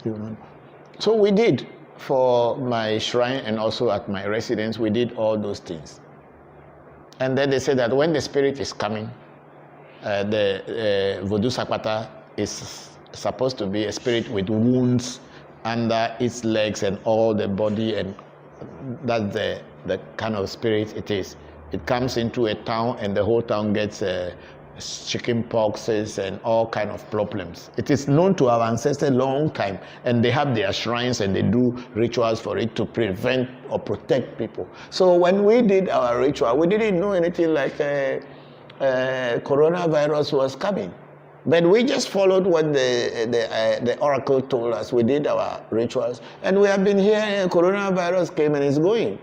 You remember? So we did for my shrine and also at my residence. We did all those things. And then they said that when the spirit is coming, the Voodoo Sakpata is supposed to be a spirit with wounds under its legs and all the body, and that's the kind of spirit it is. It comes into a town and the whole town gets chicken poxes and all kind of problems. It is known to our ancestors a long time, and they have their shrines and they do rituals for it to prevent or protect people. So when we did our ritual, we didn't know anything like coronavirus was coming. But we just followed what the oracle told us. We did our rituals, and we have been here, and coronavirus came and is going.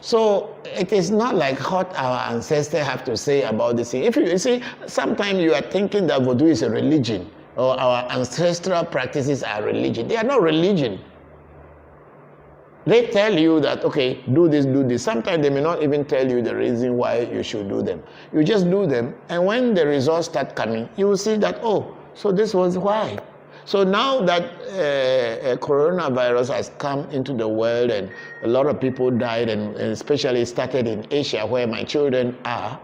So it is not like what our ancestors have to say about this thing. If you see, sometimes you are thinking that Voodoo is a religion, or our ancestral practices are religion. They are not religion. They tell you that, okay, do this, do this. Sometimes they may not even tell you the reason why you should do them. You just do them, and when the results start coming, you will see that, oh, so this was why. So now that coronavirus has come into the world and a lot of people died, and especially started in Asia where my children are,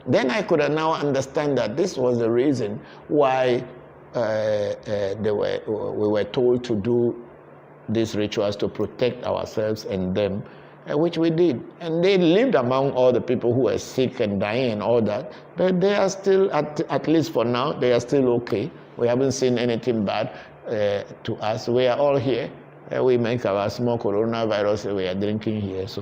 then I could now understand that this was the reason why we were told to do these rituals to protect ourselves and them, which we did. And they lived among all the people who were sick and dying and all that, but they are still, at least for now, they are still okay. We haven't seen anything bad to us. We are all here. We make our small coronavirus, we are drinking here, so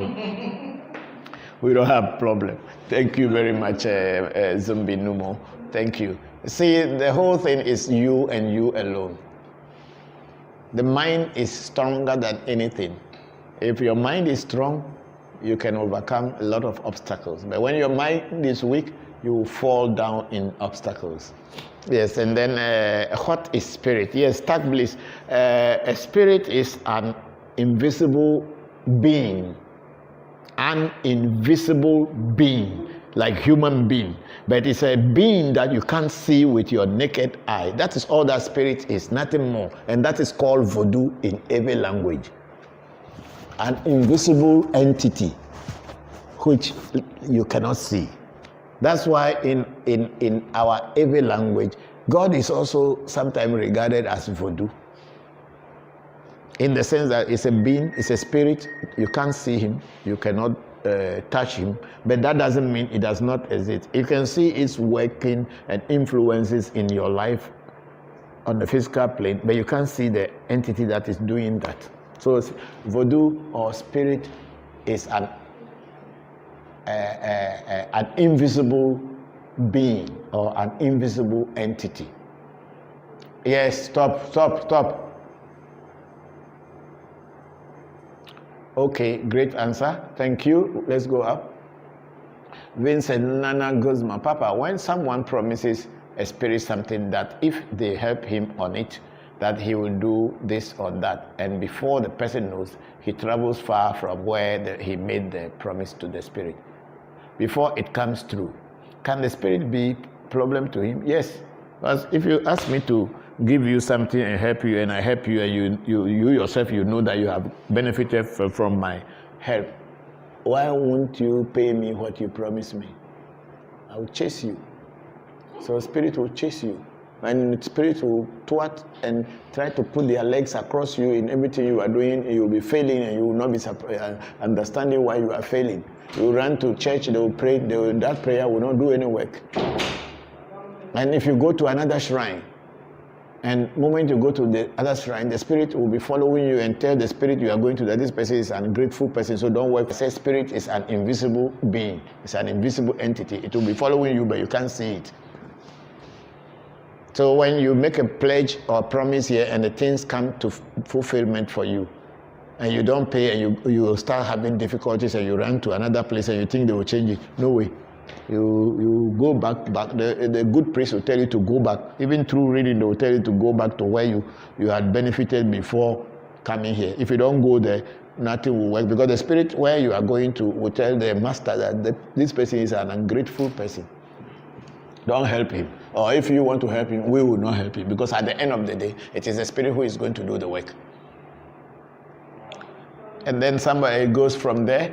we don't have problem. Thank you very much, Zumbi Numo. Thank you. See, the whole thing is you and you alone. The mind is stronger than anything. If your mind is strong, you can overcome a lot of obstacles. But when your mind is weak, you will fall down in obstacles. Yes, and then what is spirit? Yes, Tag Bliss. A spirit is an invisible being. An invisible being, like human being. But it's a being that you can't see with your naked eye. That is all that spirit is, nothing more. And that is called Voodoo in Ewe language. An invisible entity which you cannot see. That's why in our Ewe language, God is also sometimes regarded as Voodoo. In the sense that it's a being, it's a spirit, you can't see him, you cannot touch him, but that doesn't mean it does not exist. You can see its working and influences in your life on the physical plane, but you can't see the entity that is doing that. So Voodoo or spirit is an invisible being or an invisible entity. Yes, stop. Okay, great answer. Thank you. Let's go up. Vincent Nana Guzma. Papa, when someone promises a spirit something that if they help him on it, that he will do this or that, and before the person knows, he travels far from where he made the promise to the spirit. Before it comes true, can the spirit be a problem to him? Yes. Because if you ask me to give you something and help you, and I help you, and you yourself, you know that you have benefited from my help, why won't you pay me what you promised me? I will chase you. So spirit will chase you. And spirit will thwart and try to put their legs across you in everything you are doing. You will be failing and you will not be understanding why you are failing. You will run to church, they will pray, that prayer will not do any work. And if you go to another shrine, and the moment you go to the other shrine, the spirit will be following you and tell the spirit you are going to that this person is an ungrateful person, so don't work. Say spirit is an invisible being. It's an invisible entity. It will be following you, but you can't see it. So when you make a pledge or a promise here and the things come to fulfillment for you, and you don't pay and you will start having difficulties and you run to another place and you think they will change it, no way. You go back. The good priest will tell you to go back. Even through reading, they will tell you to go back to where you had benefited before coming here. If you don't go there, nothing will work, because the spirit where you are going to will tell the master that this person is an ungrateful person. Don't help him. Or if you want to help him, we will not help him, because at the end of the day, it is the spirit who is going to do the work. And then somebody goes from there,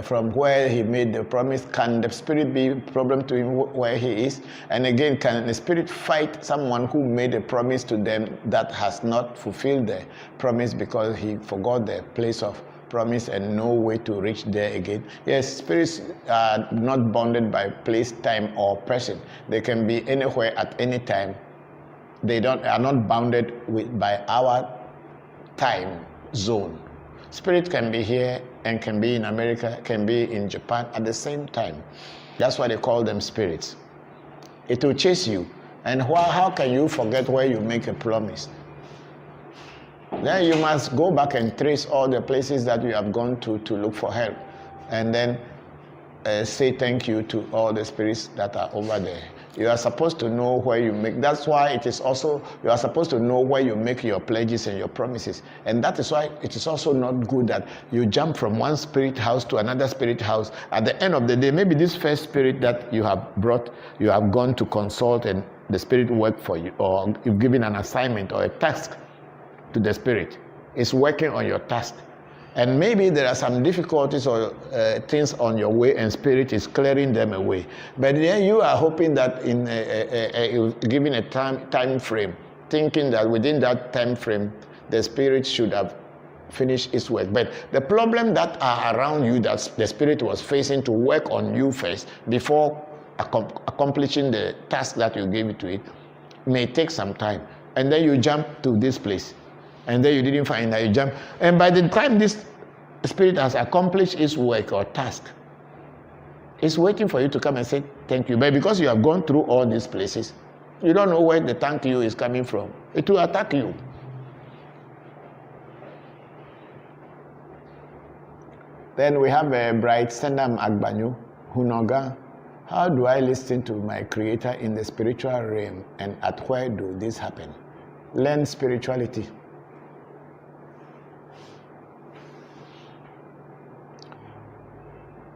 from where he made the promise. Can the spirit be a problem to him where he is? And again, can the spirit fight someone who made a promise to them that has not fulfilled the promise because he forgot the place of promise and no way to reach there again? Yes, spirits are not bounded by place, time, or person. They can be anywhere at any time. They are not bounded by our time zone. Spirit can be here and can be in America, can be in Japan at the same time. That's why they call them spirits. It will chase you. And how can you forget where you make a promise? Then you must go back and trace all the places that you have gone to look for help. And then say thank you to all the spirits that are over there. You are supposed to know where you make. That's why it is also, you are supposed to know where you make your pledges and your promises. And that is why it is also not good that you jump from one spirit house to another spirit house. At the end of the day, maybe this first spirit that you have brought, you have gone to consult and the spirit work for you, or you've given an assignment or a task to the spirit. It's working on your task. And maybe there are some difficulties or things on your way, and spirit is clearing them away. But then you are hoping that in given a time frame, thinking that within that time frame, the spirit should have finished its work. But the problem that are around you that the spirit was facing to work on you first before accomplishing the task that you gave it to it may take some time. And then you jump to this place. And then you didn't find that you jump. And by the time this spirit has accomplished its work or task, it's waiting for you to come and say thank you. But because you have gone through all these places, you don't know where the thank you is coming from. It will attack you. Then we have a bright Sendam Agbanyu, Hunoga. How do I listen to my Creator in the spiritual realm, and at where do this happen? Learn spirituality.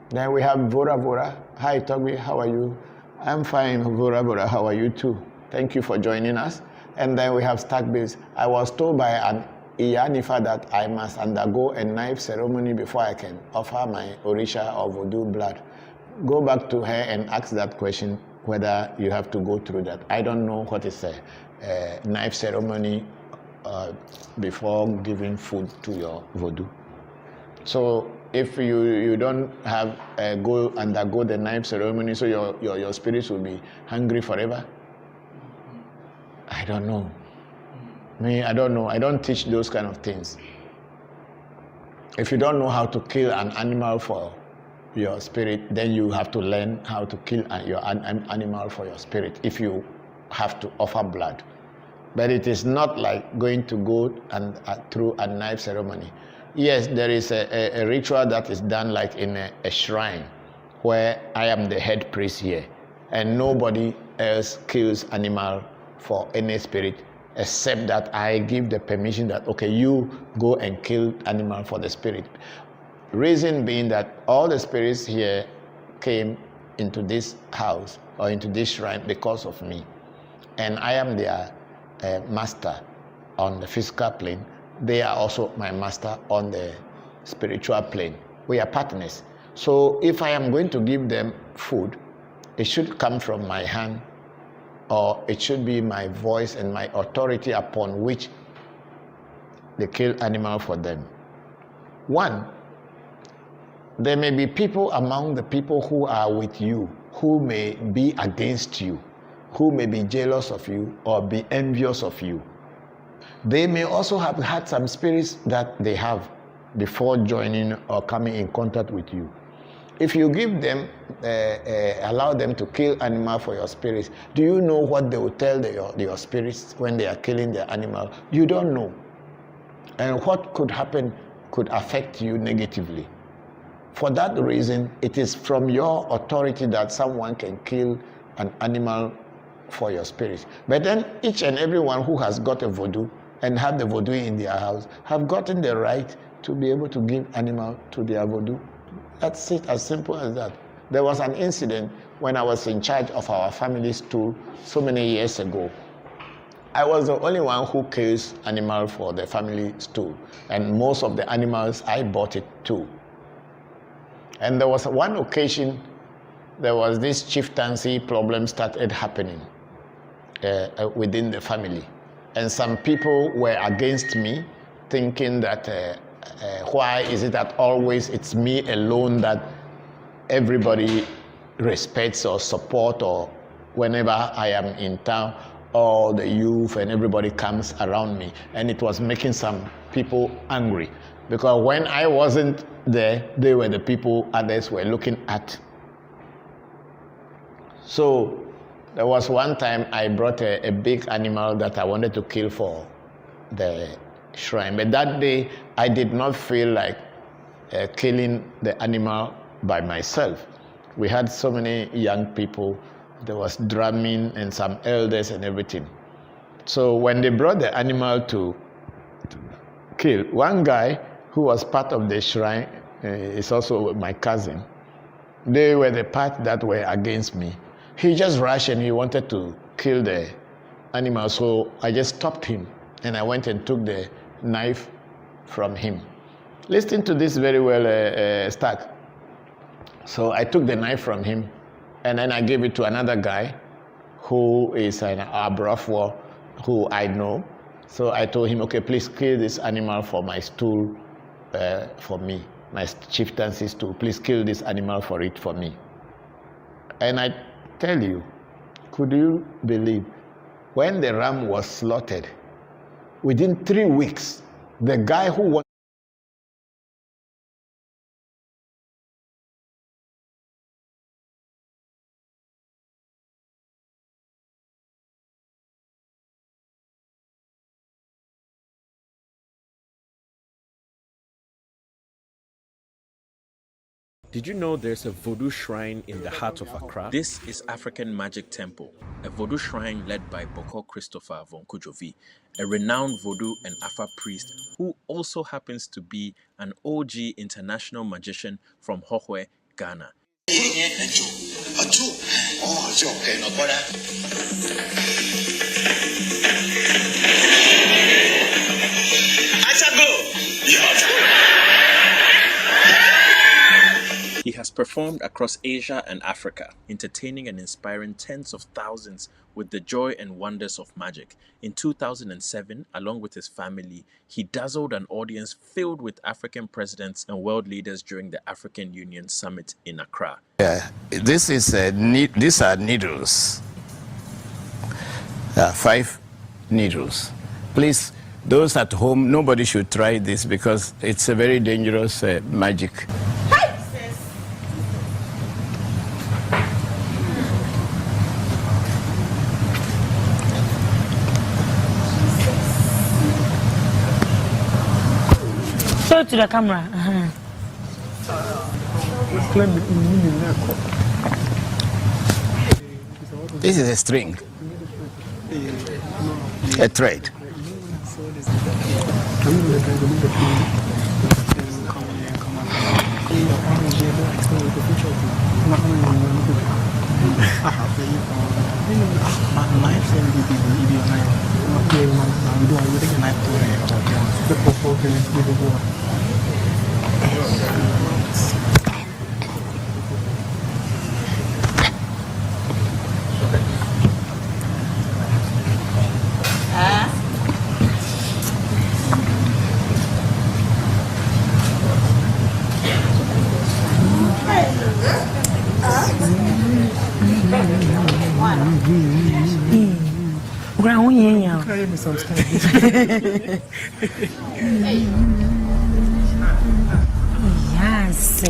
Then we have Vora Vora. Hi Toby, how are you? I'm fine, Vora Vora, how are you too? Thank you for joining us. And then we have Stackbase. I was told by an Iyanifa that I must undergo a knife ceremony before I can offer my Orisha or Voodoo blood. Go back to her and ask that question, whether you have to go through that. I don't know what is a knife ceremony before giving food to your Voodoo. So if you don't have undergo the knife ceremony, so your spirits will be hungry forever. I don't know. I don't know. I don't teach those kind of things. If you don't know how to kill an animal for your spirit, then you have to learn how to kill your animal for your spirit if you have to offer blood. But it is not like going to go through a knife ceremony. Yes, there is a ritual that is done like in a shrine where I am the head priest here, and nobody else kills animal for any spirit except that I give the permission that, okay, you go and kill animal for the spirit. Reason being that all the spirits here came into this house or into this shrine because of me. And I am their master on the physical plane. They are also my master on the spiritual plane. We are partners. So if I am going to give them food, it should come from my hand, or it should be my voice and my authority upon which they kill animal for them. One, there may be people among the people who are with you who may be against you, who may be jealous of you or be envious of you. They may also have had some spirits that they have before joining or coming in contact with you. If you give them, allow them to kill animal for your spirits, do you know what they will tell your spirits when they are killing their animal? You don't know. And what could happen could affect you negatively. For that reason, it is from your authority that someone can kill an animal for your spirit. But then each and everyone who has got a Voodoo and have the Voodoo in their house have gotten the right to be able to give animal to their Voodoo. That's it, as simple as that. There was an incident when I was in charge of our family stool so many years ago. I was the only one who kills animal for the family stool, and most of the animals I bought it too. And there was one occasion, there was this chieftaincy problem started happening within the family. And some people were against me, thinking that why is it that always it's me alone that everybody respects or support, or whenever I am in town, all the youth and everybody comes around me. And it was making some people angry, because when I wasn't there, they were the people others were looking at. So there was one time I brought a big animal that I wanted to kill for the shrine. But that day, I did not feel like killing the animal by myself. We had so many young people. There was drumming and some elders and everything. So when they brought the animal to kill, one guy who was part of the shrine is also my cousin. They were the part that were against me. He just rushed and he wanted to kill the animal. So I just stopped him and I went and took the knife from him. Listen to this very well, Stack. So I took the knife from him and then I gave it to another guy who is an Abrafo who I know. So I told him, okay, please kill this animal for my stool for me, my chieftaincy stool. Please kill this animal for me. And I tell you, could you believe, when the ram was slaughtered, within 3 weeks, the guy who was
Did you know there's a Voodoo shrine in the heart of Accra? This is African Magic Temple, a Voodoo shrine led by Bokor Christopher Voncujovi, a renowned Voodoo and Afa priest who also happens to be an OG international magician from Hohwe, Ghana. He has performed across Asia and Africa, entertaining and inspiring tens of thousands with the joy and wonders of magic. In 2007, along with his family, he dazzled an audience filled with African presidents and world leaders during the African Union Summit in Accra.
these are needles, 5 needles. Please, those at home, nobody should try this because it's a very dangerous magic.
Show it to the camera.
This is a string, a thread.
Yes.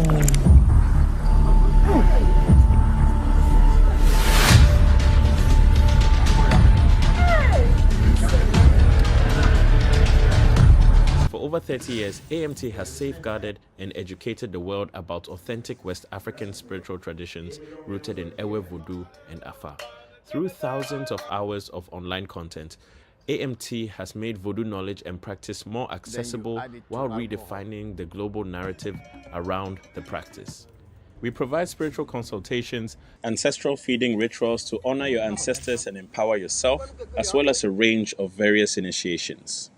For over 30 years, AMT has safeguarded and educated the world about authentic West African spiritual traditions rooted in Ewe Vodu and Afa. Through thousands of hours of online content, AMT has made Voodoo knowledge and practice more accessible while redefining the global narrative around the practice. We provide spiritual consultations, ancestral feeding rituals to honor your ancestors and empower yourself, as well as a range of various initiations.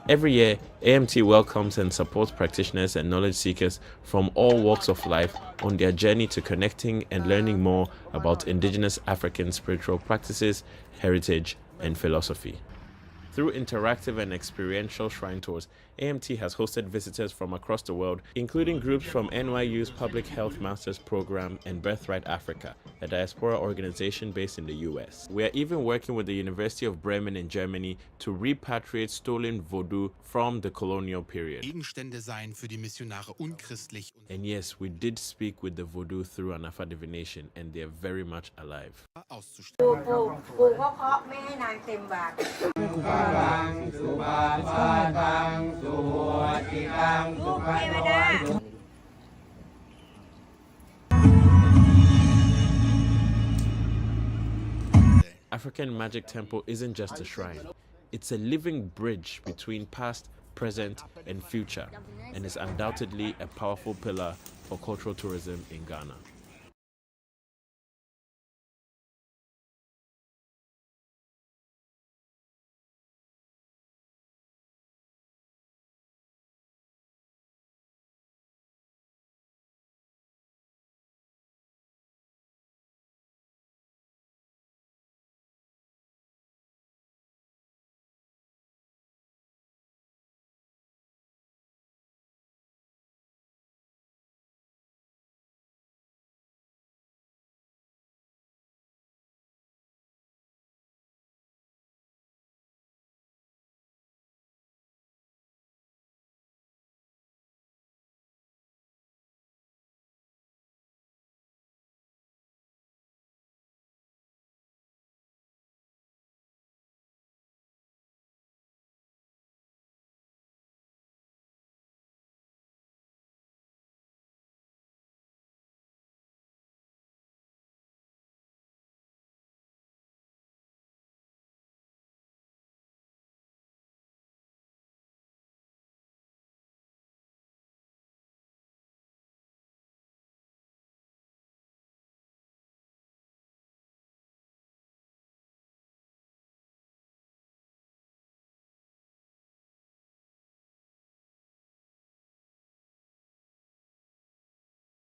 Every year, AMT welcomes and supports practitioners and knowledge seekers from all walks of life on their journey to connecting and learning more about indigenous African spiritual practices, heritage, and philosophy. Through interactive and experiential shrine tours, AMT has hosted visitors from across the world, including groups from NYU's Public Health Masters Program and Birthright Africa, a diaspora organization based in the US. We are even working with the University of Bremen in Germany to repatriate stolen Voodoo from the colonial period. And yes, we did speak with the Voodoo through an Afa divination, and they are very much alive. African Magic Temple isn't just a shrine. It's a living bridge between past, present, and future, and is undoubtedly a powerful pillar for cultural tourism in Ghana.